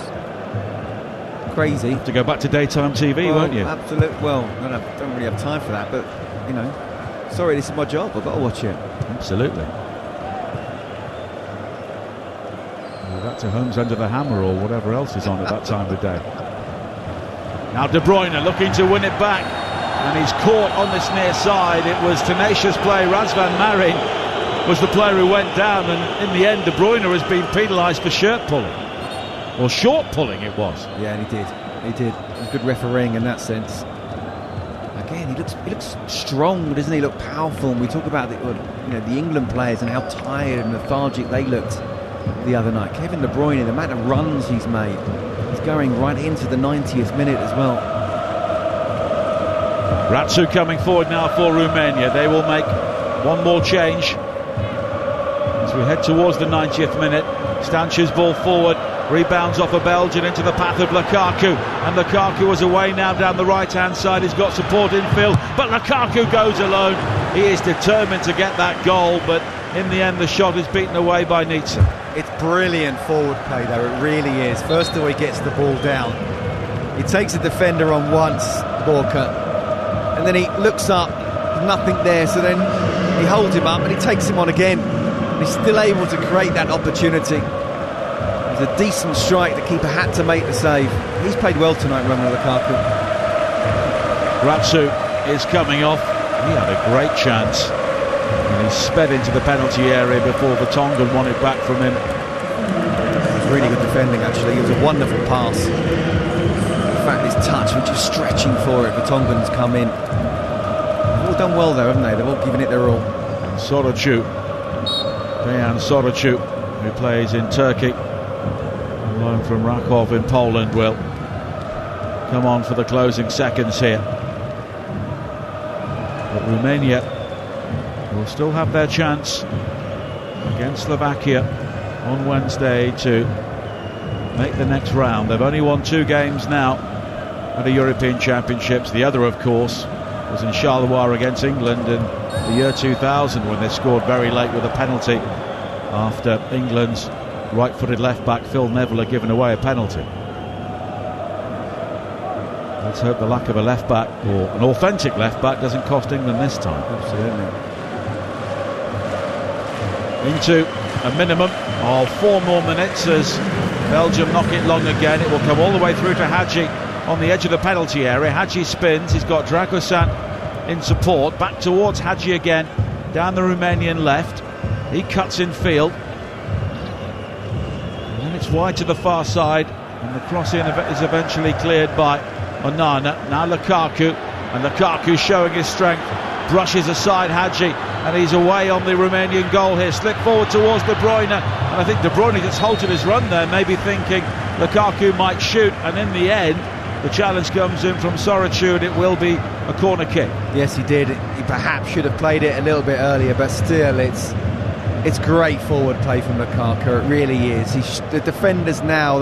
Crazy. To go back to daytime TV, won't you? Absolutely. Well, I don't really have time for that, but, sorry, this is my job. I've got to watch it. Absolutely. Back to Homes Under the Hammer or whatever else is on at that time of day. Now De Bruyne looking to win it back, and he's caught on this near side. It was tenacious play. Razvan Marin was the player who went down, and in the end De Bruyne has been penalised for shirt pulling, or short pulling it was. Yeah, and he did good refereeing in that sense. Again, he looks strong, doesn't he? Look powerful, and we talk about the England players and how tired and lethargic they looked. the other night. Kevin De Bruyne, the amount of runs he's made, he's going right into the 90th minute as well. Ratsu coming forward now for Romania. They will make one more change as we head towards the 90th minute. Stancia's ball forward, rebounds off a Belgian into the path of Lukaku, and Lukaku was away now down the right hand side. He's got support infield, but Lukaku goes alone. He is determined to get that goal, but in the end the shot is beaten away by Nietzsche. It's brilliant forward play though, it really is. First of all, he gets the ball down, he takes the defender on once, Borka, and then he looks up, nothing there, so then he holds him up and he takes him on again. He's still able to create that opportunity. It was a decent strike. The keeper had to make the save. He's played well tonight, Romelu Lukaku. Ratsu is coming off. He had a great chance and he sped into the penalty area before Vertonghen won it back from him. It was really good defending actually. It was a wonderful pass. In fact, his touch, which is stretching for it, Vertonghen's come in. They've all done well though, haven't they? They've all given it their all. Soracu, Dejan Soracu, who plays in Turkey, on loan from Rakov in Poland, will come on for the closing seconds here. But Romania will still have their chance against Slovakia on Wednesday to make the next round. They've only won 2 games now at the European Championships. The other, of course, was in Charleroi against England in the year 2000 when they scored very late with a penalty after England's right-footed left-back Phil Neville had given away a penalty. Let's hope the lack of a left-back, or an authentic left-back, doesn't cost England this time. Absolutely. Into a minimum of 4 more minutes as Belgium knock it long again. It will come all the way through to Hadji on the edge of the penalty area. Hadji spins, he's got Dragosan in support, back towards Hadji again, down the Romanian left. He cuts in field, and then it's wide to the far side, and the cross-in is eventually cleared by Onana. Now Lukaku, and Lukaku showing his strength, brushes aside Hadji, and he's away on the Romanian goal here. Slip forward towards De Bruyne, and I think De Bruyne just halted his run there, maybe thinking Lukaku might shoot, and in the end the challenge comes in from Soracu, and it will be a corner kick. Yes, he did. He perhaps should have played it a little bit earlier, but still it's great forward play from Lukaku. It really is. The defenders now,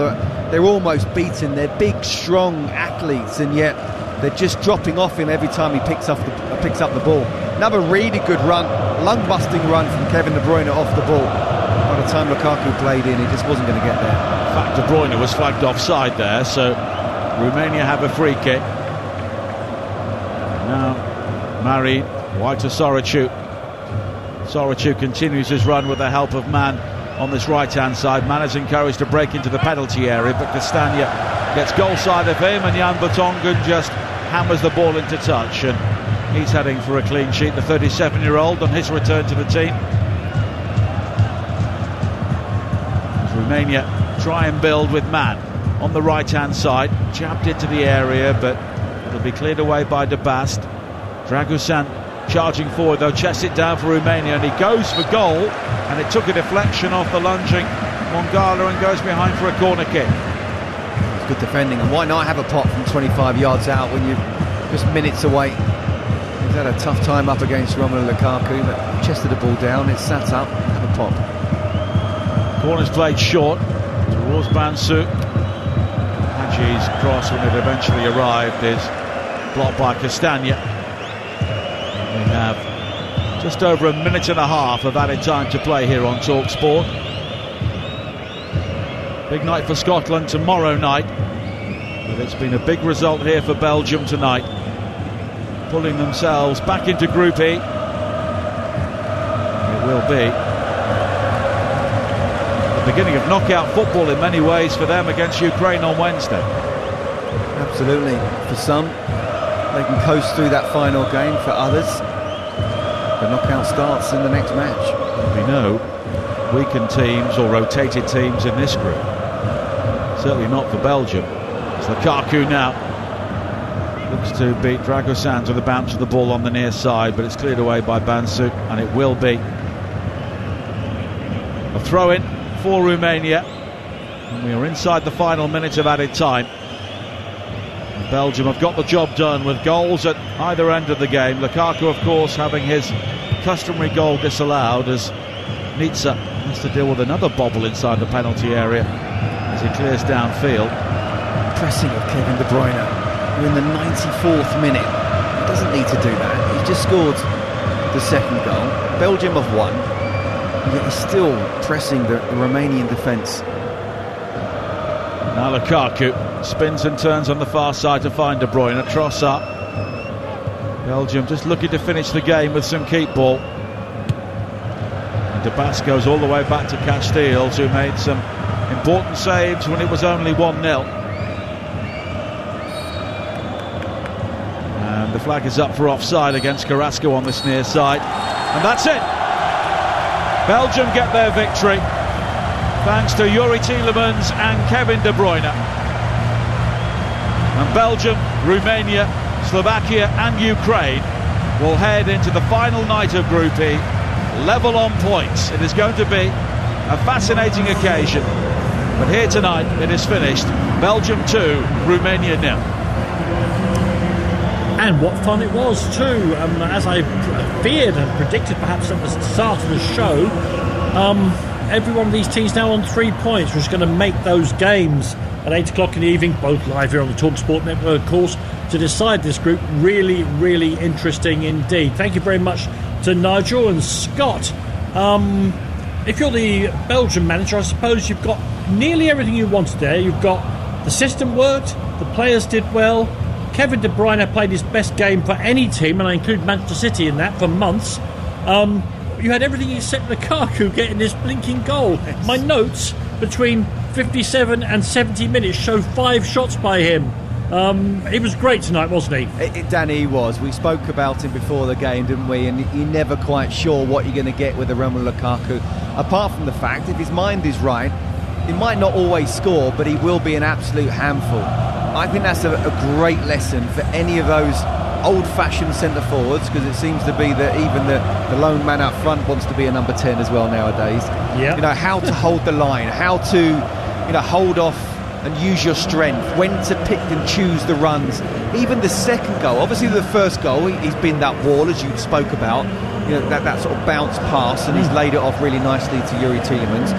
they're almost beaten. They're big, strong athletes, and yet they're just dropping off him every time he picks up the ball. Another really good run, lung-busting run from Kevin De Bruyne off the ball. By the time Lukaku played in, he just wasn't going to get there. In fact, De Bruyne was flagged offside there, so Romania have a free kick. Now Mari, wide to Soracu. Soracu continues his run with the help of Mann on this right-hand side. Mann is encouraged to break into the penalty area, but Castagna gets goal side of him, and Jan Vertonghen just hammers the ball into touch, and he's heading for a clean sheet, the 37-year-old, on his return to the team. As Romania try and build with Mann on the right-hand side, jabbed into the area, but it'll be cleared away by De Bast. Dragosan charging forward though, chests it down for Romania, and he goes for goal, and it took a deflection off the lunging Mongala and goes behind for a corner kick. It's good defending, and why not have a pot from 25 yards out when you're just minutes away? He's had a tough time up against Romelu Lukaku, but chested the ball down, it's sat up, have a pop. Corner's played short towards Bansu. Hadji's cross, when it eventually arrived, is blocked by Castagna. We have just over a minute and a half of added time to play here on TalkSport. Big night for Scotland tomorrow night, but it's been a big result here for Belgium tonight, pulling themselves back into Group E. It will be the beginning of knockout football in many ways for them against Ukraine on Wednesday. Absolutely. For some, they can coast through that final game. For others, the knockout starts in the next match. We know weakened teams or rotated teams in this group. Certainly not for Belgium. It's Lukaku now. Looks to beat Dragosan to the bounce of the ball on the near side, but it's cleared away by Bansu, and it will be a throw-in for Romania. And we are inside the final minute of added time. And Belgium have got the job done with goals at either end of the game. Lukaku, of course, having his customary goal disallowed as Nitsa has to deal with another bobble inside the penalty area as he clears downfield. Pressing of Kevin De Bruyne. We're in the 94th minute. He doesn't need to do that. He's just scored the second goal. Belgium have won. Yet he's still pressing the Romanian defence. Now Lukaku spins and turns on the far side to find De Bruyne. Trossard. Belgium just looking to finish the game with some keep ball. And De Bas goes all the way back to Casteels, who made some important saves when it was only 1-0. And the flag is up for offside against Carrasco on this near side. And that's it. Belgium get their victory thanks to Youri Tielemans and Kevin De Bruyne. And Belgium, Romania, Slovakia and Ukraine will head into the final night of Group E level on points. It is going to be a fascinating occasion, but here tonight it is finished. Belgium 2, Romania 0. And what fun it was too, as I feared and predicted perhaps at the start of the show. Every one of these teams now on 3 points, which is going to make those games at 8 o'clock in the evening, both live here on the TalkSport Network, of course, to decide this group. Really, really interesting indeed. Thank you very much to Nigel and Scott. If you're the Belgian manager, I suppose you've got nearly everything you wanted there. You've got the system worked, the players did well, Kevin De Bruyne played his best game for any team, and I include Manchester City in that, for months. You had everything except Lukaku getting this blinking goal. Yes. My notes between 57 and 70 minutes show 5 shots by him. He was great tonight, wasn't he? Danny, he was. We spoke about him before the game, didn't we? And you're never quite sure what you're going to get with a Romelu Lukaku. Apart from the fact, if his mind is right, he might not always score, but he will be an absolute handful. I think that's a great lesson for any of those old-fashioned centre-forwards, because it seems to be that even the lone man up front wants to be a number 10 as well nowadays. Yeah. You know, how to hold the line, how to, hold off and use your strength, when to pick and choose the runs. Even the second goal, obviously the first goal, he's been that wall, as you spoke about, that sort of bounce pass, and he's laid it off really nicely to Youri Tielemans.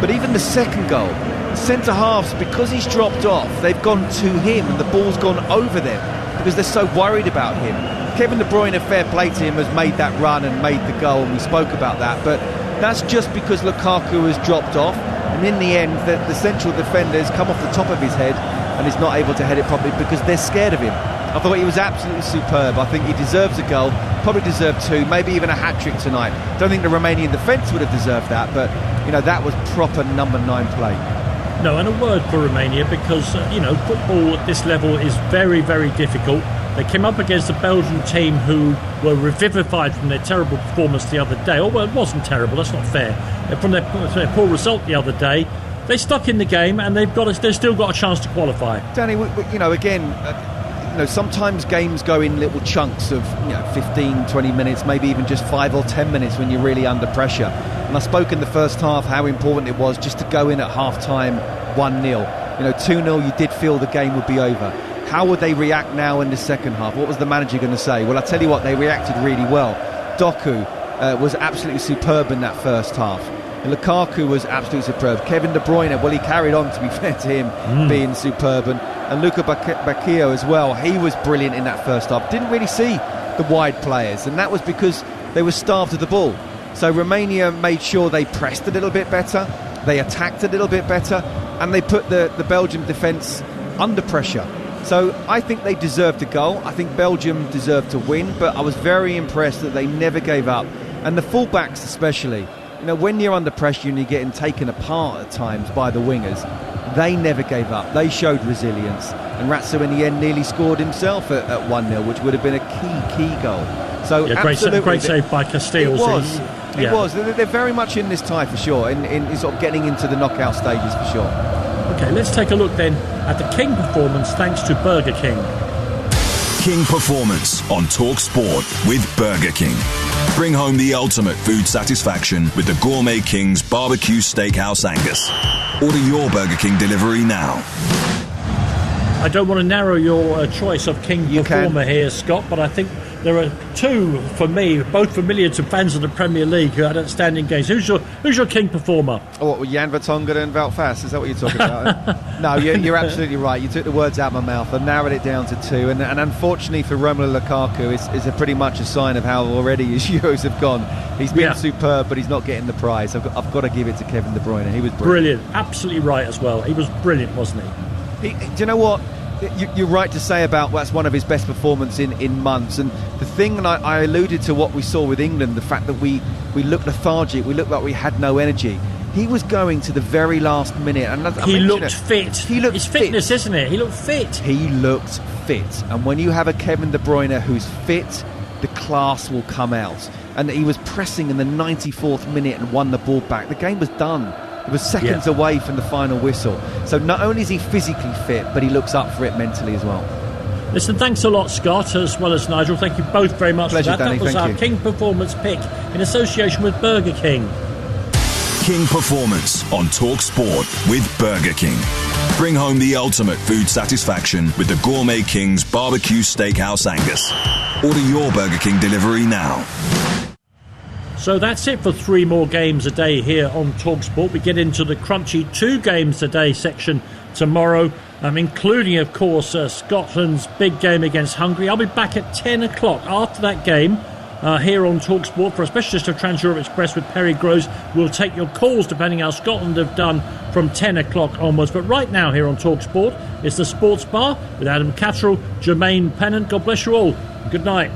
But even the second goal, centre-halves, because he's dropped off, they've gone to him and the ball's gone over them because they're so worried about him. Kevin De Bruyne, fair play to him, has made that run and made the goal, and we spoke about that, but that's just because Lukaku has dropped off, and in the end the central defenders come off the top of his head and he's not able to head it properly because they're scared of him. I thought he was absolutely superb. I think he deserves a goal, probably deserved 2, maybe even a hat-trick tonight. Don't think the Romanian defence would have deserved that, but that was proper number 9 play. No, and a word for Romania, because football at this level is very, very difficult. They came up against a Belgian team who were revivified from their terrible performance the other day. Oh, well, it wasn't terrible, that's not fair. From their poor result the other day, they stuck in the game, and they've still got a chance to qualify. Danny, sometimes games go in little chunks of 15, 20 minutes, maybe even just 5 or 10 minutes when you're really under pressure. And I spoke in the first half how important it was just to go in at half-time 1-0. 2-0, you did feel the game would be over. How would they react now in the second half? What was the manager going to say? Well, I tell you what, they reacted really well. Doku was absolutely superb in that first half. And Lukaku was absolutely superb. Kevin De Bruyne, well, he carried on, to be fair to him, being superb. And Luka Bacchio as well, he was brilliant in that first half. Didn't really see the wide players, and that was because they were starved of the ball. So Romania made sure they pressed a little bit better, they attacked a little bit better, and they put the Belgian defence under pressure. So I think they deserved a goal. I think Belgium deserved to win, but I was very impressed that they never gave up. And the fullbacks especially, when you're under pressure and you're getting taken apart at times by the wingers, they never gave up. They showed resilience. And Ratso in the end nearly scored himself at 1-0, which would have been a key goal. So absolutely, great save by Casteels. It was. They're very much in this tie for sure, in sort of getting into the knockout stages for sure. Okay, let's take a look then at the King performance thanks to Burger King. King Performance on TalkSport with Burger King. Bring home the ultimate food satisfaction with the Gourmet King's Barbecue Steakhouse Angus. Order your Burger King delivery now. I don't want to narrow your choice of King Performer here, Scott, but I think there are two, for me, both familiar to fans of the Premier League, who had outstanding games. Who's your King Performer? Oh, what, Jan Vertonghen and Wout Faes? Is that what you're talking about? No, you're absolutely right. You took the words out of my mouth. I narrowed it down to two, and unfortunately for Romelu Lukaku, is pretty much a sign of how already his Euros have gone. He's been superb, but he's not getting the prize. I've got to give it to Kevin De Bruyne. He was brilliant. Absolutely right as well. He was brilliant, wasn't he? Do you know what? You're right to say about that's one of his best performances in months. And the thing, and I alluded to what we saw with England, the fact that we looked lethargic, we looked like we had no energy. He was going to the very last minute. And he looked fit. His fitness, isn't it? He looked fit. He looked fit. And when you have a Kevin De Bruyne who's fit, the class will come out. And he was pressing in the 94th minute and won the ball back. The game was done. It was seconds away from the final whistle. So not only is he physically fit, but he looks up for it mentally as well. Listen, thanks a lot, Scott, as well as Nigel. Thank you both very much Pleasure, for that. Danny, that was our you. King Performance pick in association with Burger King. King Performance on Talk Sport with Burger King. Bring home the ultimate food satisfaction with the Gourmet King's Barbecue Steakhouse Angus. Order your Burger King delivery now. So that's it for 3 more games a day here on TalkSport. We get into the crunchy 2 games a day section tomorrow, including, of course, Scotland's big game against Hungary. I'll be back at 10 o'clock after that game here on TalkSport for a specialist of Trans Europe Express with Perry Groves. We'll take your calls depending how Scotland have done from 10 o'clock onwards. But right now here on TalkSport, it's the Sports Bar with Adam Catterall, Jermaine Pennant. God bless you all. Good night.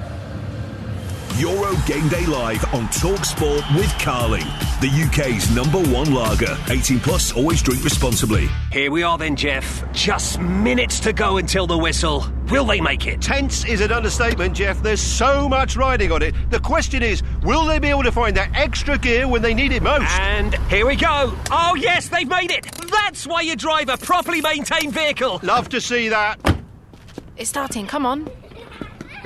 Euro Game Day Live on TalkSport with Carling, the UK's #1 lager. 18 plus, always drink responsibly. Here we are then, Jeff. Just minutes to go until the whistle. Will they make it? Tense is an understatement, Jeff. There's so much riding on it. The question is, will they be able to find that extra gear when they need it most? And here we go. Oh, yes, they've made it. That's why you drive a properly maintained vehicle. Love to see that. It's starting, come on.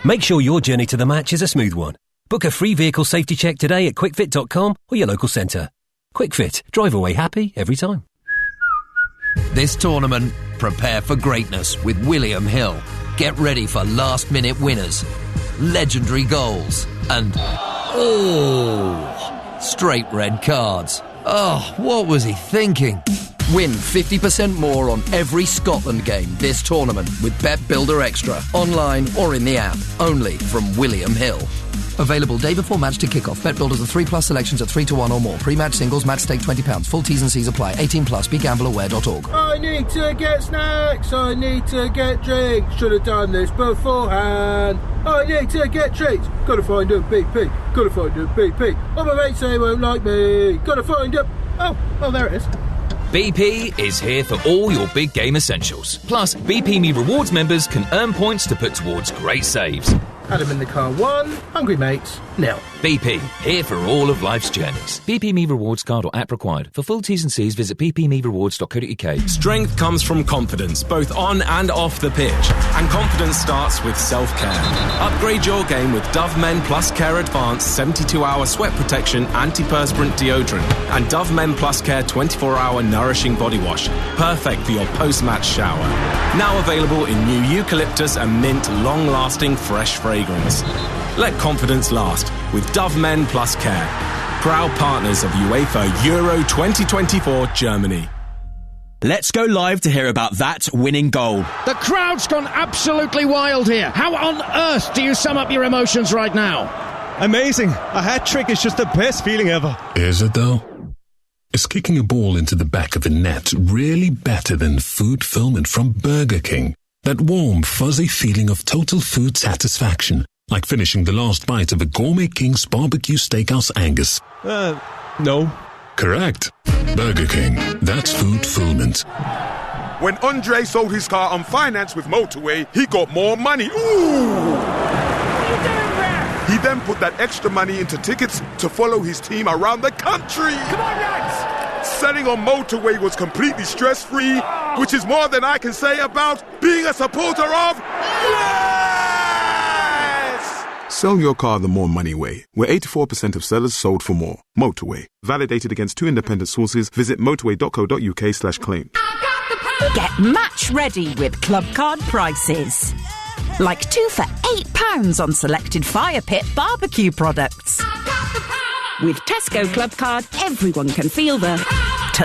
Make sure your journey to the match is a smooth one. Book a free vehicle safety check today at quickfit.com or your local centre. QuickFit, drive away happy every time. This tournament, prepare for greatness with William Hill. Get ready for last-minute winners, legendary goals, and straight red cards. Oh, what was he thinking? Win 50% more on every Scotland game this tournament with Bet Builder Extra, online or in the app. Only from William Hill. Available day before match to kick-off. Bet Builders are 3+ selections at 3-1 or more. Pre-match singles, match stake £20. Full T's and C's apply. 18+, begambleaware.org. I need to get snacks. I need to get drinks. Should have done this beforehand. I need to get treats. Gotta find a BP. Gotta find a BP. Oh, my mates say won't like me. Gotta find a... Oh, there it is. BP is here for all your big game essentials. Plus, BP Me Rewards members can earn points to put towards great saves. Adam in the car 1, hungry mates 0. BP, here for all of life's journeys. BP Me Rewards card or app required. For full T's and C's, visit bpmerewards.co.uk. Strength comes from confidence, both on and off the pitch. And confidence starts with self-care. Upgrade your game with Dove Men Plus Care Advanced 72-hour sweat protection antiperspirant deodorant and Dove Men Plus Care 24-hour nourishing body wash. Perfect for your post-match shower. Now available in new eucalyptus and mint long-lasting fresh fragrance. Let confidence last with Dove Men Plus Care. Proud partners of UEFA Euro 2024 Germany. Let's go live to hear about that winning goal. The crowd's gone absolutely wild here. How on earth do you sum up your emotions right now? Amazing. A hat-trick is just the best feeling ever. Is it though? Is kicking a ball into the back of the net really better than food fulfillment from Burger King? That warm, fuzzy feeling of total food satisfaction, like finishing the last bite of a Gourmet King's Barbecue Steakhouse Angus. No. Correct. Burger King. That's food fulfillment. When Andre sold his car on finance with Motorway, he got more money. Ooh! He then put that extra money into tickets to follow his team around the country. Come on, lads! Selling on Motorway was completely stress-free, which is more than I can say about being a supporter of... Yes! Sell your car the more money way, where 84% of sellers sold for more. Motorway. Validated against 2 independent sources. Visit motorway.co.uk/claim. Get match ready with Club Card prices. Like 2 for £8 on selected Fire Pit barbecue products. With Tesco Club Card, everyone can feel to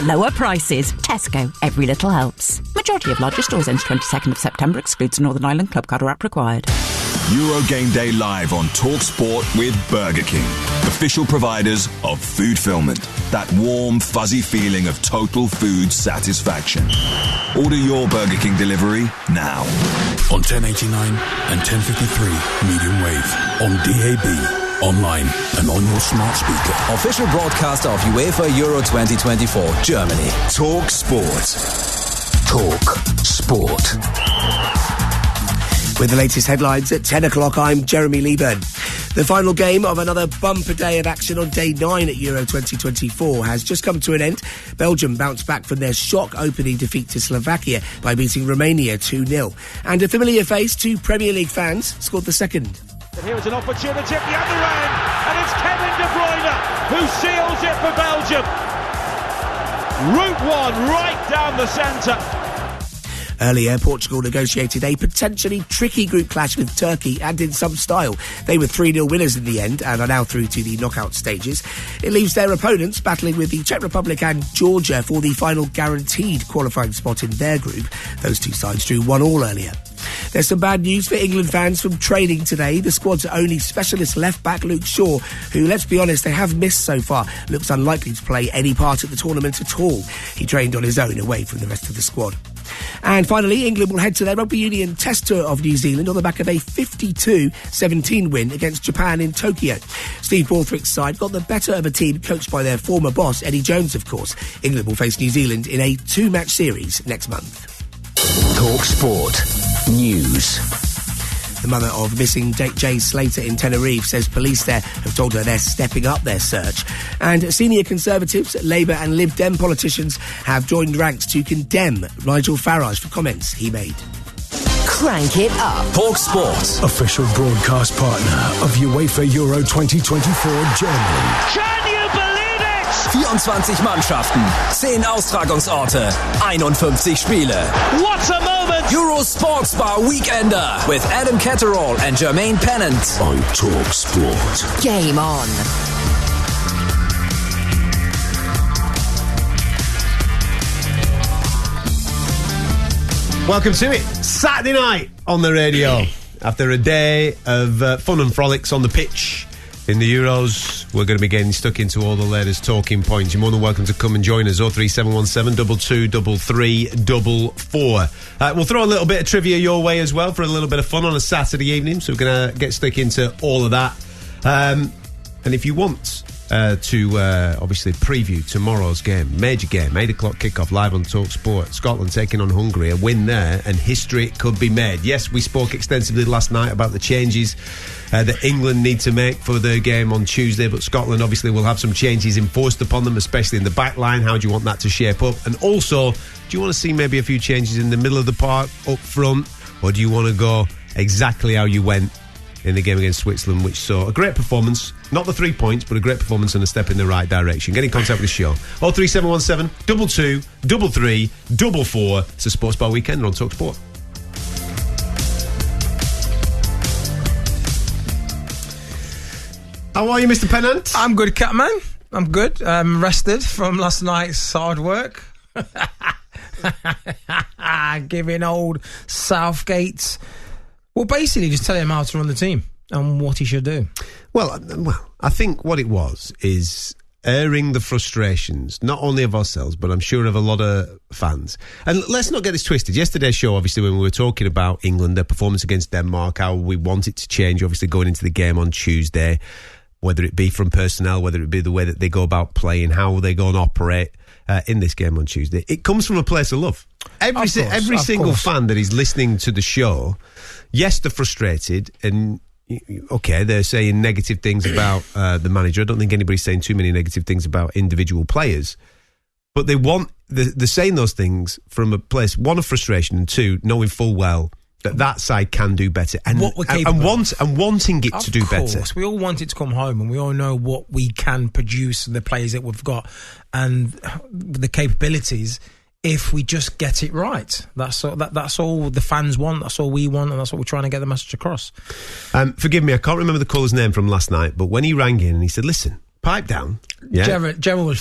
lower prices. Tesco, every little helps. Majority of larger stores ends 22nd of September, excludes Northern Ireland. Club Card or app required. Euro Game Day live on TalkSport with Burger King, official providers of foodfillment. That warm, fuzzy feeling of total food satisfaction. Order your Burger King delivery now. On 1089 and 1053 medium wave, on DAB, online and on your smart speaker. Official broadcaster of UEFA Euro 2024, Germany. Talk Sport. Talk Sport. With the latest headlines at 10 o'clock, I'm Jeremy Leeburn. The final game of another bumper day of action on day 9 at Euro 2024 has just come to an end. Belgium bounced back from their shock opening defeat to Slovakia by beating Romania 2-0. And a familiar face to Premier League fans scored the second. But here is an opportunity at the other end, and it's Kevin De Bruyne who seals it for Belgium. Route 1 right down the centre. Earlier, Portugal negotiated a potentially tricky group clash with Turkey, and in some style. They were 3-0 winners in the end and are now through to the knockout stages. It leaves their opponents battling with the Czech Republic and Georgia for the final guaranteed qualifying spot in their group. Those two sides drew 1-1 earlier. There's some bad news for England fans from training today. The squad's only specialist left-back, Luke Shaw, who, let's be honest, they have missed so far, looks unlikely to play any part at the tournament at all. He trained on his own away from the rest of the squad. And finally, England will head to their Rugby Union Test Tour of New Zealand on the back of a 52-17 win against Japan in Tokyo. Steve Borthwick's side got the better of a team coached by their former boss, Eddie Jones, of course. England will face New Zealand in a 2-match series next month. Talk Sport News. The mother of missing Jay Slater in Tenerife says police there have told her they're stepping up their search. And senior Conservatives, Labour and Lib Dem politicians have joined ranks to condemn Nigel Farage for comments he made. Crank it up. Talk Sport. Official broadcast partner of UEFA Euro 2024 Germany. Can you believe it? 24 Mannschaften, 10 Austragungsorte, 51 Spiele. What a moment! Euro Sports Bar Weekender with Adam Catterall and Jermaine Pennant On Talk Sport. Game on. Welcome to it. Saturday night on the radio. After a day of fun and frolics on the pitch in the Euros, we're going to be getting stuck into all the latest talking points. You're more than welcome to come and join us. 03717 223344. We'll throw a little bit of trivia your way as well for a little bit of fun on a Saturday evening. So we're going to get stuck into all of that. And if you want to obviously preview tomorrow's game, major game, 8 o'clock kickoff live on Talk Sport, Scotland taking on Hungary, a win there and history could be made. Yes, we spoke extensively last night about the changes that England need to make for their game on Tuesday, but Scotland obviously will have some changes enforced upon them, especially in the back line. How do you want that to shape up? And also, do you want to see maybe a few changes in the middle of the park, up front, or do you want to go exactly how you went in the game against Switzerland, which saw a great performance, not the 3 points, but a great performance and a step in the right direction? Get in contact with the show. 03717 223344. It's a Sports Bar Weekend on Talk Sport. How are you, Mr. Pennant? I'm good, Catman. I'm good. I'm rested from last night's hard work. Giving old Southgate, well, basically just telling him how to run the team and what he should do. Well, I think what it was is airing the frustrations, not only of ourselves, but I'm sure of a lot of fans. And let's not get this twisted. Yesterday's show, obviously, when we were talking about England, their performance against Denmark, how we want it to change, obviously, going into the game on Tuesday, whether it be from personnel, whether it be the way that they go about playing, how they go and operate in this game on Tuesday. It comes from a place of love. Every single fan that is listening to the show, yes, they're frustrated, and okay, they're saying negative things about the manager. I don't think anybody's saying too many negative things about individual players, but they're saying those things from a place, one, of frustration, and two, knowing full well that side can do better, and what we're capable wanting it to do better. We all want it to come home, and we all know what we can produce, the players that we've got, and the capabilities. If we just get it right, that's all the fans want. That's all we want, and that's what we're trying to get the message across. Forgive me, I can't remember the caller's name from last night, but when he rang in and he said, "Listen, pipe down." Yeah. Gerald.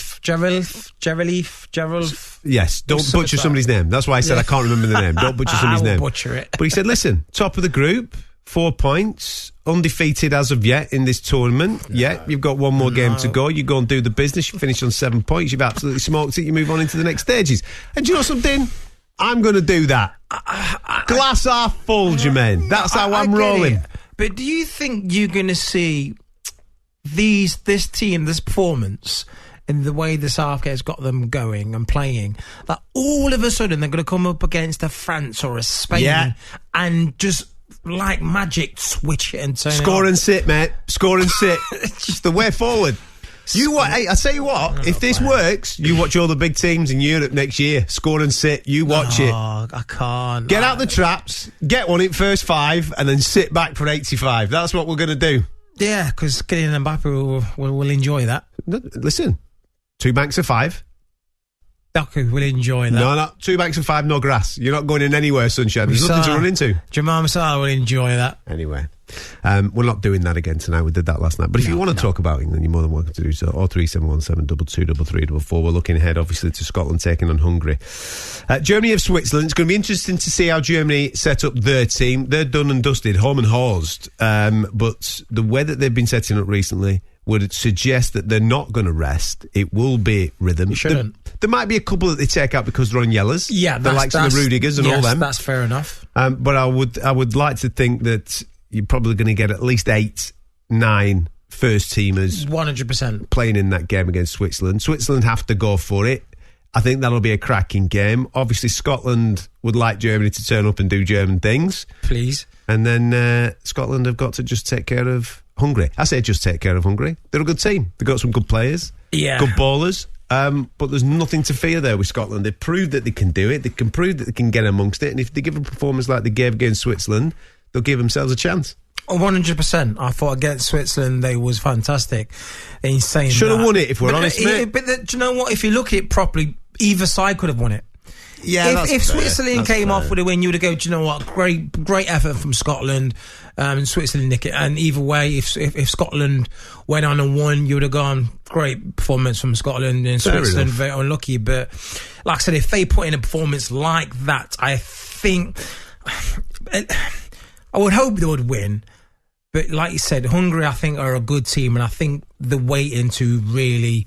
Yes, don't butcher somebody's name. That's why I said I can't remember the name. Don't butcher somebody's name. Butcher it. But he said, "Listen, top of the group, 4 points, undefeated as of yet in this tournament. Yeah, you've got one more game to go. You go and do the business. You finish on 7 points. You've absolutely smoked it. You move on into the next stages. And do you know something? I'm going to do that. Glass half full, Jermaine. That's how I'm rolling." It. But do you think you're going to see this team, this performance, in the way the Southgate's got them going and playing, that all of a sudden they're going to come up against a France or a Spain and just like magic switch it and turn score and sit, mate. Score and sit. It's the way forward. Hey, I tell you what, if this works, you watch all the big teams in Europe next year. Score and sit. You watch it. I can't. Get out the traps, get one in first 5, and then sit back for 85. That's what we're going to do. Yeah, because Kylian and Mbappe will enjoy that. Listen, 2 banks of 5. Okay, we'll enjoy that. No, 2 banks of 5, no grass. You're not going in anywhere, sunshine. There's nothing to run into. Jamal Musala will enjoy that. Anyway, we're not doing that again tonight. We did that last night. But if you want to talk about England, you're more than welcome to do so. 03717 223344. We're looking ahead, obviously, to Scotland taking on Hungary. Germany of Switzerland. It's going to be interesting to see how Germany set up their team. They're done and dusted, home and horsed. But the way that they've been setting up recently would suggest that they're not going to rest. It will be rhythm. You shouldn't. There might be a couple that they take out because they're on yellows. Yeah, the likes of the Rudigers and all them. That's fair enough. But I would like to think that you're probably going to get at least 8, 9 first teamers 100% playing in that game against Switzerland. Switzerland have to go for it. I think that'll be a cracking game. Obviously, Scotland would like Germany to turn up and do German things. Please. And then Scotland have got to just take care of Hungary. I say just take care of Hungary. They're a good team. They've got some good players. Yeah. Good ballers. But there's nothing to fear there with Scotland. They've proved that they can do it. They can prove that they can get amongst it. And if they give a performance like they gave against Switzerland, they'll give themselves a chance. 100%. I thought against Switzerland they was fantastic. Insane. Should have won it, if we're honest, mate. But do you know what? If you look at it properly, either side could have won it. Yeah, if Switzerland came off with a win, you would have go, do you know what? Great effort from Scotland, and Switzerland nick it. And either way, if Scotland went on and won, you would have gone, great performance from Scotland, and Switzerland very unlucky. But like I said, if they put in a performance like that, I think I would hope they would win. But like you said, Hungary, I think, are a good team, and I think they're waiting to really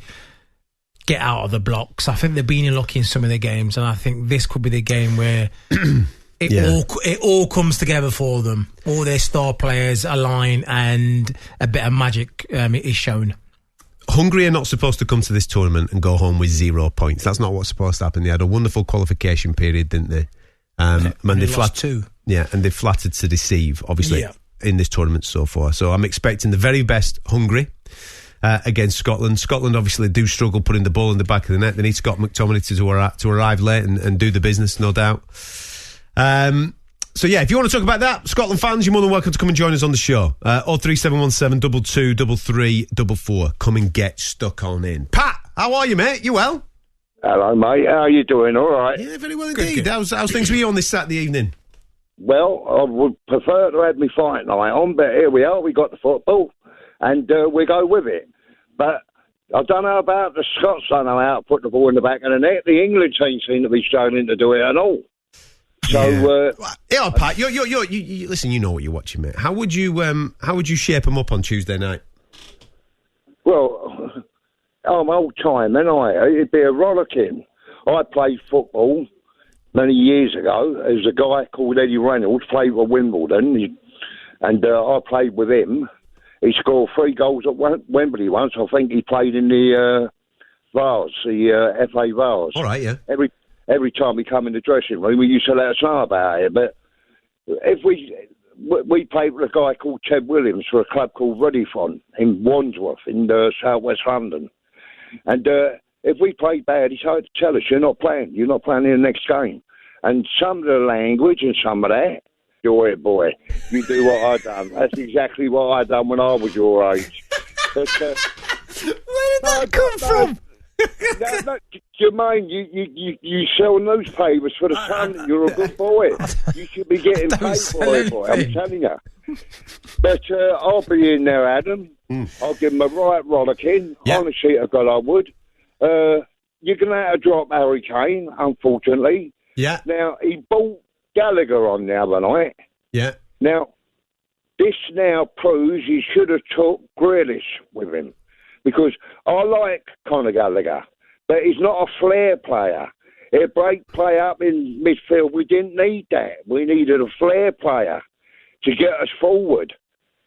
get out of the blocks. I think they've been unlucky in some of their games, and I think this could be the game where it all comes together for them. All their star players align, and a bit of magic is shown. Hungary are not supposed to come to this tournament and go home with 0 points. That's not what's supposed to happen. They had a wonderful qualification period, didn't they? And they lost 2. Yeah, and they flattered to deceive, obviously, in this tournament so far. So I'm expecting the very best Hungary against Scotland. Scotland obviously do struggle putting the ball in the back of the net. They need Scott McTominay to arrive late and do the business, no doubt. So yeah, if you want to talk about that, Scotland fans, you're more than welcome to come and join us on the show. 03717 223344. Come and get stuck on in. Pat, how are you, mate? You well? Hello, mate. How are you doing? All right? Yeah, very well indeed. How's things with you on this Saturday evening? Well, I would prefer to have me fight night on, but here we are. We got the football, and we go with it. But I don't know about the Scots. I know how to put the ball in the back of the net. The England team seem to be struggling to do it at all. So, yeah, Pat, you listen. You know what you're watching, mate. How would you shape them up on Tuesday night? Well, I'm old time, and it'd be a rollicking. I played football many years ago. There's a guy called Eddie Reynolds, played for Wimbledon, and I played with him. He scored 3 goals at Wembley once. I think he played in the Vase, the FA Vase. All right, yeah. Every time we come in the dressing room, we used to let us know about it. But if we played with a guy called Ted Williams for a club called Ruddyfont in Wandsworth in southwest London. And if we played bad, he tried to tell us, you're not playing in the next game. And some of the language and some of that, enjoy it, boy. You do what I done. That's exactly what I done when I was your age. But, where did that come from? No, Jermaine, you sell newspapers for the Sun. You're a good boy. You should be getting paid for it, boy. I'm telling you. But I'll be in there, Adam. I'll give him a right rollicking. Yeah. Honestly, to God, I would. You're going to have to drop Harry Kane, unfortunately. Yeah. Now, he bought Gallagher on the other night. Yeah. Now, this now proves he should have took Grealish with him. Because I like Conor Gallagher, but he's not a flair player. He'll break play up in midfield. We didn't need that. We needed a flair player to get us forward.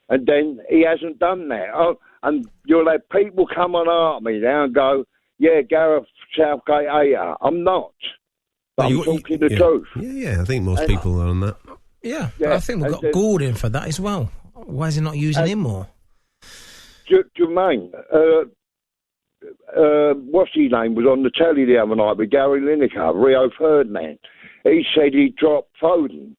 And then he hasn't done that. And you'll have people come on at me now and go, yeah, Gareth Southgate hater. I'm not. But I'm talking the truth. Yeah, I think most people are on that. Yeah, I think we've got Gordon for that as well. Why is he not using him more? Jermaine, what's his name, was on the telly the other night with Gary Lineker, Rio Ferdinand. He said he dropped Foden.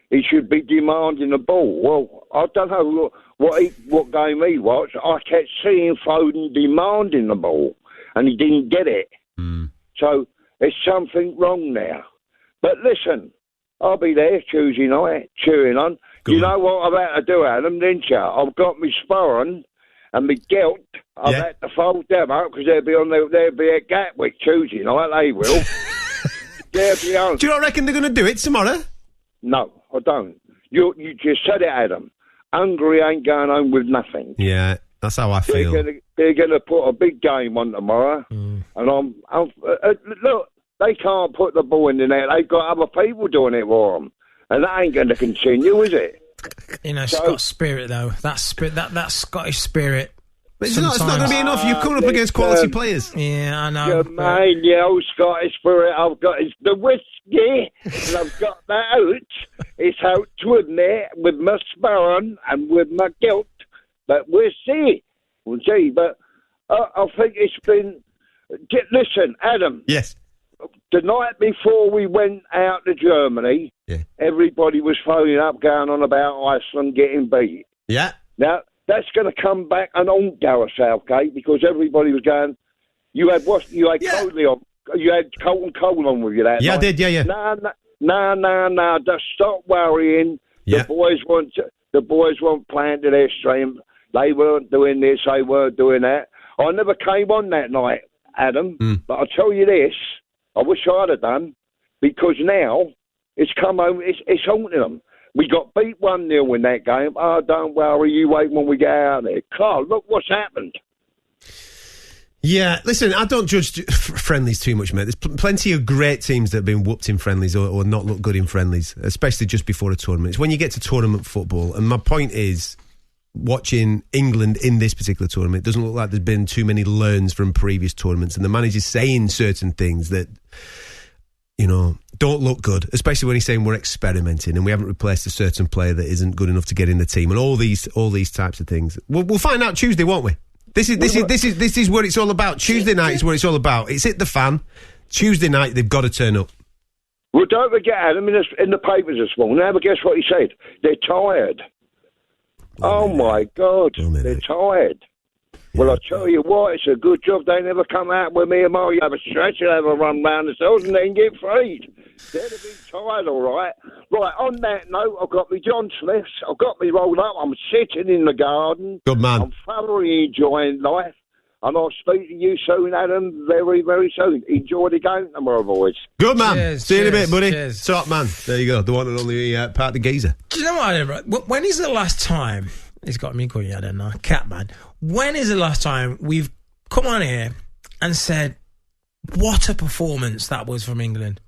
He should be demanding the ball. Well, I don't know what game he watched. I kept seeing Foden demanding the ball, and he didn't get it. So there's something wrong there. But listen, I'll be there Tuesday night, cheering on. You know what I've had to do, Adam, didn't you? I've got my sporran and my gelt. I've had to fold them out because they'll be at Gatwick Tuesday night. They will. They'll be on. Do you not reckon they're going to do it tomorrow? No, I don't. You just said it, Adam. Hungary ain't going home with nothing. Yeah, that's how I feel. They're going to put a big game on tomorrow, and I'm look. They can't put the ball in the net. They've got other people doing it for them, and that ain't going to continue, is it? You know, Scott's spirit though. That Scottish spirit. But it's not going to be enough. You're coming up against quality players. Yeah, I know. Jermaine, the old Scottish spirit I've got is the whiskey, and I've got that out. It's out to admit with my sporran and with my guilt, but we'll see. But I think it's been. Listen, Adam. Yes. The night before we went out to Germany, everybody was phoning up, going on about Iceland getting beat. Yeah. Now, that's going to come back and on Gareth Southgate because everybody was going, you had Colton Cole on with you that night. I did, yeah. No, just stop worrying. Yeah. The boys weren't playing to their strength. They weren't doing this, they weren't doing that. I never came on that night, Adam, but I'll tell you this, I wish I'd have done, because now it's come home, it's haunting them. We got beat 1-0 in that game. Oh, don't worry, you wait when we get out there. Carl, look what's happened. Yeah, listen, I don't judge friendlies too much, mate. There's plenty of great teams that have been whooped in friendlies or not look good in friendlies, especially just before a tournament. It's when you get to tournament football, and my point is, watching England in this particular tournament, it doesn't look like there's been too many learns from previous tournaments, and the manager's saying certain things that, you know, don't look good, especially when he's saying we're experimenting and we haven't replaced a certain player that isn't good enough to get in the team, and all these types of things. We'll find out Tuesday, won't we? This is what it's all about. Tuesday night is what it's all about. It's hit the fan. Tuesday night, they've got to turn up. Well, don't forget, Adam, in the papers this morning, now, but guess what he said? They're tired. Oh, my God, they're tired. Well, I tell you what, it's a good job they never come out with me and Mo. You have a stretch, you have a run round themselves and then get freed. They'd have been tired, all right. Right, on that note, I've got me John Smiths. I've got me rolled up. I'm sitting in the garden. Good man. I'm thoroughly enjoying life. And I'll speak to you soon, Adam, very, very soon. Enjoy the game tomorrow, boys. Good man. Cheers, See you in a bit, buddy. Cheers. Top man. There you go. The one and only part of the geezer. Do you know what I did, right? When is the last time... He's got me calling you, I don't know. Catman. When is the last time we've come on here and said, what a performance that was from England?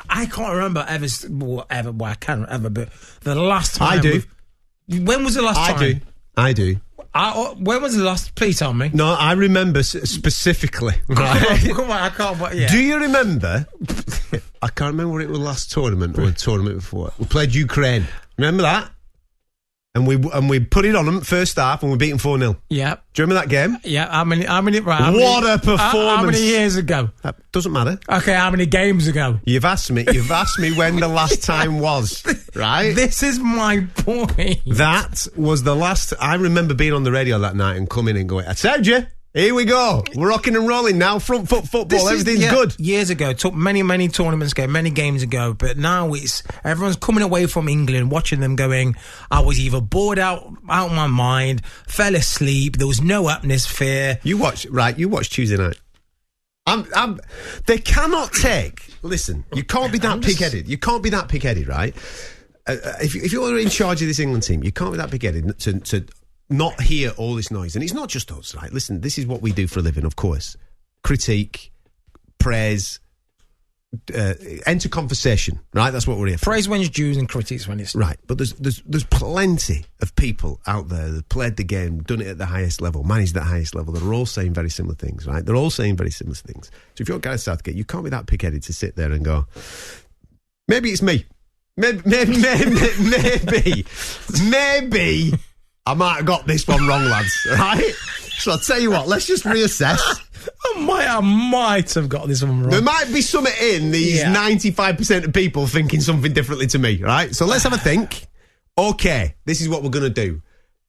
I can't remember ever, I can't remember, but the last time... I do. When was the last time? I do. When was the last... Please tell me. No, I remember specifically. Right? Come on, I can't... Yeah. Do you remember... I can't remember what it was last tournament or a tournament before. We played Ukraine. Remember that? And we put it on them first half and we beat them 4-0. Yeah. Do you remember that game? Yeah. How many? Right, what a performance! How many years ago? That doesn't matter. Okay, how many games ago? You've asked me when the last time was. Right. This is my point. That was the last. I remember being on the radio that night and coming and going, "I told you." Here we go. We're rocking and rolling now. Front foot football. Everything's good. Years ago, took many tournaments ago, many games ago, but now it's everyone's coming away from England, watching them going, I was either bored out of my mind, fell asleep, there was no atmosphere. You watch Tuesday night. They cannot take. Listen, you can't be that pig-headed. You can't be that pig-headed, right? If you're in charge of this England team, you can't be that pig-headed to not hear all this noise. And it's not just us, right? Listen, this is what we do for a living, of course. Critique, praise, enter conversation, right? That's what we're here for. Praise when it's due and critiques when it's... Right, but there's plenty of people out there that played the game, done it at the highest level, managed at the highest level, that are all saying very similar things, right? They're all saying very similar things. So if you're Gareth Southgate, you can't be that pig-headed to sit there and go, maybe it's me. Maybe I might have got this one wrong, lads, right? So I'll tell you what, let's just reassess. I might have got this one wrong. There might be something in these 95% of people thinking something differently to me, right? So let's have a think. Okay, this is what we're going to do.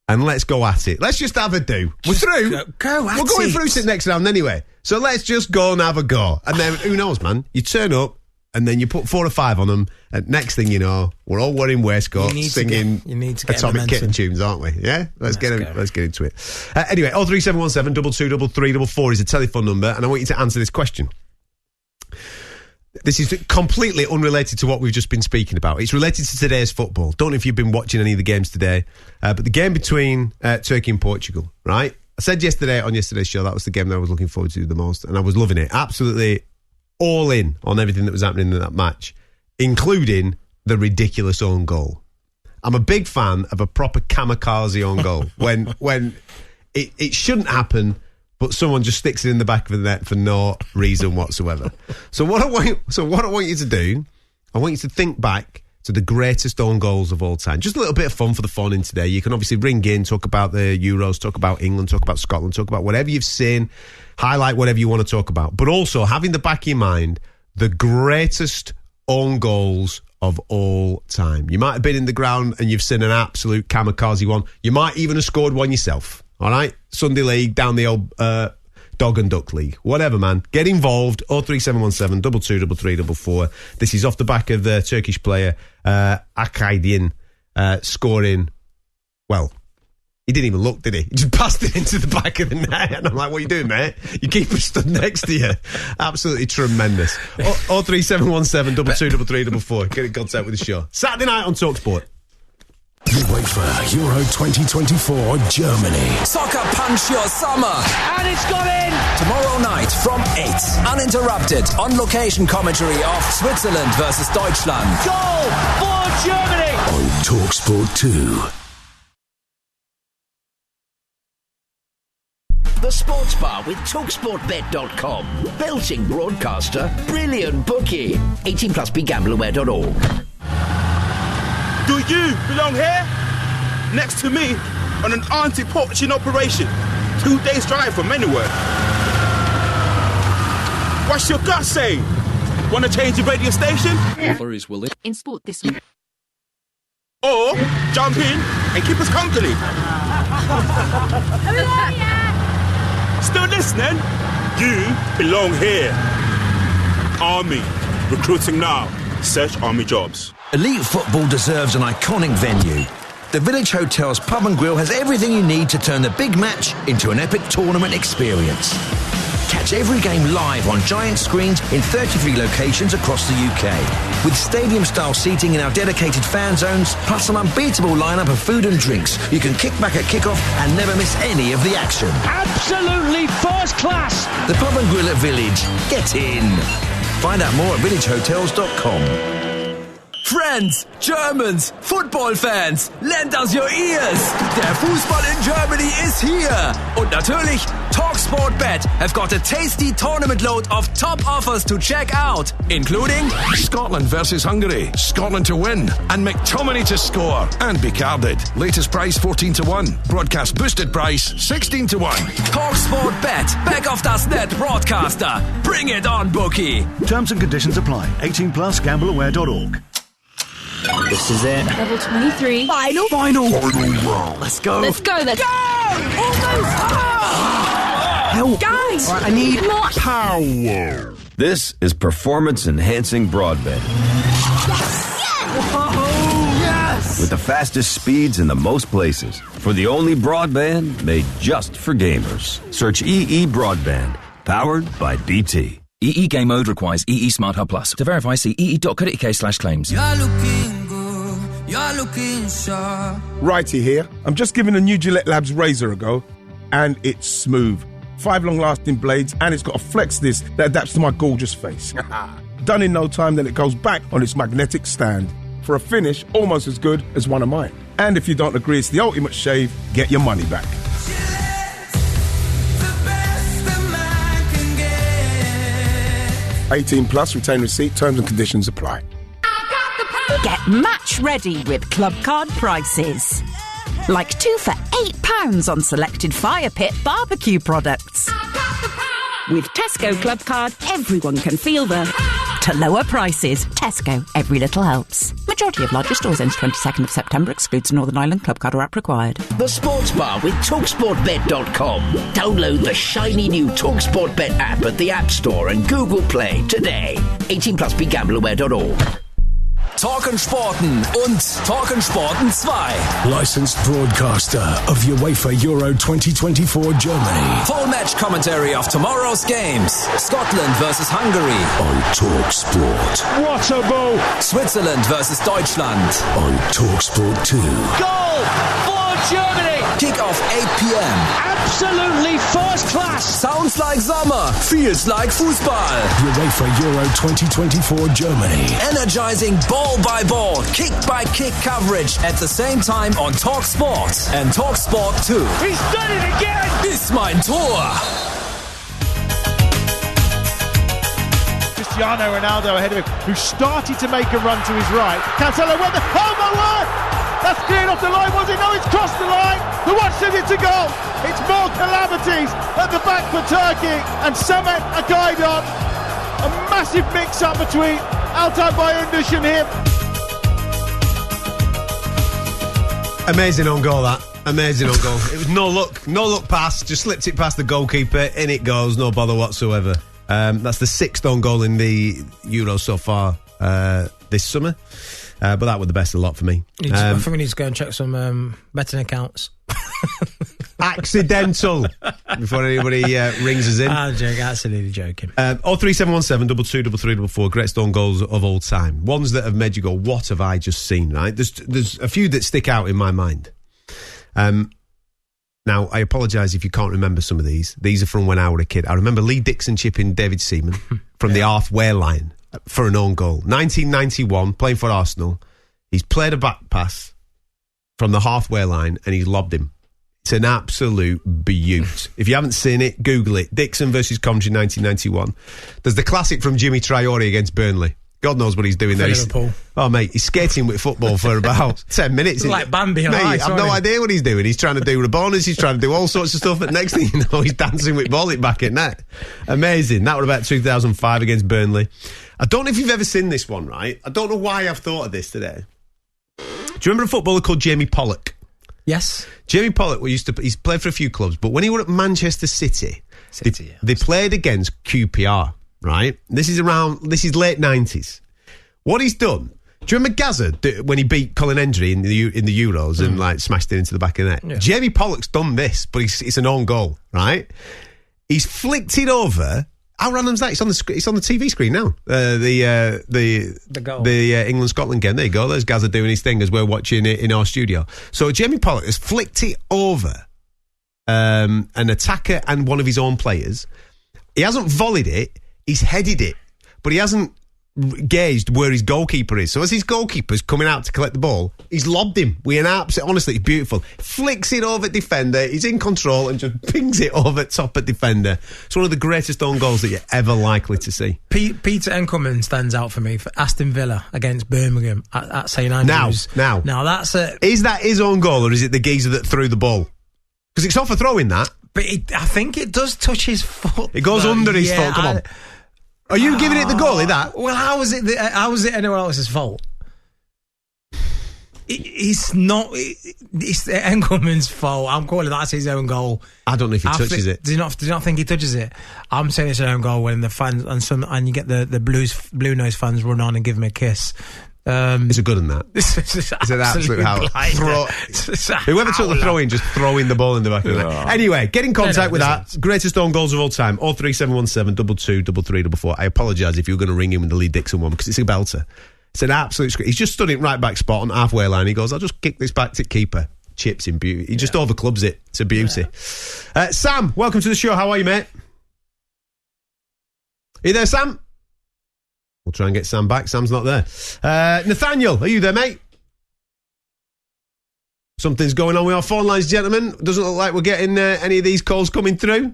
And let's go at it. Let's just have a do. We're through. Go at it. We're going through to the next round anyway. So let's just go and have a go. And then, who knows, man? You turn up, and then you put 4 or 5 on them, and next thing you know, we're all wearing waistcoats, singing Atomic Kitten tunes, aren't we? Yeah? Let's get into it. Anyway, 03717 22 33 is a telephone number, and I want you to answer this question. This is completely unrelated to what we've just been speaking about. It's related to today's football. Don't know if you've been watching any of the games today, but the game between Turkey and Portugal, right? I said yesterday on yesterday's show that was the game that I was looking forward to the most, and I was loving it. Absolutely all in on everything that was happening in that match, including the ridiculous own goal. I'm a big fan of a proper kamikaze own goal when it shouldn't happen, but someone just sticks it in the back of the net for no reason whatsoever. So what I want you to do, I want you to think back to the greatest own goals of all time. Just a little bit of fun for the fun in today. You can obviously ring in, talk about the Euros, talk about England, talk about Scotland, talk about whatever you've seen, highlight whatever you want to talk about. But also, have in the back of your mind the greatest own goals of all time. You might have been in the ground and you've seen an absolute kamikaze one. You might even have scored one yourself. All right? Sunday League, down the old Dog and Duck League. Whatever, man. Get involved. 03717 223344. This is off the back of the Turkish player Akaydin scoring, well, he didn't even look, did he? He just passed it into the back of the net. And I'm like, what are you doing, mate? Your keeper stood next to you. Absolutely tremendous. 03717 223344. Get in contact with the show. Saturday night on TalkSport. UEFA Euro 2024 Germany. Soccer punch your summer. And it's got in. Tomorrow night from 8. Uninterrupted on location commentary of Switzerland versus Deutschland. Goal for Germany. On TalkSport 2. The Sports Bar with TalkSportBet.com. Belting broadcaster, brilliant bookie. 18 plus BeGambleAware.org. Do you belong here? Next to me on an anti-poaching operation. 2 days drive from anywhere. What's your gut saying? Want to change the radio station? In sport this week. Or jump in and keep us company. Still listening? You belong here. Army. Recruiting now. Search Army jobs. Elite football deserves an iconic venue. The Village Hotel's Pub and Grill has everything you need to turn the big match into an epic tournament experience. Catch every game live on giant screens in 33 locations across the UK. With stadium-style seating in our dedicated fan zones, plus an unbeatable lineup of food and drinks, you can kick back at kickoff and never miss any of the action. Absolutely first class. The Pub and Grill at Village. Get in. Find out more at villagehotels.com. Fred Fans, Germans, Football-Fans, lend us your ears. Der Fußball in Germany is here. Und natürlich, TalkSport Bet have got a tasty tournament load of top offers to check out, including Scotland versus Hungary, Scotland to win, and McTominay to score and be carded. Latest price 14-1, broadcast boosted price 16-1. TalkSport Bet, back of das Net broadcaster. Bring it on, bookie. Terms and conditions apply. 18 plus, gambleaware.org. This is it. Level 23. Final round. Let's go. Let's go. Almost. Help. Guys. All right, I need more power. This is performance enhancing broadband. Whoa, yes. With the fastest speeds in the most places. For the only broadband made just for gamers. Search EE Broadband. Powered by BT. EE Game Mode requires EE Smart Hub Plus. To verify, see ee.co.uk/claims. You're looking good, you're looking sharp. Righty here. I'm just giving a new Gillette Labs razor a go, and it's smooth. 5 long-lasting blades, and it's got a flex disc that adapts to my gorgeous face. Done in no time, then it goes back on its magnetic stand. For a finish almost as good as one of mine. And if you don't agree it's the ultimate shave, get your money back. 18 plus, retain receipt, terms and conditions apply. Get match ready with Club Card prices. Like 2 for £8 on selected fire pit barbecue products. With Tesco Club Card, everyone can feel the to lower prices. Tesco, every little helps. Majority of larger stores ends 22nd of September, excludes Northern Ireland. Club Card or app required. The Sports Bar with TalkSportBet.com. Download the shiny new TalkSport Bet app at the App Store and Google Play today. 18 plus, begambleaware.org. Talken Sporten und Talken Sporten 2. Licensed broadcaster of UEFA Euro 2024 Germany. Full match commentary of tomorrow's games. Scotland versus Hungary on TalkSport. What a ball! Switzerland versus Deutschland on TalkSport 2. Goal for Germany! Kick-off 8 p.m. Absolutely first class! Sounds like summer, feels like football. UEFA Euro 2024 Germany. Energizing ball by ball, kick by kick coverage at the same time on TalkSport and TalkSport 2. He's done it again! Ist mein Tor! Cristiano Ronaldo ahead of him, who started to make a run to his right. Cancelo went there. Oh my word! That's cleared off the line, was it? No, it's crossed the line. The watch says it's a goal. It's more calamities at the back for Turkey and Samet Akaydon. A massive mix-up between Altay Bayındır and him. Amazing on goal, that. Amazing on goal. It was no look pass, just slipped it past the goalkeeper, in it goes, no bother whatsoever. That's the 6th on goal in the Euro so far this summer. But that was the best of the lot for me. I think we need to go and check some betting accounts. Accidental. Before anybody rings us in. I'm joking, absolutely joking. 03717 223344. Great stone goals of all time. Ones that have made you go, what have I just seen, right? There's a few that stick out in my mind. Now, I apologise if you can't remember some of these. These are from when I was a kid. I remember Lee Dixon chipping David Seaman from the halfway line for an own goal. 1991, playing for Arsenal. He's played a back pass from the halfway line and he's lobbed him. It's an absolute beaut. If you haven't seen it, Google it. Dixon versus Coventry 1991. There's the classic from Jimmy Traore against Burnley. God knows what he's doing there. Oh, mate, he's skating with football for about 10 minutes. It's like Bambi on ice. I've no idea what he's doing. He's trying to do Rabonas, he's trying to do all sorts of stuff, but next thing you know, he's dancing with ball back at net. Amazing. That was about 2005 against Burnley. I don't know if you've ever seen this one, right? I don't know why I've thought of this today. Do you remember a footballer called Jamie Pollock? Yes. Jamie Pollock he's played for a few clubs, but when he was at Manchester City, they played against QPR, right? This is late 90s. What he's done, do you remember Gaza when he beat Colin Hendry in the Euros and like smashed it into the back of the net? Yeah. Jamie Pollock's done this, but it's an own goal, right? He's flicked it over. How random's that? It's on the TV screen now. The goal. The England-Scotland game. There you go. There's Gaza doing his thing as we're watching it in our studio. So Jamie Pollock has flicked it over an attacker and one of his own players. He hasn't volleyed it. He's headed it, but he hasn't gauged where his goalkeeper is. So as his goalkeeper's coming out to collect the ball, he's lobbed him with an absolute, honestly, it's beautiful. Flicks it over defender, he's in control and just pings it over top at defender. It's one of the greatest own goals that you're ever likely to see. Peter Enkelman stands out for me for Aston Villa against Birmingham at St Andrews. Now, that's it. Is that his own goal or is it the geezer that threw the ball? Because it's off a throw in that. But I think it does touch his foot. It goes under his foot, come on. Are you giving it the goalie that? Well, how is it anyone else's fault? It's not. It's Engelman's fault. I'm calling that's his own goal. I don't know if he touches it. Do you not think he touches it? I'm saying it's his own goal when the fans and you get the blue nose fans run on and give him a kiss. It's a good one, that. It's an absolute howl. Whoever took the throw-in, just throwing the ball in the back of the net. Anyway, get in contact with that. Greatest own goals of all time. 03717 22 3344. I apologise if you were going to ring him with the Lee Dixon one because it's a belter. It's an absolute scream. He's just stood in right back spot on halfway line. He goes, I'll just kick this back to keeper. Chips in beauty. He just overclubs it. It's a beauty. Yeah. Sam, welcome to the show. How are you, mate? Are you there, Sam? We'll try and get Sam back. Sam's not there. Nathaniel, are you there, mate? Something's going on with our phone lines, gentlemen. Doesn't look like we're getting any of these calls coming through.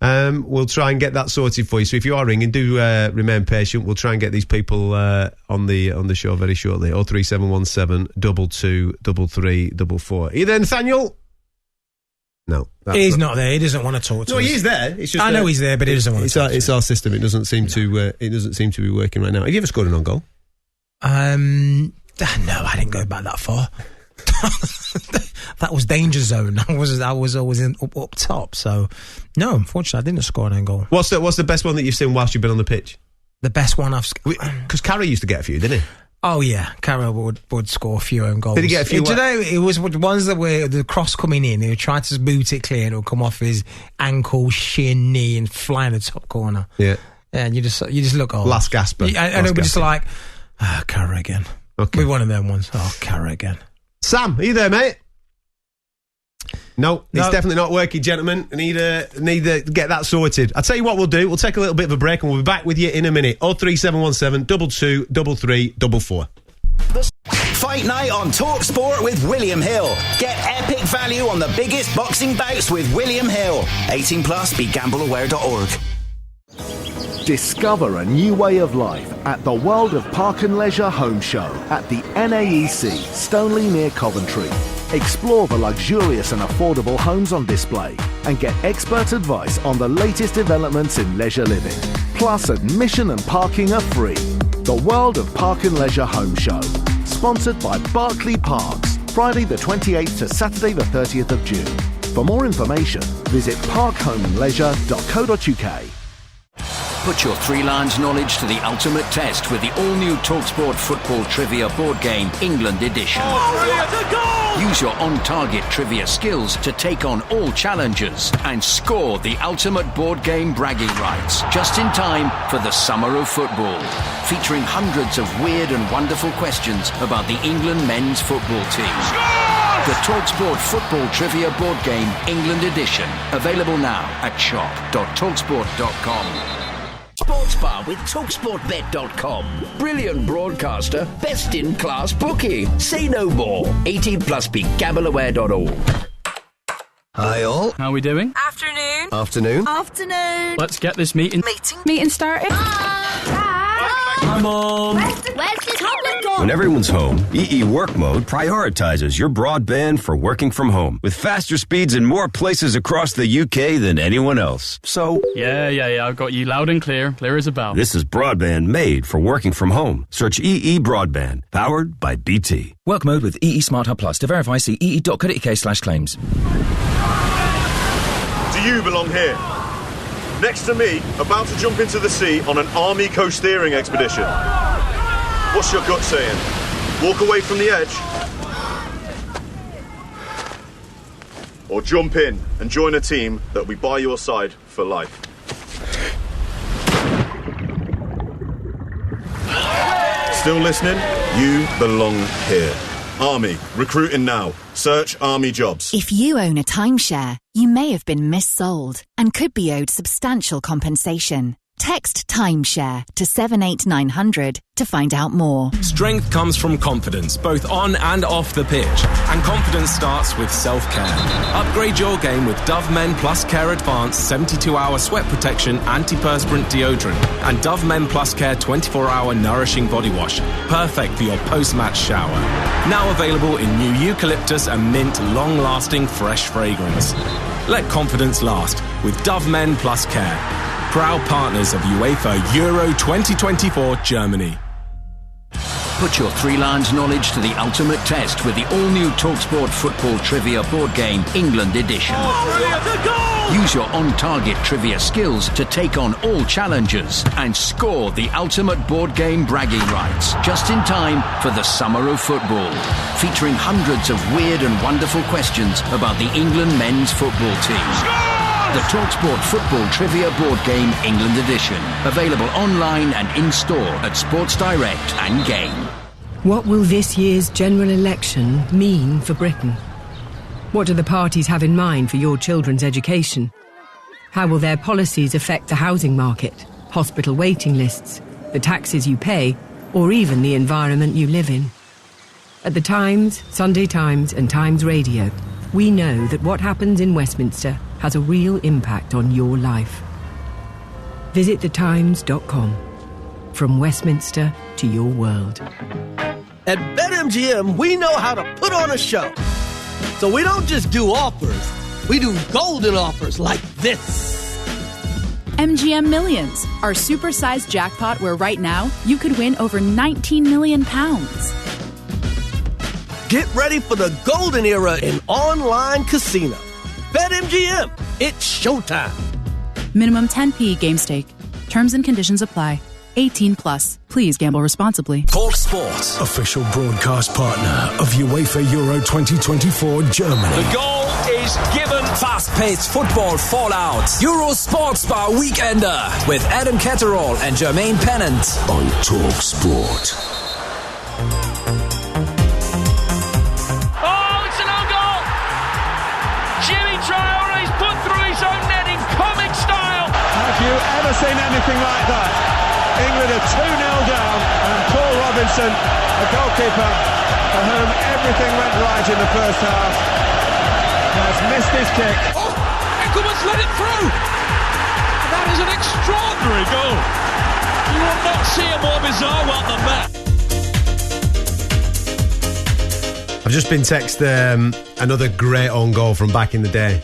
We'll try and get that sorted for you. So if you are ringing, do remain patient. We'll try and get these people on the show very shortly. 03717 22 3344. Are you there, Nathaniel? No. He's not there. He doesn't want to talk to us. No, he is there. It's just I know he's there, but he doesn't want to talk to us. It's our system. It doesn't seem to be working right now. Have you ever scored an own goal? No, I didn't go back that far. That was danger zone. I was always up top. So, no, unfortunately, I didn't score an own goal. What's the best one that you've seen whilst you've been on the pitch? The best one I've... Because Carrie used to get a few, didn't he? Oh, yeah. Carroll would score a few own goals. Did he get a few? Do you know, it was ones that were the cross coming in. He would try to boot it clear and it would come off his ankle, shin, knee and fly in the top corner. Yeah. And you just look old. Last gasper. And it was just like, Carroll again. Okay. We're one of them ones. Oh, Carroll again. Sam, are you there, mate? No, it's definitely not working, gentlemen. I need to get that sorted. I'll tell you what we'll do. We'll take a little bit of a break and we'll be back with you in a minute. 03717 22 3344. Fight night on Talk Sport with William Hill. Get epic value on the biggest boxing bouts with William Hill. 18 plus, begambleaware.org. Discover a new way of life at the World of Park and Leisure Home Show at the NAEC, Stoneleigh near Coventry. Explore the luxurious and affordable homes on display and get expert advice on the latest developments in leisure living. Plus, admission and parking are free. The World of Park and Leisure Home Show. Sponsored by Berkeley Parks. Friday the 28th to Saturday the 30th of June. For more information, visit parkhomeandleisure.co.uk. Put your three-lines knowledge to the ultimate test with the all-new TalkSport Football Trivia Board Game England Edition. Use your on-target trivia skills to take on all challenges and score the ultimate board game bragging rights just in time for the summer of football. Featuring hundreds of weird and wonderful questions about the England men's football team. The TalkSport Football Trivia Board Game England Edition. Available now at shop.talksport.com. Sports Bar with TalkSportBet.com. Brilliant broadcaster, best in class bookie. Say no more. 18 plus, begambleaware.org. Hi all. How are we doing? Afternoon. Afternoon. Let's get this meeting started. Come on. Where's the tablet gone? When everyone's home, EE Work Mode prioritizes your broadband for working from home with faster speeds in more places across the UK than anyone else. So... Yeah, I've got you loud and clear as a bell. This is broadband made for working from home. Search EE Broadband, powered by BT. Work mode with EE Smart Hub Plus. To verify, see ee.co.uk/claims. Do you belong here? Next to me, about to jump into the sea on an army coast-steering expedition. What's your gut saying? Walk away from the edge? Or jump in and join a team that'll be by your side for life? Still listening? You belong here. Army, recruiting now. Search Army jobs. If you own a timeshare, you may have been missold and could be owed substantial compensation. Text timeshare to 78900 to find out more. Strength comes from confidence, both on and off the pitch. And confidence starts with self-care. Upgrade your game with Dove Men Plus Care Advanced 72-hour sweat protection antiperspirant deodorant and Dove Men Plus Care 24-hour nourishing body wash. Perfect for your post-match shower. Now available in new eucalyptus and mint long-lasting fresh fragrance. Let confidence last with Dove Men Plus Care. Proud partners of UEFA Euro 2024 Germany. Put your Three Lions knowledge to the ultimate test with the all-new TalkSport Football Trivia Board Game England Edition. Use your on-target trivia skills to take on all challengers and score the ultimate board game bragging rights just in time for the summer of football. Featuring hundreds of weird and wonderful questions about the England men's football team. The TalkSport Football Trivia Board Game England Edition. Available online and in-store at Sports Direct and Game. What will this year's general election mean for Britain? What do the parties have in mind for your children's education? How will their policies affect the housing market, hospital waiting lists, the taxes you pay, or even the environment you live in? At The Times, Sunday Times and Times Radio, we know that what happens in Westminster has a real impact on your life. Visit thetimes.com. From Westminster to your world. At BetMGM, we know how to put on a show. So we don't just do offers, we do golden offers like this. MGM Millions, our supersized jackpot where right now you could win over £19 million. Get ready for the golden era in online casino. BetMGM, it's showtime. Minimum 10p game stake. Terms and conditions apply. 18 plus. Please gamble responsibly. Talk Sport, official broadcast partner of UEFA Euro 2024 Germany. The goal is given. Fast-paced football fallout. Euro Sports Bar Weekender with Adam Catterall and Jermaine Pennant on Talk Sport. Have you ever seen anything like that? England are 2-0 down, and Paul Robinson, a goalkeeper for whom everything went right in the first half, has missed his kick. Oh, Eckelman's let it through! That is an extraordinary goal. You will not see a more bizarre one than that. I've just been texted another great own goal from back in the day.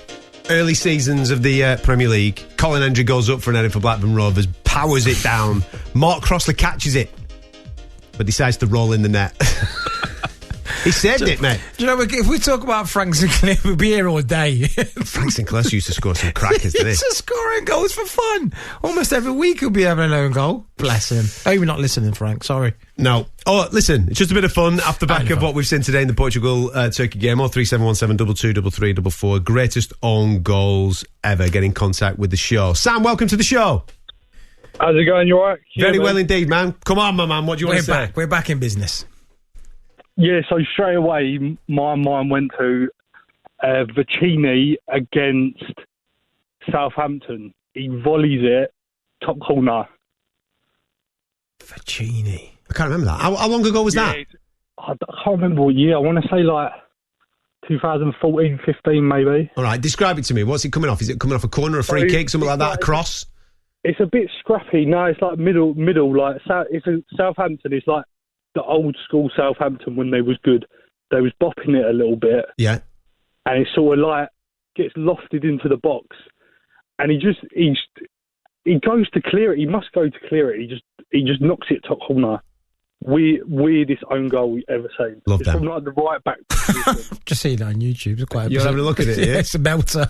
Early seasons of the Premier League. Colin Hendry goes up for an header for Blackburn Rovers, powers it down. Mark Crossley catches it, but decides to roll in the net. He saved it, mate. Do you know, if we talk about Frank Sinclair, we'll be here all day. Frank Sinclair used to score some crackers, didn't he? He's just scoring goals for fun. Almost every week he'll be having an own goal. Bless him. Oh, you're not listening, Frank. Sorry. No. Oh, listen, it's just a bit of fun off the back of what we've seen today in the Portugal-Turkey game. 03717 223344. Greatest own goals ever. Get in contact with the show. Sam, welcome to the show. How's it going? You all right? Very well indeed, man. Come on, my man. What do you want to say? We're back in business. Yeah, so straight away, my mind went to Vicini against Southampton. He volleys it, top corner. Vicini. I can't remember that. How long ago was that? I can't remember what year. I want to say like 2014, 15 maybe. All right, describe it to me. What's it coming off? Is it coming off a corner, a free kick, something like that, a cross? It's a bit scrappy. No, it's like middle. Like Southampton is like the old school Southampton when they was good. They was bopping it a little bit. Yeah. And it sort of like gets lofted into the box. And he goes to clear it. He must go to clear it. He just knocks it top corner. Weirdest own goal we ever seen. Love it's that. From like the right back. Just see it on YouTube. It's quite. You're having a look at it, yeah? It's a belter.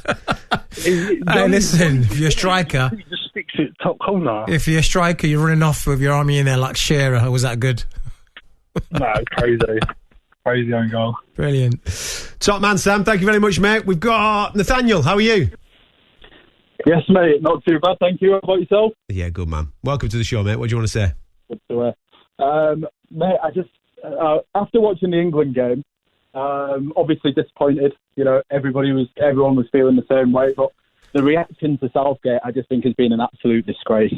Hey, listen, if you're a striker, he just sticks it top corner. If you're a striker, you're running off with your army in there like Shearer. Was that good? No, crazy own goal. Brilliant. Top man, Sam. Thank you very much, mate. We've got Nathaniel. How are you? Yes, mate. Not too bad. Thank you. How about yourself? Yeah, good man. Welcome to the show, mate. What do you want to say? Good to hear. Mate, I just after watching the England game, obviously disappointed. You know, everyone was feeling the same way. But the reaction to Southgate, I just think, has been an absolute disgrace.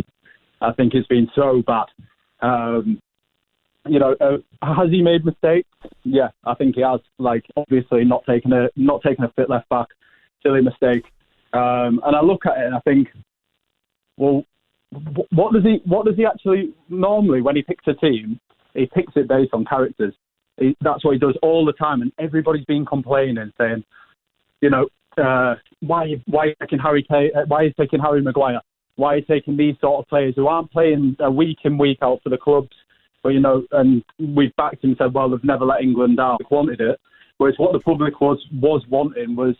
I think it's been so bad. Has he made mistakes? Yeah, I think he has. Like, obviously, not taking a fit left back, silly mistake. And I look at it and I think, well, what does he actually normally when he picks a team? He picks it based on characters. That's what he does all the time, and everybody's been complaining, saying, why are you taking Harry Maguire? Why are you taking these sort of players who aren't playing week in, week out for the clubs? But, and we've backed him and said, well, they've never let England down. They wanted it. Whereas what the public was wanting was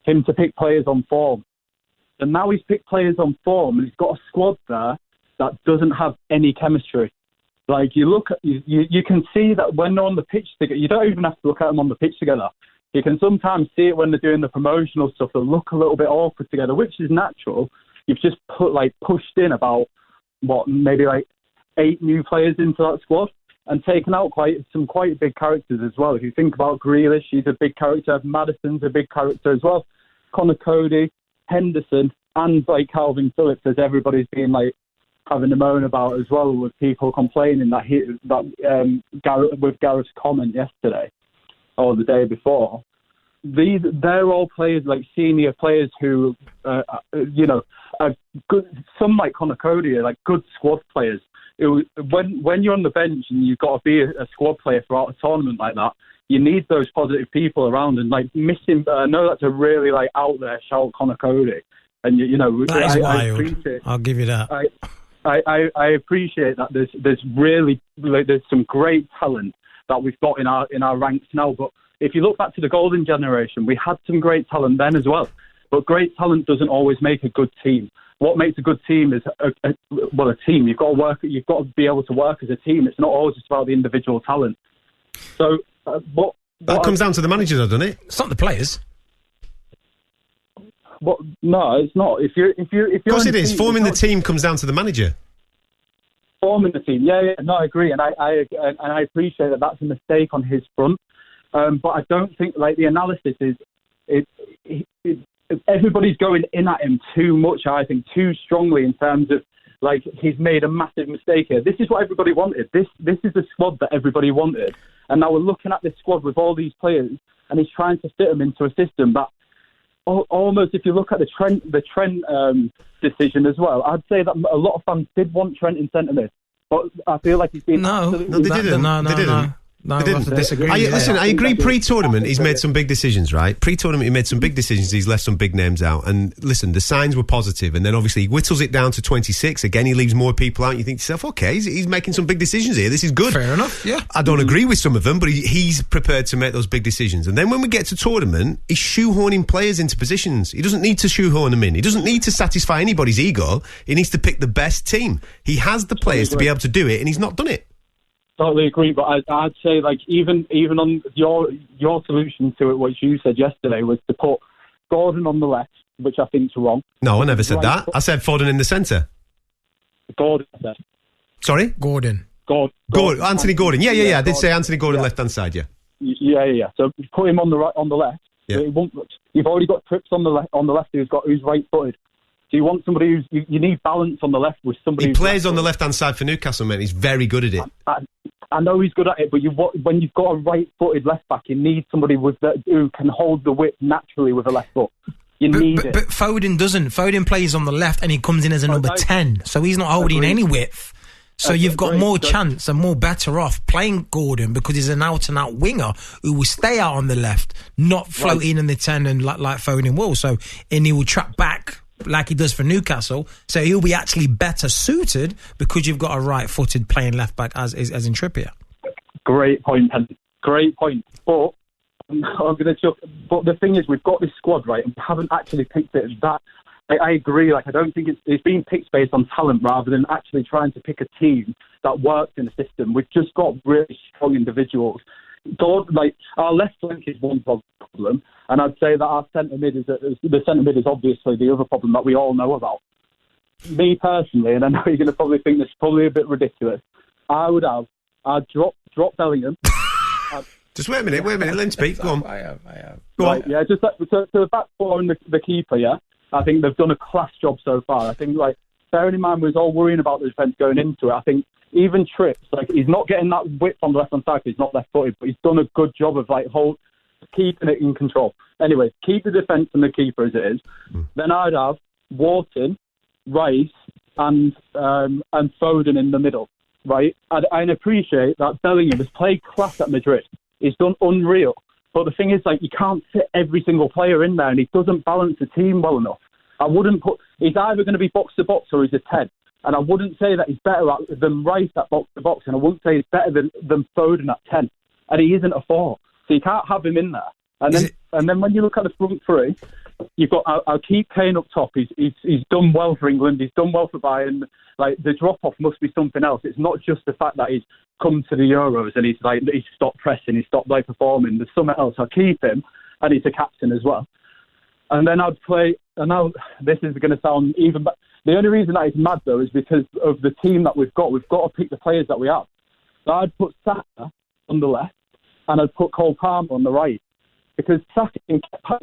him to pick players on form. And now he's picked players on form, and he's got a squad there that doesn't have any chemistry. Like, you can see that when they're on the pitch together, you don't even have to look at them on the pitch together. You can sometimes see it when they're doing the promotional stuff. They look a little bit awkward together, which is natural. You've just pushed in about, maybe 8 new players into that squad and taken out some quite big characters as well. If you think about Grealish, he's a big character. Maddison's a big character as well. Connor Cody, Henderson, and Calvin Phillips, as everybody's been having a moan about as well, with people complaining with Gareth's comment yesterday or the day before. They're all players, senior players who, are good. Some like Connor Cody are good squad players. When you're on the bench and you've got to be a squad player throughout a tournament like that, you need those positive people around. And missing, I know that's a really out there shout, Connor Cody, and that is wild. I'll give you that. I appreciate that. There's really there's some great talent that we've got in our ranks now. But if you look back to the golden generation, we had some great talent then as well. But great talent doesn't always make a good team. What makes a good team is a team. You've got to work. You've got to be able to work as a team. It's not always just about the individual talent. So, that comes down to the manager, though, doesn't it? It's not the players. No, it's not. If you're of course it is. Forming the team comes down to the manager. Forming the team, yeah. No, I agree, and I appreciate that. That's a mistake on his front. But I don't think the analysis is everybody's going in at him too much. I think too strongly in terms of he's made a massive mistake here. This is what everybody wanted. This is the squad that everybody wanted, and now we're looking at this squad with all these players, and he's trying to fit them into a system that almost, if you look at the Trent decision as well, I'd say that a lot of fans did want Trent in centre mid, but I feel like he's been No, they didn't. No, I disagree. I agree. Pre-tournament, he's made some big decisions, right? Pre-tournament, he made some big decisions. He's left some big names out. And listen, the signs were positive. And then obviously he whittles it down to 26. Again, he leaves more people out. You think to yourself, okay, he's making some big decisions here. This is good. Fair enough, yeah. I don't agree with some of them, but he's prepared to make those big decisions. And then when we get to tournament, he's shoehorning players into positions. He doesn't need to shoehorn them in. He doesn't need to satisfy anybody's ego. He needs to pick the best team. He has the players to be able to do it, and he's not done it. Totally agree, but I'd say even on your solution to it, what you said yesterday, was to put Gordon on the left, which I think is wrong. No, I never said that. I said Foden in the centre. Gordon said. Sorry? Gordon. Anthony Gordon. Yeah. I did say Anthony Gordon left hand side. Yeah. Yeah. So put him on the left. Yeah. You've already got Trips on the left who's right-footed. So you want somebody who's you need balance on the left with somebody. He plays on the left-hand side for Newcastle, mate. He's very good at it. I know he's good at it, but when you've got a right-footed left back, you need somebody who can hold the width naturally with a left foot. You need it. But Foden doesn't. Foden plays on the left and he comes in as a number 10, so he's not holding any width. So you've got more chance and more better off playing Gordon because he's an out-and-out winger who will stay out on the left, not floating in the 10 and like Foden will. And he will track back like he does for Newcastle, so he'll be actually better suited because you've got a right-footed playing left-back as in Trippier. Great point, Penn. Great point. But but the thing is, we've got this squad, right, and we haven't actually picked it that. I agree, I don't think it's been picked based on talent rather than actually trying to pick a team that works in a system. We've just got really strong individuals. Our left flank is one problem, and I'd say that our centre mid is obviously the other problem that we all know about. Me personally, and I know you're going to probably think this is probably a bit ridiculous, I'd drop Bellingham. Just wait a minute, let him speak. Go on. I have. Go on. Yeah, just so the back four and the keeper, yeah. I think they've done a class job so far. I think bearing in mind we was all worrying about the defence going into it, I think even Trips, like, he's not getting that width on the left-hand side because he's not left-footed, but he's done a good job of, like, keeping it in control. Anyway, keep the defence and the keeper as it is. Then I'd have Wharton, Rice, and Foden in the middle, right? I appreciate that Bellingham has played class at Madrid. He's done unreal. But the thing is, like, you can't fit every single player in there, and he doesn't balance the team well enough. He's either going to be box-to-box or he's a 10. And I wouldn't say that he's better than Rice at box-to-box, and I wouldn't say he's better than Foden at 10. And he isn't a 4. So you can't have him in there. And then when you look at the front three, you've got, I'll keep Kane up top. He's done well for England. He's done well for Bayern. Like, the drop-off must be something else. It's not just the fact that he's come to the Euros and he's stopped pressing, he's stopped, like, performing. There's something else. I'll keep him, and he's a captain as well. And then I'd play, and now this is going to sound even better. The only reason that it's mad, though, is because of the team that we've got. We've got to pick the players that we have. So I'd put Saka on the left, and I'd put Cole Palmer on the right. Because Saka,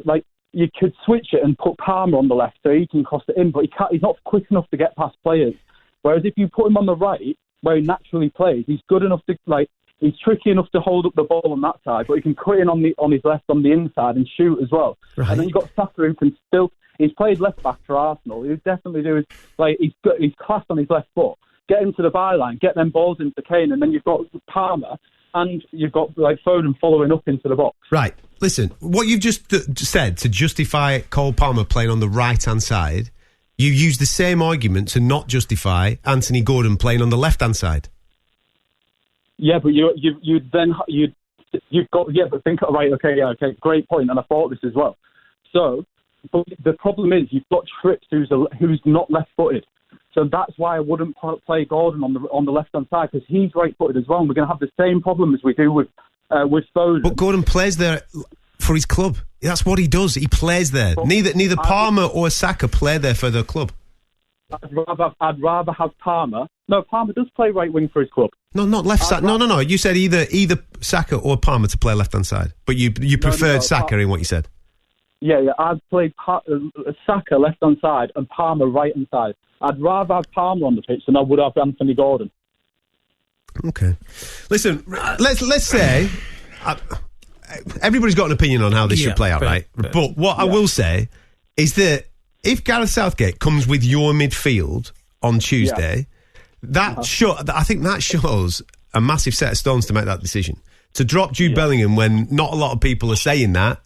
like, you could switch it and put Palmer on the left so he can cross it in, but he's not quick enough to get past players. Whereas if you put him on the right, where he naturally plays, he's good enough to, like, he's tricky enough to hold up the ball on that side, but he can cut in on his left on the inside and shoot as well. Right. And then you've got Saka who can still, he's played left back for Arsenal. He would definitely do his, like, he's class on his left foot. Get him to the byline, get them balls into Kane, and then you've got Palmer and you've got, like, Foden following up into the box. Right. Listen, what you've just said to justify Cole Palmer playing on the right-hand side, you use the same argument to not justify Anthony Gordon playing on the left-hand side. Yeah, but you've got, but think, right, okay, great point, and I thought this as well. So, but the problem is you've got Trips who's not left-footed. So that's why I wouldn't play Gordon on the left-hand side, because he's right-footed as well, and we're going to have the same problem as we do with Foden. But Gordon plays there for his club. That's what he does. He plays there. Neither Palmer or Saka play there for their club. I'd rather have Palmer. No, Palmer does play right wing for his club. No, not left side. No. You said either Saka or Palmer to play left-hand side. But you preferred Saka in what you said. Yeah. I'd play Saka left-hand side and Palmer right-hand side. I'd rather have Palmer on the pitch than I would have Anthony Gordon. Okay. Listen, let's say everybody's got an opinion on how this should play out, right? But what I will say is that if Gareth Southgate comes with your midfield on Tuesday, I think that shows a massive set of stones to make that decision. To drop Jude Bellingham when not a lot of people are saying that,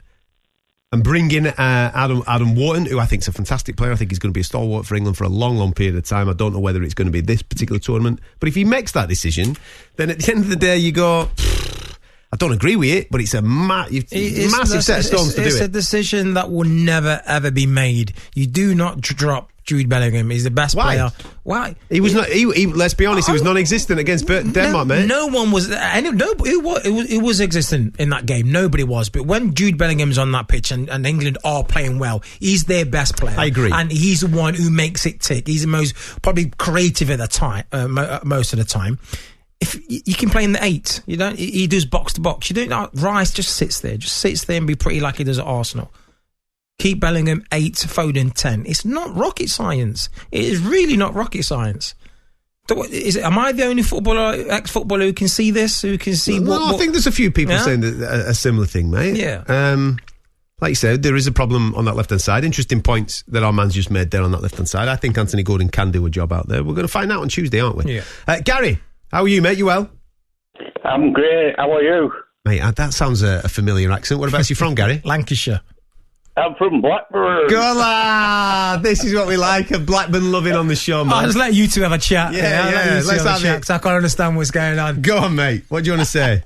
and bring in Adam Wharton, who I think is a fantastic player. I think he's going to be a stalwart for England for a long, long period of time. I don't know whether it's going to be this particular tournament. But if he makes that decision, then at the end of the day, you go, I don't agree with it, but it's a massive set of stones to do it. It's a decision that will never, ever be made. You do not drop Jude Bellingham. He's the best player. Why? He was not. Let's be honest. He was non-existent against Denmark, mate. No one was. It was existent in that game. Nobody was. But when Jude Bellingham's on that pitch and England are playing well, he's their best player. I agree. And he's the one who makes it tick. He's the most probably creative at the time, most of the time. If you can play in the 8, you don't. He does box to box. You don't. Rice just sits there and be pretty like he does at Arsenal. Keep Bellingham 8, Foden 10. It's not rocket science. It is really not rocket science. Am I the only ex-footballer who can see this? Who can see what? I think there's a few people saying a similar thing, mate. Yeah. Like you said, there is a problem on that left-hand side. Interesting points that our man's just made there on that left-hand side. I think Anthony Gordon can do a job out there. We're going to find out on Tuesday, aren't we? Yeah. Gary, how are you, mate? You well? I'm great. How are you? Mate, that sounds a familiar accent. Whereabouts are you from, Gary? Lancashire. I'm from Blackburn. Go on, this is what we like, a Blackburn loving on the show, man. I'll just let you two have a chat. Yeah, let's have it. Because I can't understand what's going on. Go on, mate. What do you want to say?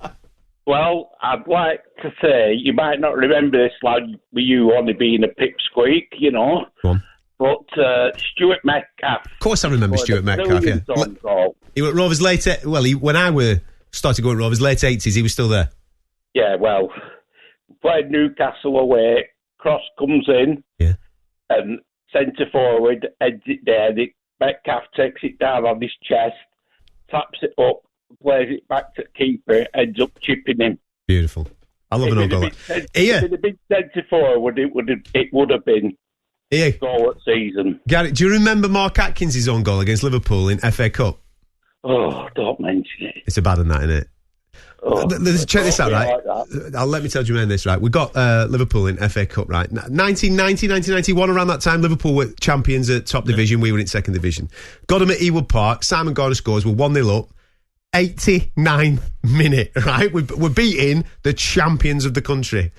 Well, I'd like to say, you might not remember this, lad, with you only being a pipsqueak, you know. Go on. But Stuart Metcalf. Of course I remember Stuart Metcalf, yeah. He were at Rovers when I started going to Rovers late 80s, he was still there. Yeah, well, played Newcastle away. Cross comes in, and centre forward heads it down. Metcalf takes it down on his chest, taps it up, plays it back to the keeper, ends up chipping him. Beautiful. I love an old goal. If it had been centre forward, it would have been. goal at season. Gary, do you remember Mark Atkins' own goal against Liverpool in FA Cup? Oh, don't mention it. It's a bad one, that, isn't it? Oh, check this out, right? Like Let me tell Jermaine this, right? We got Liverpool in FA Cup, right? 1990, 1991, around that time, Liverpool were champions at top division. We were in second division. Got them at Ewood Park. Simon Gordon scores. We're 1-0 up. 89th minute, right? We're beating the champions of the country.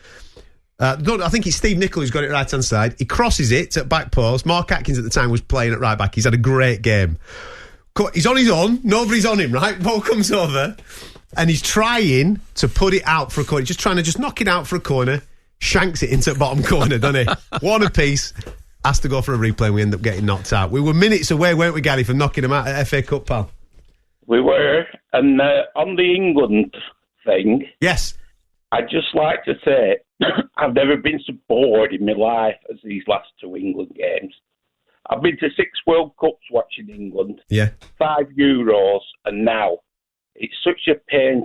I think it's Steve Nicol who's got it right-hand side. He crosses it at back post. Mark Atkins at the time was playing at right back. He's had a great game. He's on his own. Nobody's on him, right? Ball comes over. And he's trying to put it out for a corner. Just trying to knock it out for a corner. Shanks it into the bottom corner, doesn't he? One apiece. Has to go for a replay and we end up getting knocked out. We were minutes away, weren't we, Gary, from knocking him out at FA Cup, pal? We were. And on the England thing... Yes. I'd just like to say I've never been so bored in my life as these last 2 England games. I've been to 6 World Cups watching England. Yeah. 5 Euros, and now it's such a pain to